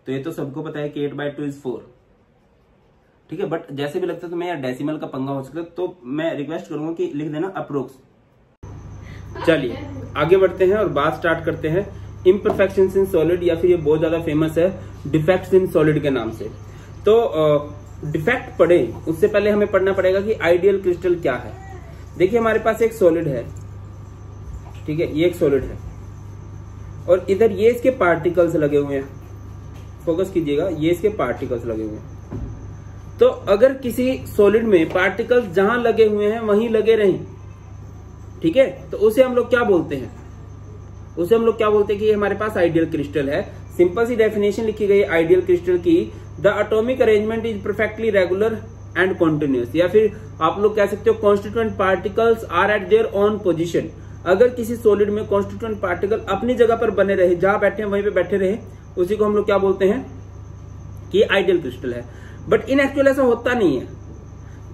तो ये तो सबको पता है कि 8/2 इज 4। ठीक है, बट जैसे भी लगता है तो मैं यार डेसिमल का पंगा हो सकता है, तो मैं रिक्वेस्ट करूंगा कि लिख देना अप्रोक्स। चलिए आगे बढ़ते हैं और बात स्टार्ट करते हैं इम्परफेक्शंस इन सॉलिड, या फिर ये बहुत ज्यादा फेमस है डिफेक्ट्स इन सॉलिड के नाम से। तो डिफेक्ट पढ़े उससे पहले हमें पढ़ना पड़ेगा कि आइडियल क्रिस्टल क्या है। देखिए हमारे पास एक सॉलिड है, ठीक है, ये एक सॉलिड है, और इधर ये इसके पार्टिकल्स लगे हुए हैं, फोकस कीजिएगा, ये इसके पार्टिकल्स लगे हुए हैं। तो अगर किसी सॉलिड में पार्टिकल्स जहां लगे हुए हैं वहीं लगे रहें, ठीक है, तो उसे हम लोग क्या बोलते हैं? उसे हम लोग क्या बोलते हैं कि ये हमारे पास आइडियल क्रिस्टल है। सिंपल सी डेफिनेशन लिखी गई आइडियल क्रिस्टल की, the atomic arrangement is perfectly regular and continuous, या फिर आप लोग कह सकते हो constituent particles are at their own position. अगर किसी सॉलिड में कॉन्स्टिट्यूएंट पार्टिकल अपनी जगह पर बने रहे, जहां बैठे हैं वहीं पे बैठे रहे, उसी को हम लोग क्या बोलते हैं कि आइडियल क्रिस्टल है। बट इन एक्चुअल ऐसा होता नहीं है,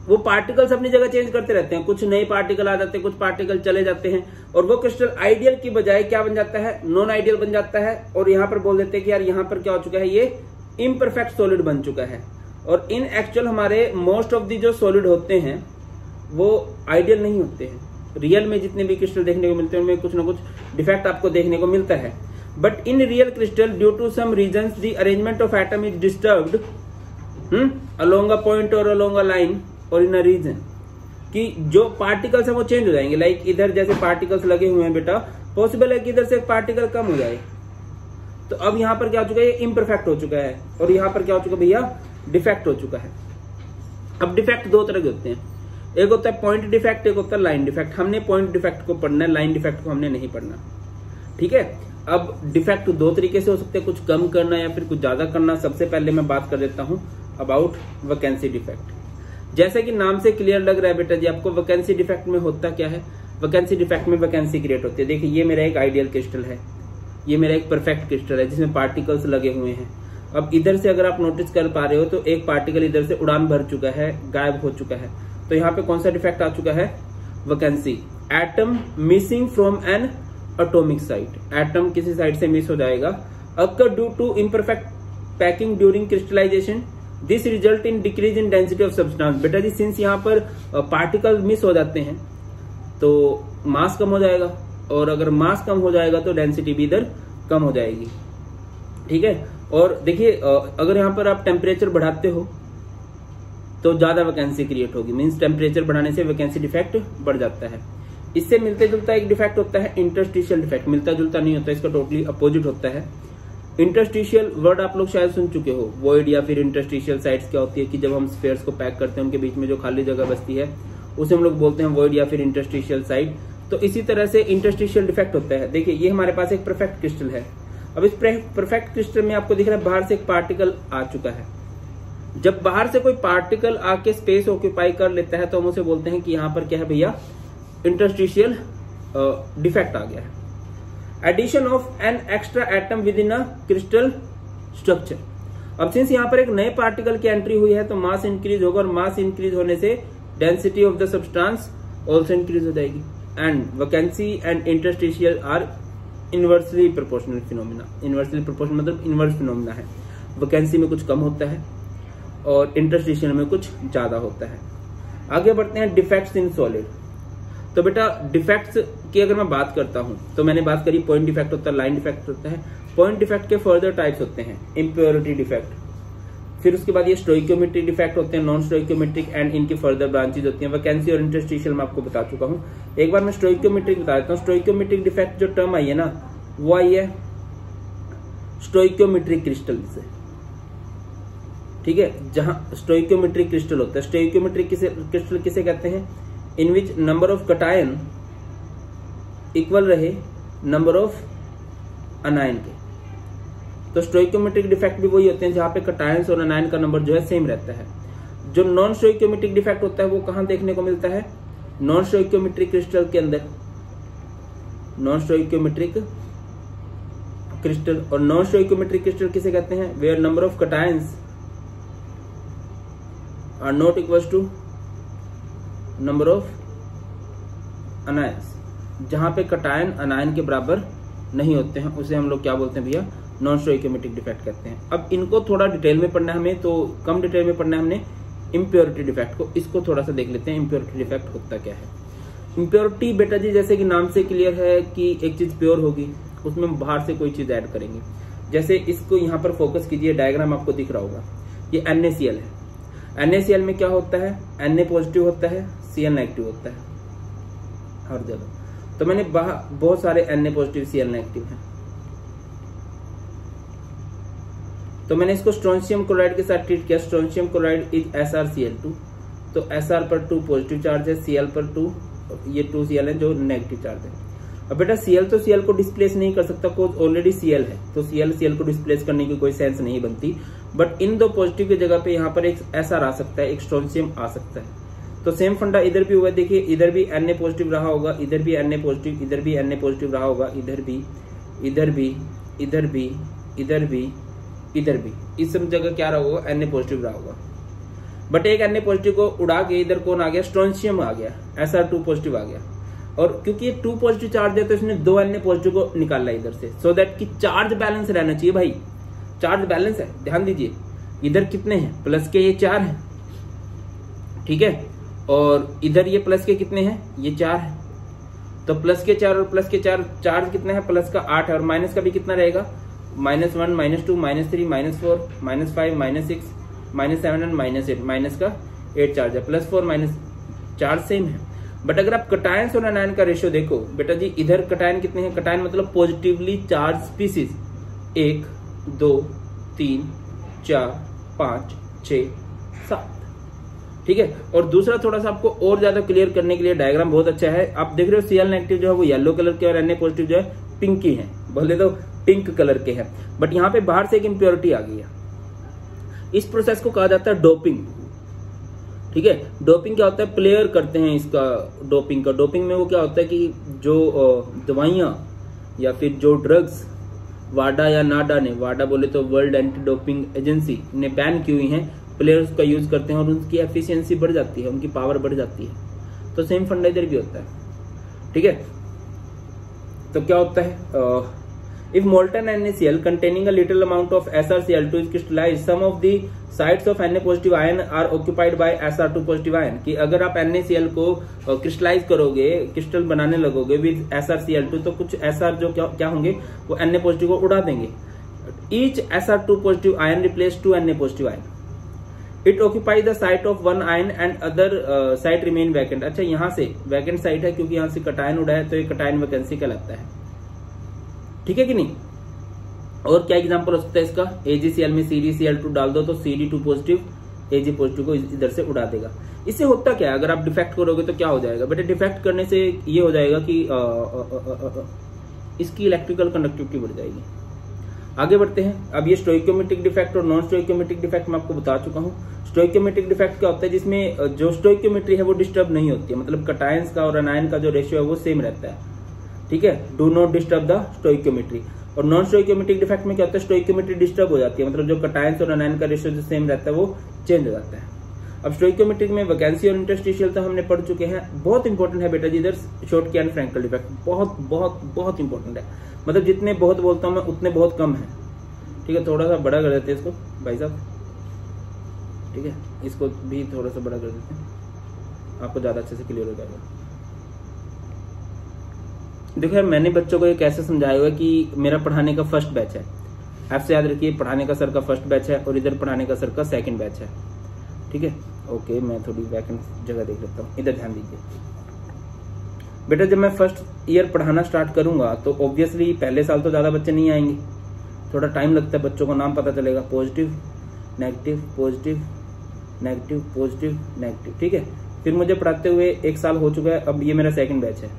वो पार्टिकल्स अपनी जगह चेंज करते रहते हैं, कुछ नए पार्टिकल आ जाते हैं, कुछ पार्टिकल चले जाते हैं, और वो क्रिस्टल आइडियल की बजाय क्या बन जाता है? नॉन आइडियल बन जाता है। और यहां पर बोल देते हैं कि यार यहां पर क्या हो चुका है, ये इम्परफेक्ट सॉलिड बन चुका है। और इन एक्चुअल हमारे मोस्ट ऑफ दी जो सॉलिड होते हैं वो आइडियल नहीं होते हैं। रियल में जितने भी क्रिस्टल देखने को मिलते हैं उनमें कुछ ना कुछ डिफेक्ट आपको देखने को मिलता है। But in real crystal due to some reasons the arrangement of atom is disturbed along a point और अलोंग अ लाइन और इन अ रीजन, कि जो पार्टिकल्स है वो चेंज हो जाएंगे। लाइक इधर जैसे पार्टिकल्स लगे हुए हैं बेटा, पॉसिबल है कि इधर से पार्टिकल कम हो जाए, तो अब यहाँ पर क्या हो चुका है, ये इम्परफेक्ट हो चुका है, और यहाँ पर क्या हो चुका है भैया, डिफेक्ट हो चुका है। अब डिफेक्ट दो तरह के होते हैं, एक होता है पॉइंट डिफेक्ट, एक होता है लाइन डिफेक्ट। हमने पॉइंट डिफेक्ट को पढ़ना है, लाइन डिफेक्ट को हमने नहीं पढ़ना। ठीक है, अब डिफेक्ट दो तरीके से हो सकते हैं, कुछ कम करना या फिर कुछ ज्यादा करना। सबसे पहले मैं बात कर देता हूं अबाउट वैकेंसी डिफेक्ट। जैसे कि नाम से क्लियर लग रहा है बेटा जी आपको, वैकेंसी डिफेक्ट में होता क्या है? वैकेंसी डिफेक्ट में वैकेंसी क्रिएट होती है। देखिए ये मेरा एक आइडियल क्रिस्टल है, ये मेरा एक परफेक्ट क्रिस्टल है जिसमें पार्टिकल्स लगे हुए हैं। अब इधर से अगर आप नोटिस कर पा रहे हो तो एक पार्टिकल इधर से उड़ान भर चुका है, गायब हो चुका है। तो यहाँ पे कौन सा डिफेक्ट आ चुका है? Vacancy. Atom missing from an atomic site, atom किसी साइड से मिस हो जाएगा। Occur due to imperfect packing during crystallization, this result in decrease in density of substance. बेटा जी सिंस यहाँ पर पार्टिकल मिस हो जाते हैं तो मास कम हो जाएगा, और अगर मास कम हो जाएगा तो डेंसिटी भी इधर कम हो जाएगी। ठीक है, और देखिए अगर यहाँ पर आप टेम्परेचर बढ़ाते हो तो ज्यादा वैकेंसी क्रिएट होगी, मींस टेम्परेचर बढ़ाने से वैकेंसी डिफेक्ट बढ़ जाता है। इससे मिलते जुलता एक डिफेक्ट होता है इंटरस्टिशियल डिफेक्ट। मिलता जुलता नहीं होता, इसका टोटली अपोजिट होता है। इंटरस्टिशियल वर्ड आप लोग शायद सुन चुके हो, वॉइड या फिर इंटरस्टिशियल साइट्स क्या होती है कि जब हम स्फीयर्स को पैक करते हैं उनके बीच में जो खाली जगह बचती है उसे हम लोग बोलते हैं वॉइड या फिर इंटरस्टिशियल साइट। तो इसी तरह से इंटरस्टिशियल डिफेक्ट होता है। देखिए ये हमारे पास एक परफेक्ट क्रिस्टल है। अब इस परफेक्ट क्रिस्टल में आपको दिख रहा है बाहर से एक पार्टिकल आ चुका है। जब बाहर से कोई पार्टिकल आके स्पेस ऑक्यूपाई कर लेता है तो हम उसे बोलते हैं कि यहाँ पर क्या है भैया, इंटरस्टिशियल डिफेक्ट आ गया है। Addition of an extra atom within a crystal structure. अब सिंस यहाँ पर एक नए पार्टिकल की एंट्री हुई है तो मास इंक्रीज होगा, और मास इंक्रीज होने से density of the substance also increase हो जाएगी। And vacancy and interstitial are inversely proportional phenomena. Inversely proportional मतलब इनवर्स फिनोमिना है। वैकेंसी में कुछ कम होता है और इंटरस्टिशियल में कुछ ज्यादा होता है। आगे बढ़ते हैं डिफेक्ट्स इन सॉलिड। तो बेटा डिफेक्ट्स की अगर मैं बात करता हूं तो मैंने बात करी पॉइंट डिफेक्ट होता है, लाइन डिफेक्ट होता है। पॉइंट डिफेक्ट के फर्दर टाइप्स होते हैं, इम्प्योरिटी डिफेक्ट, फिर उसके बाद ये स्टोइकियोमेट्रिक डिफेक्ट होते हैं, नॉन स्टोइकियोमेट्रिक एंड इनकी फर्दर ब्रांचेज होती हैं। वैकेंसी और इंटरस्टिशियल मैं आपको बता चुका हूँ। एक बार मैं स्टोइकियोमेट्रिक बता देता हूँ। स्टोइकियोमेट्रिक डिफेक्ट जो टर्म आई है ना, वो आई है स्टोइकियोमेट्रिक क्रिस्टल से, ठीक है, जहां स्टोइकियोमेट्रिक क्रिस्टल होता है। स्टोइकियोमेट्रिक क्रिस्टल किसे कहते हैं? In which number of cation equal रहे नंबर ऑफ अनायन के। तो स्टोइकियोमेट्रिक डिफेक्ट भी वही होते हैं जहां पे कटायंस और अनायन का नंबर जो है सेम रहता है। जो नॉन स्टोइकियोमेट्रिक डिफेक्ट होता है वो कहां देखने को मिलता है? नॉन स्टोइकियोमेट्रिक क्रिस्टल के अंदर, नॉन स्टोइकियोमेट्रिक क्रिस्टल। और नॉन स्टोइकियोमेट्रिक क्रिस्टल किसे कहते हैं? Where number of cations are not equal to number of anions. जहां पे कटायन अनायन के बराबर नहीं होते हैं उसे हम लोग क्या बोलते हैं भैया? नॉन स्टोइकियोमेट्रिक डिफेक्ट कहते हैं। अब इनको थोड़ा डिटेल में पढ़ना है हमें, तो कम डिटेल में पढ़ना है हमने इम्प्योरिटी डिफेक्ट को। इसको थोड़ा सा देख लेते हैं, इम्प्योरिटी डिफेक्ट होता क्या है। इम्प्योरिटी बेटा जी जैसे कि नाम से क्लियर है कि एक चीज प्योर होगी, उसमें बाहर से कोई चीज ऐड करेंगे। जैसे इसको यहाँ पर फोकस कीजिए, डायग्राम आपको दिख रहा होगा, ये NaCl है। NaCl में क्या होता है? Na पॉजिटिव होता है, Cl नेगेटिव होता है हर जगह। तो मैंने बहुत सारे Na पॉजिटिव Cl नेगेटिव है, तो मैंने इसको स्ट्रोंशियम क्लोराइड के साथ ट्रीट किया। स्ट्रोंशियम क्लोराइड इज SrCl2, तो Sr पर 2 पॉजिटिव चार्ज है, Cl पर 2, ये 2 Cl है जो नेगेटिव चार्ज है। अब बेटा Cl तो Cl को डिस्प्लेस नहीं कर सकता, कोई ऑलरेडी Cl है, तो Cl को डिस्प्लेस करने की कोई सेंस नहीं बनती। बट इन दो पॉजिटिव की जगह पे यहाँ पर एक Sr आ सकता है, एक स्ट्रोंशियम आ सकता है। तो सेम फंडा इधर भी हुआ, देखिए इधर भी Na पॉजिटिव रहा होगा, इधर भी Na पॉजिटिव, इधर भी Na पॉजिटिव रहा होगा, इधर भी, इधर भी, इधर भी, इधर भी, इधर भी, इस सब जगह क्या रहा होगा? Na पॉजिटिव रहा होगा। बट एक Na पॉजिटिव को उड़ा के इधर कौन आ गया? स्ट्रोंशियम आ गया, Sr2 पॉजिटिव आ गया। और क्योंकि ये 2 पॉजिटिव चार्ज है तो इसने 2 Na पॉजिटिव को निकाला इधर से, सो दैट कि चार्ज बैलेंस रहना चाहिए भाई। चार्ज बैलेंस है, ध्यान दीजिए। इधर कितने हैं? प्लस के ये 4 हैं, ठीक है, और इधर ये प्लस के कितने हैं? ये 4 है। तो प्लस के 4 और प्लस के 4 चार्ज कितना है? प्लस का 8 है, और माइनस का भी कितना रहेगा? -1, -2, -3, -4, -5, -6, -7 और -8, माइनस का 8 चार्ज है, +4 माइनस चार्ज सेम है। बट अगर आप कटायंस और अनायन का रेशियो देखो बेटा जी, इधर कटायन कितने हैं? कटायन मतलब पॉजिटिवली चार्ज स्पीसीज 1, 2, 3, 4, 5, 6, 7, ठीक है। और दूसरा थोड़ा सा आपको और ज्यादा क्लियर करने के लिए डायग्राम बहुत अच्छा है। आप देख रहे हो Cl नेगेटिव जो है वो येलो कलर के और Na पॉजिटिव जो है पिंकी है, भले तो पिंक कलर के हैं, बट यहाँ पे बाहर से एक इम्प्योरिटी आ गई है। इस प्रोसेस को कहा जाता है डोपिंग, ठीक है। डोपिंग क्या होता है? प्लेयर करते हैं इसका डोपिंग का। डोपिंग में वो क्या होता है कि जो दवाइयां या फिर जो ड्रग्स वाडा या नाडा ने, वाडा बोले तो वर्ल्ड एंटी डोपिंग एजेंसी ने बैन की हुई हैं, प्लेयर्स का यूज करते हैं और उनकी एफिशिएंसी बढ़ जाती है, उनकी पावर बढ़ जाती है। तो सेम फंडा इधर भी होता है, ठीक है। तो क्या होता है? If molten NaCl containing a little amount of SrCl2 is crystallized, some of the sites of Na positive ion are occupied by Sr2 positive ion। कि अगर आप NaCl को क्रिस्टलाइज करोगे, क्रिस्टल बनाने लगोगे विद SrCl2, तो कुछ Sr जो क्या होंगे वो Na पॉजिटिव को उड़ा देंगे। Each Sr2 positive ion replaces 2 Na positive ion। It occupies the site of one ion and other site remain vacant। अच्छा, यहाँ से वैकेंट साइट है क्योंकि यहाँ से कटायन उड़ा है, तो ये कटायन वैकेंसी कहलाता है, ठीक है कि नहीं। और क्या एग्जांपल हो सकता है इसका? AgCl में CdCl2 डाल दो तो Cd2 पॉजिटिव Ag पॉजिटिव को इधर से उड़ा देगा। इससे होता क्या है? अगर आप डिफेक्ट करोगे तो क्या हो जाएगा बेटा? डिफेक्ट करने से ये हो जाएगा कि इसकी इलेक्ट्रिकल कंडक्टिविटी बढ़ जाएगी। आगे बढ़ते हैं। अब ये स्टोइकियोमेट्रिक डिफेक्ट और नॉन स्टोइकियोमेट्रिक डिफेक्ट मैं आपको बता चुका हूँ। स्टोइकियोमेट्रिक डिफेक्ट क्या होता है? जिसमें जो स्टोइकियोमेट्री है वो डिस्टर्ब नहीं होती है, मतलब कटायंस का और अनायन का जो रेशियो है वो सेम रहता है, ठीक है। Do not disturb the stoichiometry. और नॉन स्टोइकियोमेट्रिक डिफेक्ट में क्या होता है? स्टोइकियोमेट्री डिस्टर्ब हो जाती है, मतलब जो कटायंस और अनायन का रेशियो जो सेम रहता है वो चेंज हो जाता है। अब स्टोइकियोमेट्रिक में वैकेंसी और इंटरस्टिशियल तो हमने पढ़ चुके हैं। बहुत इंपॉर्टेंट है बेटा जी इधर शॉर्टकी एंड फ्रैंकल डिफेक्ट, बहुत बहुत बहुत इंपॉर्टेंट है। मतलब जितने बहुत बोलता हूं मैं उतने बहुत कम है, ठीक है। थोड़ा सा बड़ा कर देते हैं इसको भाई साहब, ठीक है। इसको भी थोड़ा सा बड़ा कर देते हैं, आपको ज्यादा अच्छे से क्लियर हो जाएगा। देखो यार, मैंने बच्चों को ये कैसे समझाया हुआ कि मेरा पढ़ाने का फर्स्ट बैच है, F से याद रखिए पढ़ाने का सर का फर्स्ट बैच है और इधर पढ़ाने का सर का सेकंड बैच है। ठीक है, ओके, मैं थोड़ी वैकेंट जगह देख लेता हूँ, इधर ध्यान दीजिए बेटा। जब मैं फर्स्ट ईयर पढ़ाना स्टार्ट करूंगा तो ऑब्वियसली पहले साल तो ज्यादा बच्चे नहीं आएंगे, थोड़ा टाइम लगता है, बच्चों को नाम पता चलेगा, positive negative positive negative positive negative. ठीक है, फिर मुझे पढ़ाते हुए 1 साल हो चुका है, अब ये मेरा सेकंड बैच है,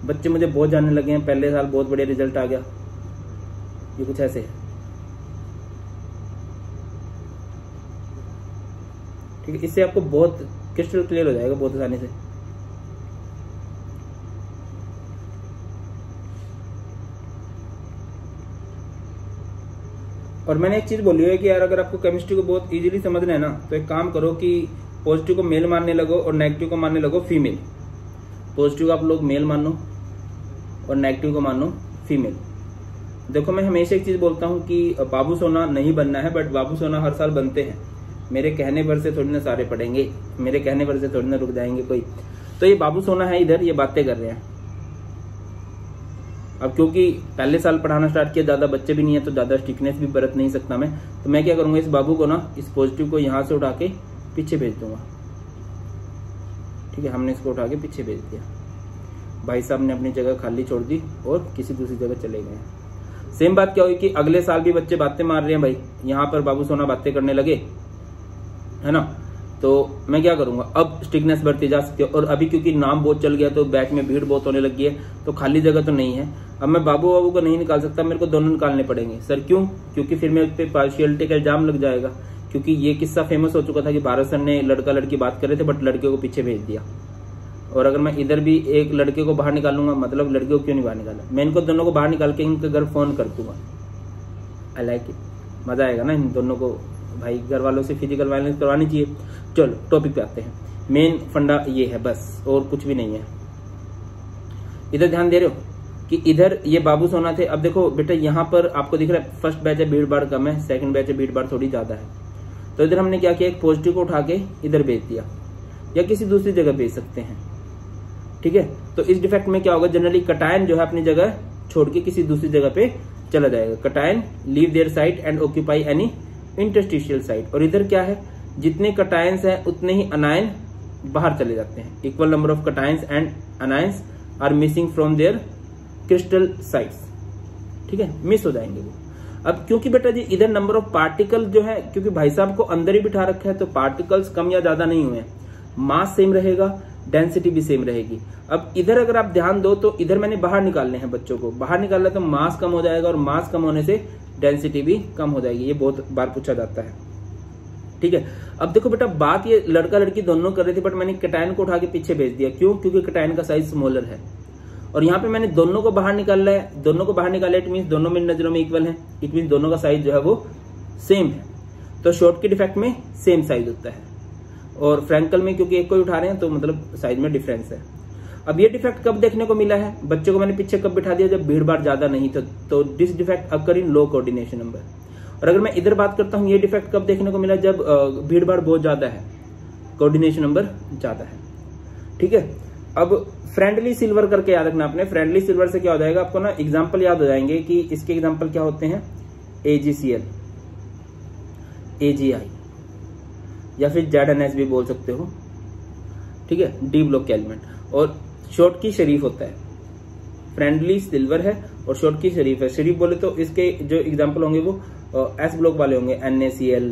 बच्चे मुझे बहुत जानने लगे हैं, पहले साल बहुत बढ़िया रिजल्ट आ गया, ये कुछ ऐसे है। ठीक है, इससे आपको बहुत क्रिस्टल क्लियर हो जाएगा बहुत आसानी से। और मैंने एक चीज बोली है कि यार अगर आपको केमिस्ट्री को बहुत इजीली समझना है ना, तो एक काम करो कि पॉजिटिव को मेल मानने लगो और नेगेटिव को मानने लगो फीमेल। पॉजिटिव को आप लोग मेल मानो और नेगेटिव को मानो फीमेल। देखो मैं हमेशा एक चीज बोलता हूँ कि बाबू सोना नहीं बनना है, बट बाबू सोना हर साल बनते हैं। मेरे कहने पर से थोड़ी ना सारे पढ़ेंगे, मेरे कहने पर से थोड़ी ना रुक जाएंगे कोई। तो ये बाबू सोना है इधर, ये बातें कर रहे हैं। अब क्योंकि पहले साल पढ़ाना स्टार्ट किया, ज्यादा बच्चे भी नहीं है तो ज्यादा स्ट्रिक्टनेस भी बरत नहीं सकता मैं, तो मैं क्या करूंगा, इस बाबू को ना, इस पॉजिटिव को यहाँ से उठा के पीछे भेज दूंगा। ठीक है, हमने इसको उठा के पीछे भेज दिया, भाई साहब ने अपनी जगह खाली छोड़ दी और किसी दूसरी जगह चले गए। सेम बात क्या हुई कि अगले साल भी बच्चे बातें मार रहे हैं, भाई यहाँ पर बाबू सोना बातें करने लगे, है ना, तो मैं क्या करूंगा, अब स्ट्रिक्टनेस बढ़ती जा सकती है। और अभी क्योंकि नाम बहुत चल गया तो बैच में भीड़ बहुत होने लगी है, तो खाली जगह तो नहीं है। अब मैं बाबू को नहीं निकाल सकता, मेरे को दोनों निकालने पड़ेंगे। सर क्यों? क्योंकि फिर मेरे पे पार्शियलिटी का इल्जाम लग जाएगा, क्योंकि ये किस्सा फेमस हो चुका था कि भारत सर ने लड़का लड़की बात कर रहे थे बट लड़के को पीछे भेज दिया। और अगर मैं इधर भी एक लड़के को बाहर निकालूंगा, मतलब लड़के को क्यों नहीं बाहर निकाला, मैं इनको दोनों को बाहर निकाल के इनके घर फोन कर दूंगा। आई लाइक इट, मजा आएगा ना इन दोनों को, भाई घर वालों से फिजिकल वायलेंस करवानी चाहिए। चलो टॉपिक पे आते हैं, मेन फंडा ये है बस, और कुछ भी नहीं है। इधर ध्यान दे रहे हो कि इधर ये बाबू सोना थे। अब देखो बेटा यहाँ पर आपको दिख रहा है फर्स्ट बैच है भीड़ भाड़ कम है, सेकंड बैच है भीड़ भाड़ थोड़ी ज्यादा है। तो इधर हमने क्या किया, एक पॉजिटिव को उठा के इधर भेज दिया, या किसी दूसरी जगह भेज सकते हैं। ठीक है, तो इस डिफेक्ट में क्या होगा, जनरली कटायन जो है अपनी जगह छोड़ के किसी दूसरी जगह पे चला जाएगा। Cation leave their site and occupy any interstitial site. और इधर क्या है, जितने कटायंस हैं उतने ही अनायन बाहर चले जाते हैं। Equal number of cations and anions are missing from their crystal sites. ठीक है, मिस हो जाएंगे वो। अब क्योंकि बेटा जी इधर नंबर ऑफ पार्टिकल जो है, क्योंकि भाई साहब को अंदर ही बिठा रखा है, तो पार्टिकल्स कम या ज्यादा नहीं हुए, मास सेम रहेगा, डेंसिटी भी सेम रहेगी। अब इधर अगर आप ध्यान दो तो इधर मैंने बाहर निकालने हैं, बच्चों को बाहर निकालना तो मास कम हो जाएगा, और मास कम होने से डेंसिटी भी कम हो जाएगी। ये बहुत बार पूछा जाता है। ठीक है, अब देखो बेटा बात ये लड़का लड़की दोनों कर रहे थे, बट मैंने कटायन को उठा के पीछे भेज दिया। क्यों? क्योंकि कटायन का साइज स्मॉलर है, और यहाँ पे मैंने दोनों को बाहर निकाला है। दोनों को बाहर निकाला, इट मीन दोनों मेरी नजरों में इक्वल है, इट मीन दोनों का साइज जो है वो सेम है। तो शॉर्ट के डिफेक्ट में सेम साइज होता है, और फ्रैंकल में क्योंकि एक को उठा रहे हैं तो मतलब साइज में डिफरेंस है। अब ये डिफेक्ट कब देखने को मिला है, बच्चों को मैंने पीछे कब बिठा दिया, जब भीड़ भाड़ ज्यादा नहीं था। तो this defect occur in low coordination number. और अगर मैं इधर बात करता हूं, ये डिफेक्ट कब देखने को मिला, जब भीड़ भाड़ बहुत ज्यादा है, कोऑर्डिनेशन नंबर ज्यादा है। ठीक है, अब फ्रेंडली सिल्वर करके याद रखना आपने। फ्रेंडली सिल्वर से क्या हो जाएगा, आपको ना एग्जाम्पल याद हो जाएंगे कि इसके एग्जाम्पल क्या होते हैं, AgCl, AgI, या फिर ZnS भी बोल सकते हो। ठीक है, डी ब्लॉक के एलिमेंट। और शॉर्ट की शरीफ होता है, फ्रेंडली सिल्वर है और शॉर्ट की शरीफ है। शरीफ बोले तो इसके जो एग्जाम्पल होंगे वो S ब्लॉक वाले होंगे, NaCl,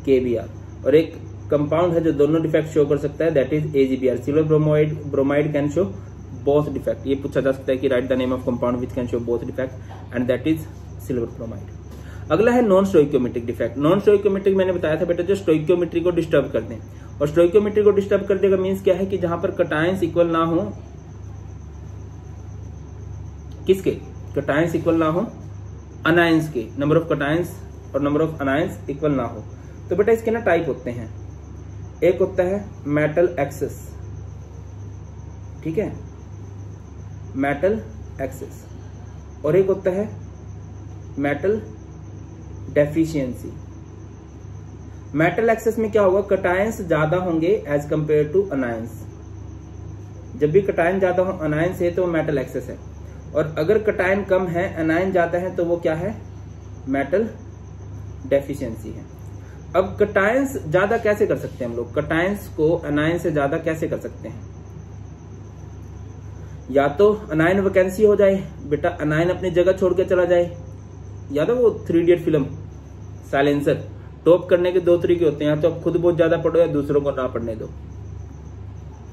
KBr। और एक कंपाउंड है जो दोनों डिफेक्ट शो कर सकता है, that is AgBr। Silver bromide can show both defect. ये पूछा जा सकता है कि right the name of compound which can show both defect, and that is silver bromide. अगला है non stoichiometric defect. Non stoichiometric मैंने बताया था बेटा, जो स्टोइकियोमेट्री को डिस्टर्ब कर दें। और स्टोइकियोमेट्री को डिस्टर्ब कर देगा मीन्स क्या है कि जहां पर कटायंस इक्वल ना हो, किसके, कटायंस इक्वल ना हो अनायंस के, नंबर ऑफ कटायंस और नंबर ऑफ अनायंस इक्वल ना हो। तो बेटा इसके ना टाइप होते हैं, एक होता है मेटल एक्सेस। ठीक है, मेटल एक्सेस, और एक होता है मेटल डेफिशिएंसी। मेटल एक्सेस में क्या होगा, कटायंस ज्यादा होंगे एज कंपेयर टू अनायंस। जब भी कटायन ज्यादा हो अनायंस है तो वो मेटल एक्सेस है, और अगर कटायन कम है अनायन ज्यादा है तो वो क्या है, मेटल डेफिशिएंसी है। अब कटायंस ज्यादा कैसे कर सकते हैं हम लोग, कटायंस को अनायन से ज्यादा कैसे कर सकते हैं? या तो अनायन वैकेंसी हो जाए बेटा, अनायन अपनी जगह छोड़ के चला जाए, या तो वो 3 इडियट फिल्म साइलेंसर, टॉप करने के 2 तरीके होते हैं, या तो आप खुद बहुत ज्यादा पढ़ो या दूसरों को ना पढ़ने दो,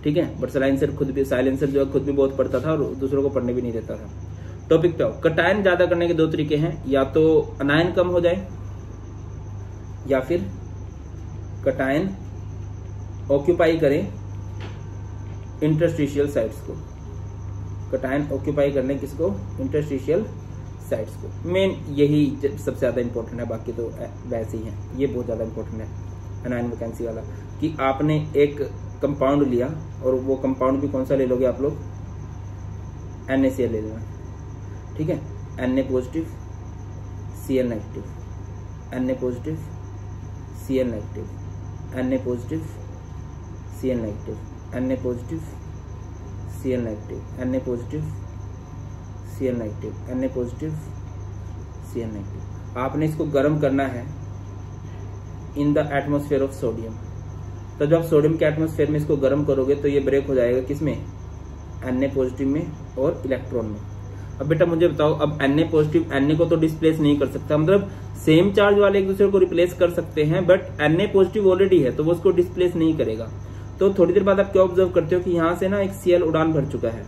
ठीक है। बट साइलेंसर जो है खुद भी बहुत पढ़ता था और दूसरों को पढ़ने भी नहीं देता था। टॉपिक पे आओ, कटायन ज्यादा करने के 2 तरीके हैं, या तो अनायन कम हो जाए या फिर कटायन ऑक्यूपाई करें इंटरस्टिशियल साइट्स को। कटायन ऑक्यूपाई करने किसको? इंटरस्टिशियल साइट्स को। मेन यही सबसे ज्यादा इंपॉर्टेंट है, बाकी तो वैसे ही है। ये बहुत ज्यादा इंपॉर्टेंट है अनायन वैकेंसी वाला, कि आपने एक कंपाउंड लिया और वो कंपाउंड भी कौन सा ले लोगे आप लोग? NaCl ले लेना, ठीक है। Na positive Cl negative, Na positive Cl negative, Na positive Cl negative, Na positive Cl negative, Na positive Cl negative, Na positive Cl negative. आपने इसको गर्म करना है in the atmosphere of sodium. तो जब आप सोडियम के एटमोस्फेयर में इसको गर्म करोगे तो ये ब्रेक हो जाएगा किसमें? Na पॉजिटिव में और इलेक्ट्रॉन में। अब बेटा मुझे बताओ, अब Na पॉजिटिव Na को तो डिस्प्लेस नहीं कर सकता, मतलब सेम चार्ज वाले एक दूसरे को रिप्लेस कर सकते हैं, बट Na पॉजिटिव ऑलरेडी है तो वो उसको डिस्प्लेस नहीं करेगा। तो थोड़ी देर बाद आप क्या ऑब्जर्व करते हो कि यहां से ना एक Cl उड़ान भर चुका है,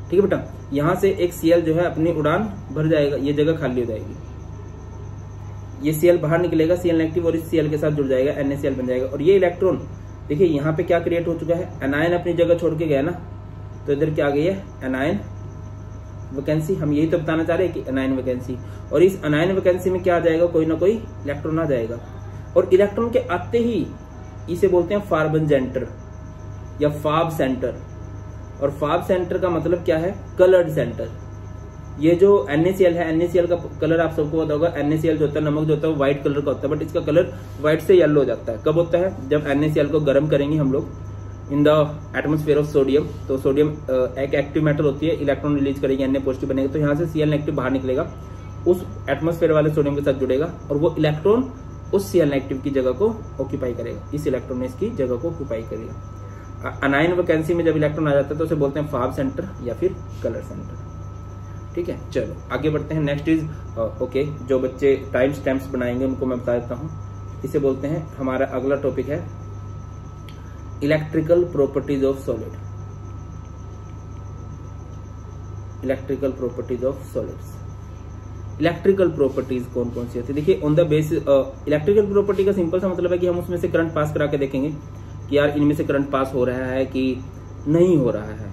ठीक है बेटा। यहां से एक Cl जो है अपनी उड़ान भर जाएगा, ये जगह खाली हो जाएगी, ये Cl बाहर निकलेगा Cl नेगेटिव और इस Cl के साथ जुड़ जाएगा, NaCl बन जाएगा। और ये इलेक्ट्रॉन देखिए यहाँ पे क्या क्रिएट हो चुका है, एनायन अपनी जगह छोड़ के गया ना, तो इधर क्या आ गई है? Anion vacancy. हम यही तो बताना चाह रहे हैं कि एनायन वैकेंसी, और इस एनायन वैकेंसी में क्या आ जाएगा? कोई ना कोई इलेक्ट्रॉन आ जाएगा, और इलेक्ट्रॉन के आते ही इसे बोलते हैं फार्बन सेंटर या फाब सेंटर। और फाब सेंटर का मतलब क्या है? Coloured centre. ये जो NaCl है, NaCl का कलर आप सबको पता होगा, NaCl जो होता है, नमक जो होता है, वो व्हाइट कलर का होता है, बट इसका कलर व्हाइट से येलो हो जाता है। कब होता है? जब NaCl को गर्म करेंगे हम लोग in the atmosphere of sodium. तो सोडियम एक एक्टिव मेटल होती है, इलेक्ट्रॉन रिलीज करेगी, Na पॉजिटिव बनेगा, तो यहाँ से Cl नेगेटिव बाहर निकलेगा, उस एटमोस्फेयर वाले सोडियम के साथ जुड़ेगा, और वो इलेक्ट्रॉन उस Cl नेगेटिव की जगह को ऑक्यूपाई करेगा, इस इलेक्ट्रॉन ने इसकी जगह को ऑक्यूपाई करेगा। अनायन वैकेंसी में जब इलेक्ट्रॉन आ जाता है तो उसे बोलते हैं फाब सेंटर या फिर कलर सेंटर, ठीक है। चलो आगे बढ़ते हैं। नेक्स्ट इज ओके, जो बच्चे टाइम स्टैम्प्स बनाएंगे उनको मैं बता देता हूँ। इसे बोलते हैं, हमारा अगला टॉपिक है electrical properties of solid. Electrical properties of solids. Electrical properties कौन कौन सी होती है? देखिए, on the basis electrical property का सिंपल सा मतलब है कि हम उसमें से करंट पास करा के देखेंगे कि यार इनमें से करंट पास हो रहा है कि नहीं हो रहा है।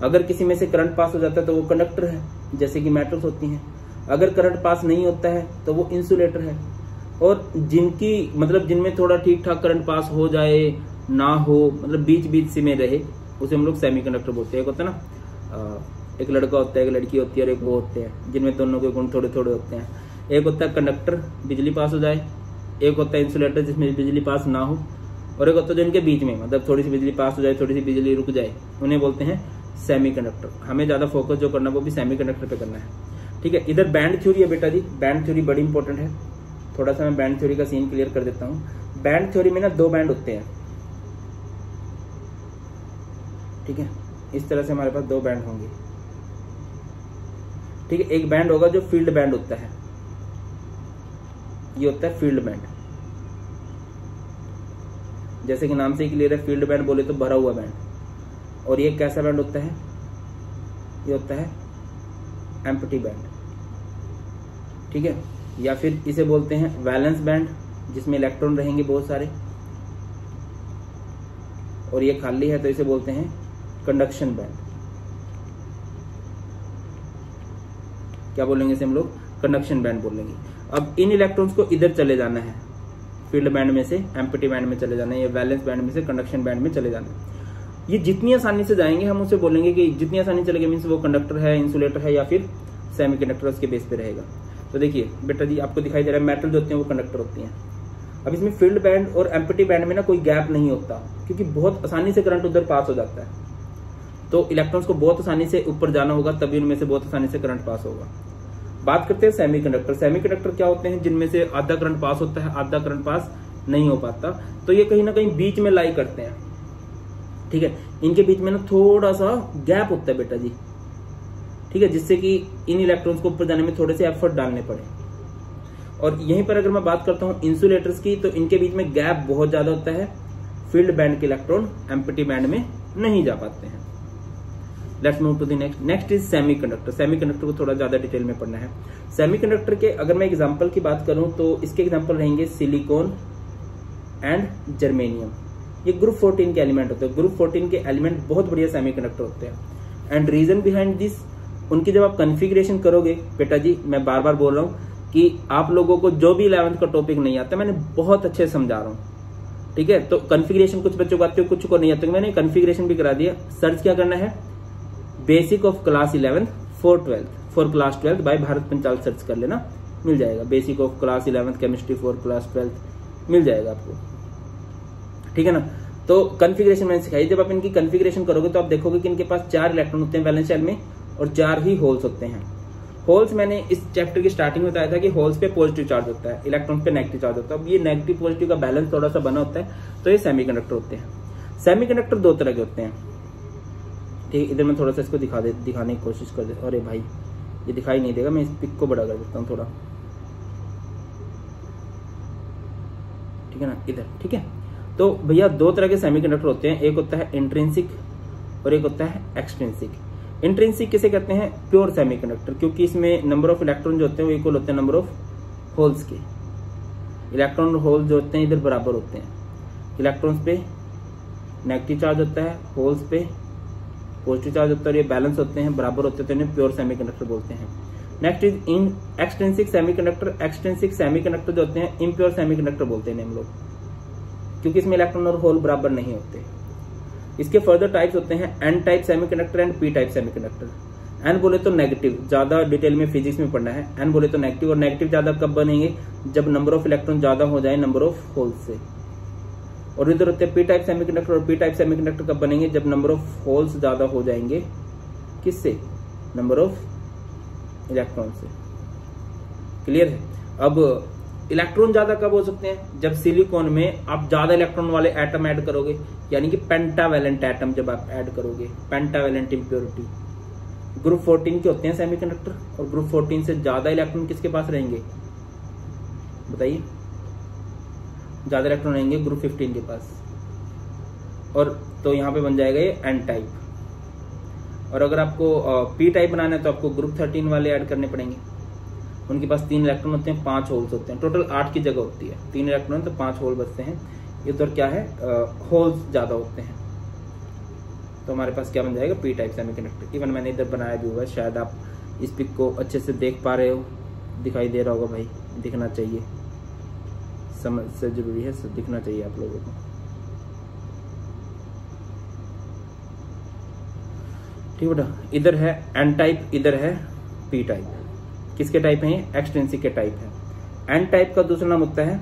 अगर किसी में से करंट पास हो जाता है तो वो कंडक्टर है, जैसे कि मेटल्स होती हैं। अगर करंट पास नहीं होता है तो वो इंसुलेटर है। और जिनकी मतलब जिनमें थोड़ा ठीक ठाक करंट पास हो जाए ना हो, मतलब बीच बीच से में रहे, उसे हम लोग सेमीकंडक्टर बोलते हैं। एक होता है ना, एक लड़का होता है, एक लड़की होती है, और एक वो होते हैं जिनमें दोनों के गुण थोड़े थोड़े होते हैं। एक होता है कंडक्टर, बिजली पास हो जाए, एक होता है इंसुलेटर जिसमें बिजली पास ना हो, और एक होता है जो इनके बीच में, मतलब थोड़ी सी बिजली पास हो जाए, थोड़ी सी बिजली रुक जाए, उन्हें बोलते हैं सेमीकंडक्टर। हमें ज्यादा फोकस जो करना है वो भी सेमीकंडक्टर पे करना है, ठीक है। इधर बैंड थ्योरी है बेटा जी, बैंड थ्योरी बड़ी इंपॉर्टेंट है। थोड़ा सा मैं बैंड थ्योरी का सीन क्लियर कर देता हूँ। बैंड थ्योरी में ना 2 बैंड होते हैं, ठीक है। इस तरह से हमारे पास 2 बैंड होंगे, ठीक है। एक बैंड होगा जो फील्ड बैंड होता है, ये होता है फील्ड बैंड, जैसे कि नाम से ही क्लियर है, फील्ड बैंड बोले तो भरा हुआ बैंड। और ये कैसा बैंड होता है? ये होता है एम्प्टी बैंड, ठीक है। या फिर इसे बोलते हैं वैलेंस बैंड, जिसमें इलेक्ट्रॉन रहेंगे बहुत सारे, और ये खाली है तो इसे बोलते हैं कंडक्शन बैंड। क्या बोलेंगे इसे हम लोग? कंडक्शन बैंड बोलेंगे। अब इन इलेक्ट्रॉन्स को इधर चले जाना है, फील्ड बैंड में से एम्प्टी बैंड में चले जाना है, या वैलेंस बैंड में से कंडक्शन बैंड में चले जाना है। ये जितनी आसानी से जाएंगे हम उसे बोलेंगे कि जितनी आसानी चलेगा मीन्स वो कंडक्टर है, इंसुलेटर है, या फिर सेमीकंडक्टर उसके बेस पे रहेगा। तो देखिए बेटा जी, आपको दिखाई दे रहा है मेटल जो होते हैं वो कंडक्टर होती हैं। अब इसमें फील्ड बैंड और एम्प्टी बैंड में ना कोई गैप नहीं होता, क्योंकि बहुत आसानी से करंट उधर पास हो जाता है। तो इलेक्ट्रॉन्स को बहुत आसानी से ऊपर जाना होगा, तभी उनमें से बहुत आसानी से करंट पास होगा। बात करते हैं सेमीकंडक्टर। सेमीकंडक्टर क्या होते हैं? जिनमें से आधा करंट पास होता है, आधा करंट पास नहीं हो पाता। तो ये कहीं ना कहीं बीच में लाई करते हैं, ठीक है। इनके बीच में ना थोड़ा सा गैप होता है बेटा जी, ठीक है, जिससे कि इन इलेक्ट्रॉन्स को ऊपर जाने में थोड़े से एफर्ट डालने पड़े। और यहीं पर अगर मैं बात करता हूं इंसुलेटर्स की, तो इनके बीच में गैप बहुत ज्यादा होता है। फील्ड बैंड के इलेक्ट्रॉन एम्प्टी बैंड में नहीं जा पाते हैं। Let's move to the next. Next is semiconductor. Semiconductor को थोड़ा ज्यादा डिटेल में पढ़ना है। सेमीकंडक्टर के अगर मैं एग्जांपल की बात करूं तो इसके एग्जांपल रहेंगे सिलिकॉन एंड जर्मेनियम। ये ग्रुप 14 के एलिमेंट होते हैं। ग्रुप 14 के एलिमेंट बहुत बढ़िया सेमीकंडक्टर होते हैं। एंड रीजन बिहाइंड दिस, उनकी जब आप कॉन्फ़िगरेशन करोगे बेटा जी, मैं बार बार बोल रहा हूं कि आप लोगों को जो भी 11th का टॉपिक नहीं आता, मैंने बहुत अच्छे से समझा रहा हूं, ठीक है। तो कॉन्फ़िगरेशन कुछ बच्चों को आते हो, कुछ को नहीं आते, मैंने कॉन्फ़िगरेशन भी करा दिया। सर्च क्या करना है? Basic of class 11 for class 12 by Bharat Panchal search कर लेना, मिल जाएगा। Basic of class 11 chemistry for class 12 मिल जाएगा आपको, ठीक है ना। तो कॉन्फ़िगरेशन मैंने सिखाई। जब आप इनकी कॉन्फ़िगरेशन करोगे तो आप देखोगे कि इनके पास 4 इलेक्ट्रॉन होते हैं वैलेंस शेल में और 4 ही होल्स होते हैं। होल्स मैंने इस चैप्टर की स्टार्टिंग में बताया था कि होल्स पे पॉजिटिव चार्ज होता है, इलेक्ट्रॉन पे नेगेटिव चार्ज होता है। अब ये नेगेटिव पॉजिटिव का बैलेंस थोड़ा सा बना होता है, तो ये सेमीकंडक्टर होते हैं। सेमीकंडक्टर 2 तरह के होते हैं, ठीक। इधर मैं थोड़ा सा इसको दिखाने की कोशिश कर दे। अरे भाई ये दिखाई नहीं देगा, मैं इस पिक को बड़ा कर देता हूँ थोड़ा, ठीक है ना, इधर, ठीक है। तो भैया 2 तरह के सेमीकंडक्टर होते हैं, एक होता है इंट्रिंसिक और एक होता है एक्सट्रिंसिक। इंट्रिंसिक किसे कहते हैं? प्योर सेमीकंडक्टर, क्योंकि इसमें नंबर ऑफ इलेक्ट्रॉन जो होते हैं वो इक्वल होते हैं नंबर ऑफ होल्स के। इलेक्ट्रॉन और होल्स जो होते हैं इधर बराबर होते हैं। इलेक्ट्रॉन्स पे नेगेटिव चार्ज होता है, होल्स पे पॉजिटिव चार्ज होता है, और ये बैलेंस होते हैं, बराबर होते हैं, तो इन्हें प्योर सेमीकंडक्टर बोलते हैं। Next is in extrinsic semiconductor. Extrinsic semiconductor जो होते हैं इम्प्योर सेमीकंडक्टर बोलते हैं हम लोग, क्योंकि इसमें इलेक्ट्रॉन और होल बराबर नहीं होते। इसके फर्दर टाइप्स होते हैं N type semiconductor and P type semiconductor. N बोले तो नेगेटिव, ज्यादा डिटेल में फिजिक्स में पढ़ना है। एन बोले तो नेगेटिव, और नेगेटिव ज्यादा कब बनेंगे? जब नंबर ऑफ इलेक्ट्रॉन ज्यादा हो जाए नंबर ऑफ होल्स से। और इधर होते हैं पी टाइप सेमीकंडक्टर, और पी टाइप सेमीकंडक्टर कब बनेंगे? जब नंबर ऑफ होल्स ज्यादा हो जाएंगे, किससे? नंबर ऑफ इलेक्ट्रॉन से। क्लियर है? अब इलेक्ट्रॉन ज्यादा कब हो सकते हैं? जब सिलिकॉन में आप ज्यादा इलेक्ट्रॉन वाले एटम ऐड करोगे, यानी कि पेंटावैलेंट एटम जब आप ऐड करोगे, पेंटावैलेंट इंप्योरिटी। ग्रुप 14 के होते हैं सेमीकंडक्टर, और ग्रुप 14 से ज्यादा इलेक्ट्रॉन किसके पास रहेंगे बताइए? ज्यादा इलेक्ट्रॉन रहेंगे ग्रुप 15 के पास, और तो यहाँ पे बन जाएगा ये एन टाइप। और अगर आपको पी टाइप बनाना है तो आपको ग्रुप 13 वाले ऐड करने पड़ेंगे। उनके पास 3 इलेक्ट्रॉन होते हैं, 5 होल्स होते हैं। टोटल 8 की जगह होती है, 3 इलेक्ट्रॉन तो 5 होल बचते हैं। इधर क्या है? होल्स ज्यादा होते हैं, तो हमारे पास क्या बन जाएगा? P type semiconductor. इवन मैंने इधर बनाया भी हुआ, शायद आप इस पिक को अच्छे से देख पा रहे हो, दिखाई दे रहा होगा भाई, दिखना चाहिए, समझ से जरूरी है, दिखना चाहिए आप लोगों को, ठीक बेटा। इधर है एन टाइप, इधर है पी टाइप। किसके टाइप है? एक्सट्रिंसिक के टाइप है। एन टाइप का दूसरा नाम होता है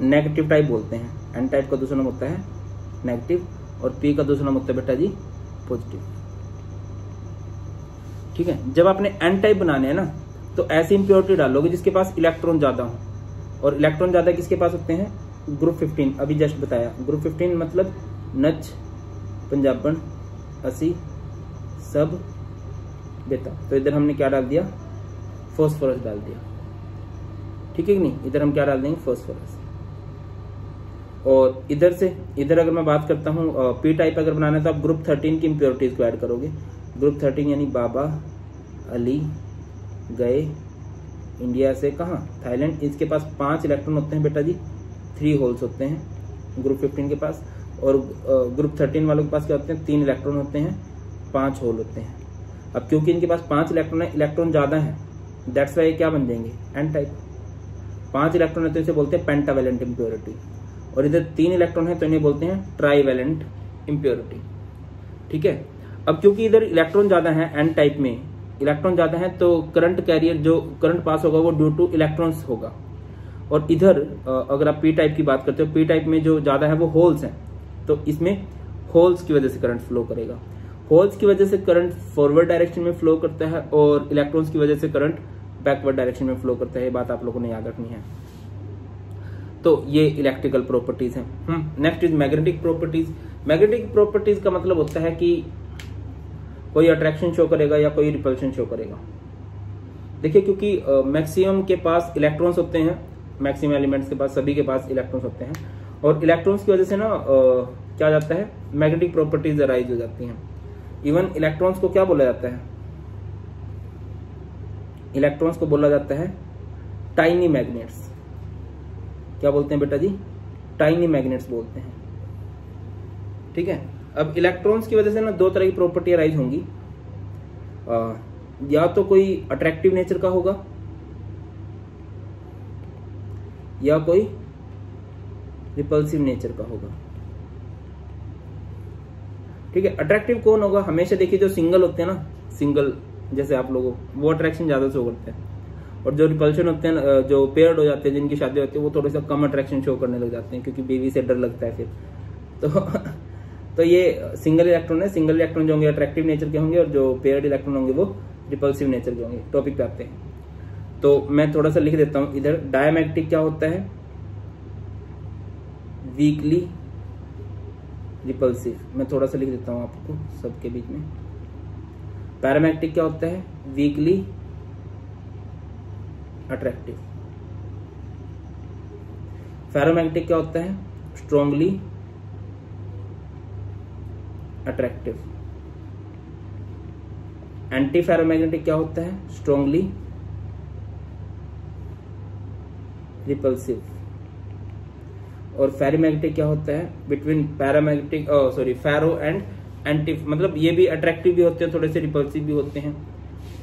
नेगेटिव टाइप बोलते हैं। एन टाइप का दूसरा नाम होता है नेगेटिव, और पी का दूसरा नाम होता है बेटा जी पॉजिटिव, ठीक है। जब आपने एन टाइप बनाने हैं ना, तो ऐसी इंप्योरिटी डालोगे जिसके पास इलेक्ट्रॉन ज्यादा हो, और इलेक्ट्रॉन ज्यादा किसके पास होते हैं? ग्रुप 15, अभी जस्ट बताया। ग्रुप 15 मतलब नच, पंजाबन, असी, सब, बेटा। तो इधर हमने क्या डाल दिया? फास्फोरस डाल दिया, ठीक है कि नहीं? इधर हम क्या डाल देंगे? फास्फोरस। और इधर से इधर अगर मैं बात करता हूँ पी टाइप अगर बनाना है तो आप ग्रुप 13 की इंप्योरिटीज को ऐड करोगे। ग्रुप 13 यानी बाबा, अली, गए, इंडिया से कहाँ? थाईलैंड। इसके पास 5 इलेक्ट्रॉन होते हैं बेटा जी, 3 होल्स होते हैं ग्रुप 15 के पास। और ग्रुप 13 वालों के पास क्या होते हैं? 3 इलेक्ट्रॉन होते हैं, 5 होल होते हैं। अब क्योंकि इनके पास 5 इलेक्ट्रॉन है, इलेक्ट्रॉन ज्यादा है, दैट्स वाई क्या बन जाएंगे? N type. 5 इलेक्ट्रॉन है तो इसे बोलते हैं पेंटावैलेंट इंप्योरिटी, और इधर 3 इलेक्ट्रॉन है तो इन्हें बोलते हैं ट्राईवैलेंट इंप्योरिटी, ठीक है। अब क्योंकि इधर इलेक्ट्रॉन ज्यादा है, एन टाइप में इलेक्ट्रॉन ज्यादा है, तो करंट कैरियर जो करंट पास होगा वो ड्यू टू इलेक्ट्रॉन्स होगा। और इधर अगर आप पी टाइप की बात करते हो, पी टाइप में जो ज्यादा है वो होल्स हैं, तो इसमें होल्स की वजह से करंट फ्लो करेगा। होल्स की वजह से करंट फॉरवर्ड डायरेक्शन में फ्लो करता है और इलेक्ट्रॉन्स की वजह से करंट बैकवर्ड डायरेक्शन में फ्लो करता है। ये बात आप लोगों ने याद रखनी है। तो ये इलेक्ट्रिकल प्रॉपर्टीज हैं। Next is magnetic properties. Magnetic properties का मतलब होता है कि कोई अट्रैक्शन शो करेगा या कोई रिपल्शन शो करेगा। देखिए, क्योंकि मैक्सिमम के पास इलेक्ट्रॉन्स होते हैं, मैक्सिमम एलिमेंट्स के पास, सभी के पास इलेक्ट्रॉन्स होते हैं, और इलेक्ट्रॉन्स की वजह से ना क्या जाता है, मैग्नेटिक प्रॉपर्टीज अराइज हो जाती हैं। इवन इलेक्ट्रॉन्स को क्या बोला जाता है, इलेक्ट्रॉन्स को बोला जाता है टाइनी मैग्नेट्स। क्या बोलते हैं बेटा जी, टाइनी मैग्नेट्स बोलते हैं। ठीक है, अब इलेक्ट्रॉन्स की वजह से ना दो तरह की प्रॉपर्टी अराइज होंगी, या तो कोई अट्रैक्टिव नेचर का होगा या कोई रिपल्सिव नेचर का होगा। ठीक है, अट्रैक्टिव कौन होगा, हमेशा देखिए जो सिंगल होते हैं ना, सिंगल जैसे आप लोगों, वो अट्रैक्शन ज्यादा शो करते हैं, और जो रिपल्शन होते हैं, जो पेयर्ड हो जाते हैं, जिनकी शादी होती है, वो थोड़ा सा कम अट्रैक्शन शो करने लग जाते हैं, क्योंकि बीवी से डर लगता है फिर। तो ये सिंगल इलेक्ट्रॉन है। सिंगल इलेक्ट्रॉन जो होंगे अट्रैक्टिव नेचर के होंगे, और जो पेयर्ड इलेक्ट्रॉन होंगे वो रिपल्सिव नेचर के होंगे। टॉपिक पे आते हैं, तो मैं थोड़ा सा लिख देता हूं इधर। डायमैग्नेटिक क्या होता है, वीकली रिपल्सिव। मैं थोड़ा सा लिख देता हूं आपको सबके बीच में। पैरामैग्नेटिक क्या होता है, वीकली अट्रैक्टिव। फेरोमैग्नेटिक क्या होता है, स्ट्रांगली अट्रैक्टिव। एंटी फेरोमैग्नेटिक क्या होता है, स्ट्रांगली रिपल्सिव। और फेरोमैग्नेटिक क्या होता है, between paramagnetic ferro and anti, मतलब ये भी अट्रैक्टिव भी होते हैं, थोड़े से रिपल्सिव भी होते हैं।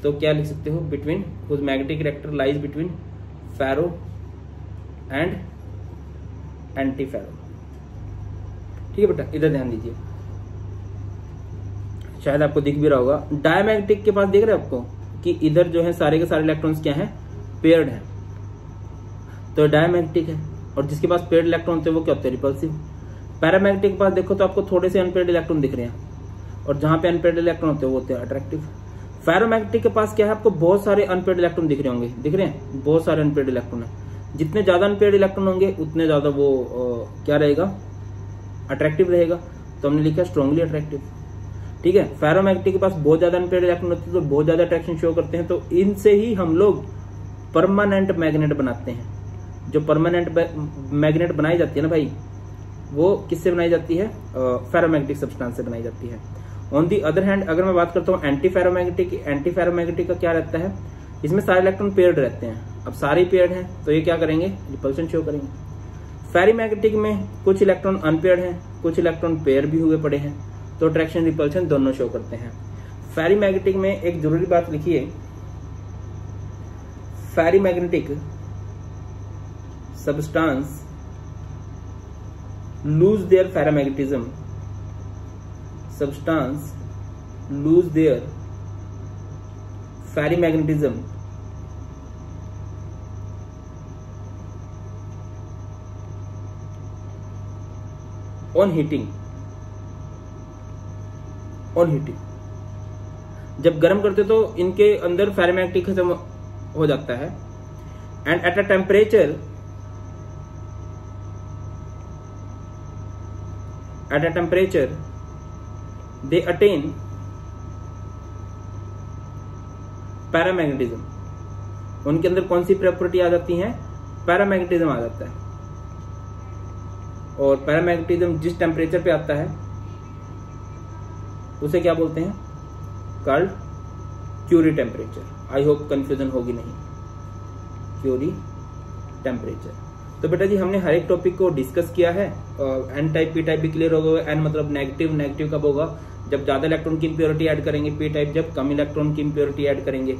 तो क्या लिख सकते हो, between whose magnetic character lies between ferro and anti ferro. ठीक है बेटा, इधर ध्यान दीजिए, शायद आपको दिख भी रहा होगा। डायमैग्नेटिक के पास देख रहे हैं आपको कि इधर जो है सारे के सारे इलेक्ट्रॉन्स क्या हैं, पेयर्ड हैं, तो डायमैग्नेटिक है। और जिसके पास पेयर्ड इलेक्ट्रॉन होते हैं वो क्या होते हैं, रिपल्सिव। पैरामैग्नेटिक के पास देखो तो आपको थोड़े से अनपेयर्ड इलेक्ट्रॉन दिख रहे हैं, और जहां पे अनपेयर्ड इलेक्ट्रॉन होते हैं वो होते हैं अट्रैक्टिव। फेरोमैग्नेटिक के पास क्या है, आपको बहुत सारे अनपेयर्ड इलेक्ट्रॉन दिख रहे होंगे, दिख रहे हैं, बहुत सारे अनपेयर्ड इलेक्ट्रॉन है। जितने ज्यादा अनपेयर्ड इलेक्ट्रॉन होंगे उतने ज्यादा वो क्या रहेगा, अट्रैक्टिव रहेगा। तो हमने लिखा स्ट्रांगली अट्रैक्टिव। ठीक है, फेरोमैग्नेटिक के पास बहुत ज्यादा अनपेयर्ड इलेक्ट्रॉन होते हैं, तो बहुत ज्यादा अट्रैक्शन शो करते हैं। तो इनसे ही हम लोग परमानेंट मैग्नेट बनाते हैं। जो परमानेंट मैग्नेट बनाई जाती है ना भाई, वो किससे बनाई जाती है, फेरोमैग्नेटिक सब्सटेंस से बनाई जाती है। ऑन दी अदर हैंड अगर मैं बात करता हूँ एंटी फेरोमैग्नेटिक का क्या रहता है, इसमें सारे इलेक्ट्रॉन पेयर्ड रहते हैं। अब सारे पेयर्ड हैं तो ये क्या करेंगे, रिपल्शन शो करेंगे। फेरोमैग्नेटिक में कुछ इलेक्ट्रॉन अनपेयर्ड हैं, कुछ इलेक्ट्रॉन पेयर भी हुए पड़े हैं, तो अट्रैक्शन रिपल्शन दोनों शो करते हैं। फेरोमैग्नेटिक में एक जरूरी बात लिखिए, ferromagnetic substance lose their ferromagnetism, substance lose their ferromagnetism on heating। जब गर्म करते तो इनके अंदर फेरोमैग्नेटिक खत्म हो जाता है, and at a temperature they attain paramagnetism. उनके अंदर कौन सी प्रॉपर्टी आ जाती है, पैरामैग्नेटिज्म आ जाता है। और पैरामैग्नेटिज्म जिस टेम्परेचर पे आता है उसे क्या बोलते हैं, called Curie temperature. I hope confusion होगी नहीं, क्यूरी टेम्परेचर। तो बेटा जी हमने हर एक टॉपिक को डिस्कस किया है। एन टाइप पी टाइप भी क्लियर हो गया। एन मतलब नेगेटिव कब होगा, जब ज्यादा इलेक्ट्रॉन की इंप्योरिटी ऐड करेंगे। पी टाइप जब कम इलेक्ट्रॉन की इंप्योरिटी ऐड करेंगे।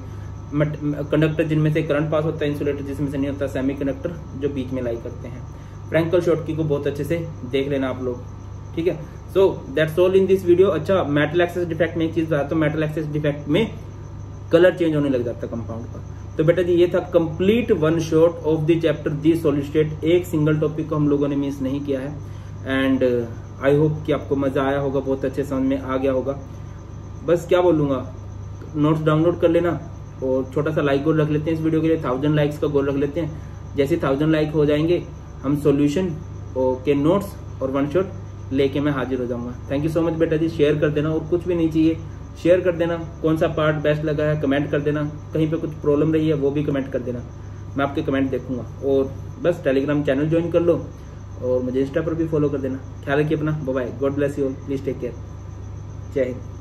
कंडक्टर जिनमें से करंट पास होता है, इंसुलेटर जिसमें से नहीं होता, सेमीकंडक्टर जो बीच में लाई करते हैं। फ्रैंकल शॉर्टकी को बहुत अच्छे से देख लेना आप लोग, ठीक है। So that's all in this video. अच्छा, मेटल एक्सेस डिफेक्ट में एक चीज बताया, तो मेटल एक्सेस डिफेक्ट में कलर चेंज होने लग जाता है कंपाउंड का। तो बेटा जी ये था complete one shot of the chapter the solid state. एक सिंगल टॉपिक को हम लोगों ने मिस नहीं किया है, एंड आई होप कि आपको मजा आया होगा, बहुत अच्छे समझ में आ गया होगा। बस क्या बोलूँगा, नोट्स डाउनलोड कर लेना और छोटा सा लाइक गोल रख लेते हैं इस वीडियो के लिए, 1000 लाइक्स का गोल रख लेते हैं। जैसे 1000 लाइक हो जाएंगे हम सॉल्यूशन के नोट्स और वन शॉट लेके मैं हाजिर हो जाऊंगा। थैंक यू सो मच बेटा जी। शेयर कर देना और कुछ भी नहीं चाहिए, शेयर कर देना। कौन सा पार्ट बेस्ट लगा है कमेंट कर देना, कहीं पे कुछ प्रॉब्लम रही है वो भी कमेंट कर देना, मैं आपके कमेंट देखूंगा। और बस टेलीग्राम चैनल ज्वाइन कर लो और मुझे इंस्टा पर भी फॉलो कर देना। ख्याल रखिए अपना, bye bye, God bless you all, please take care, जय हिंद।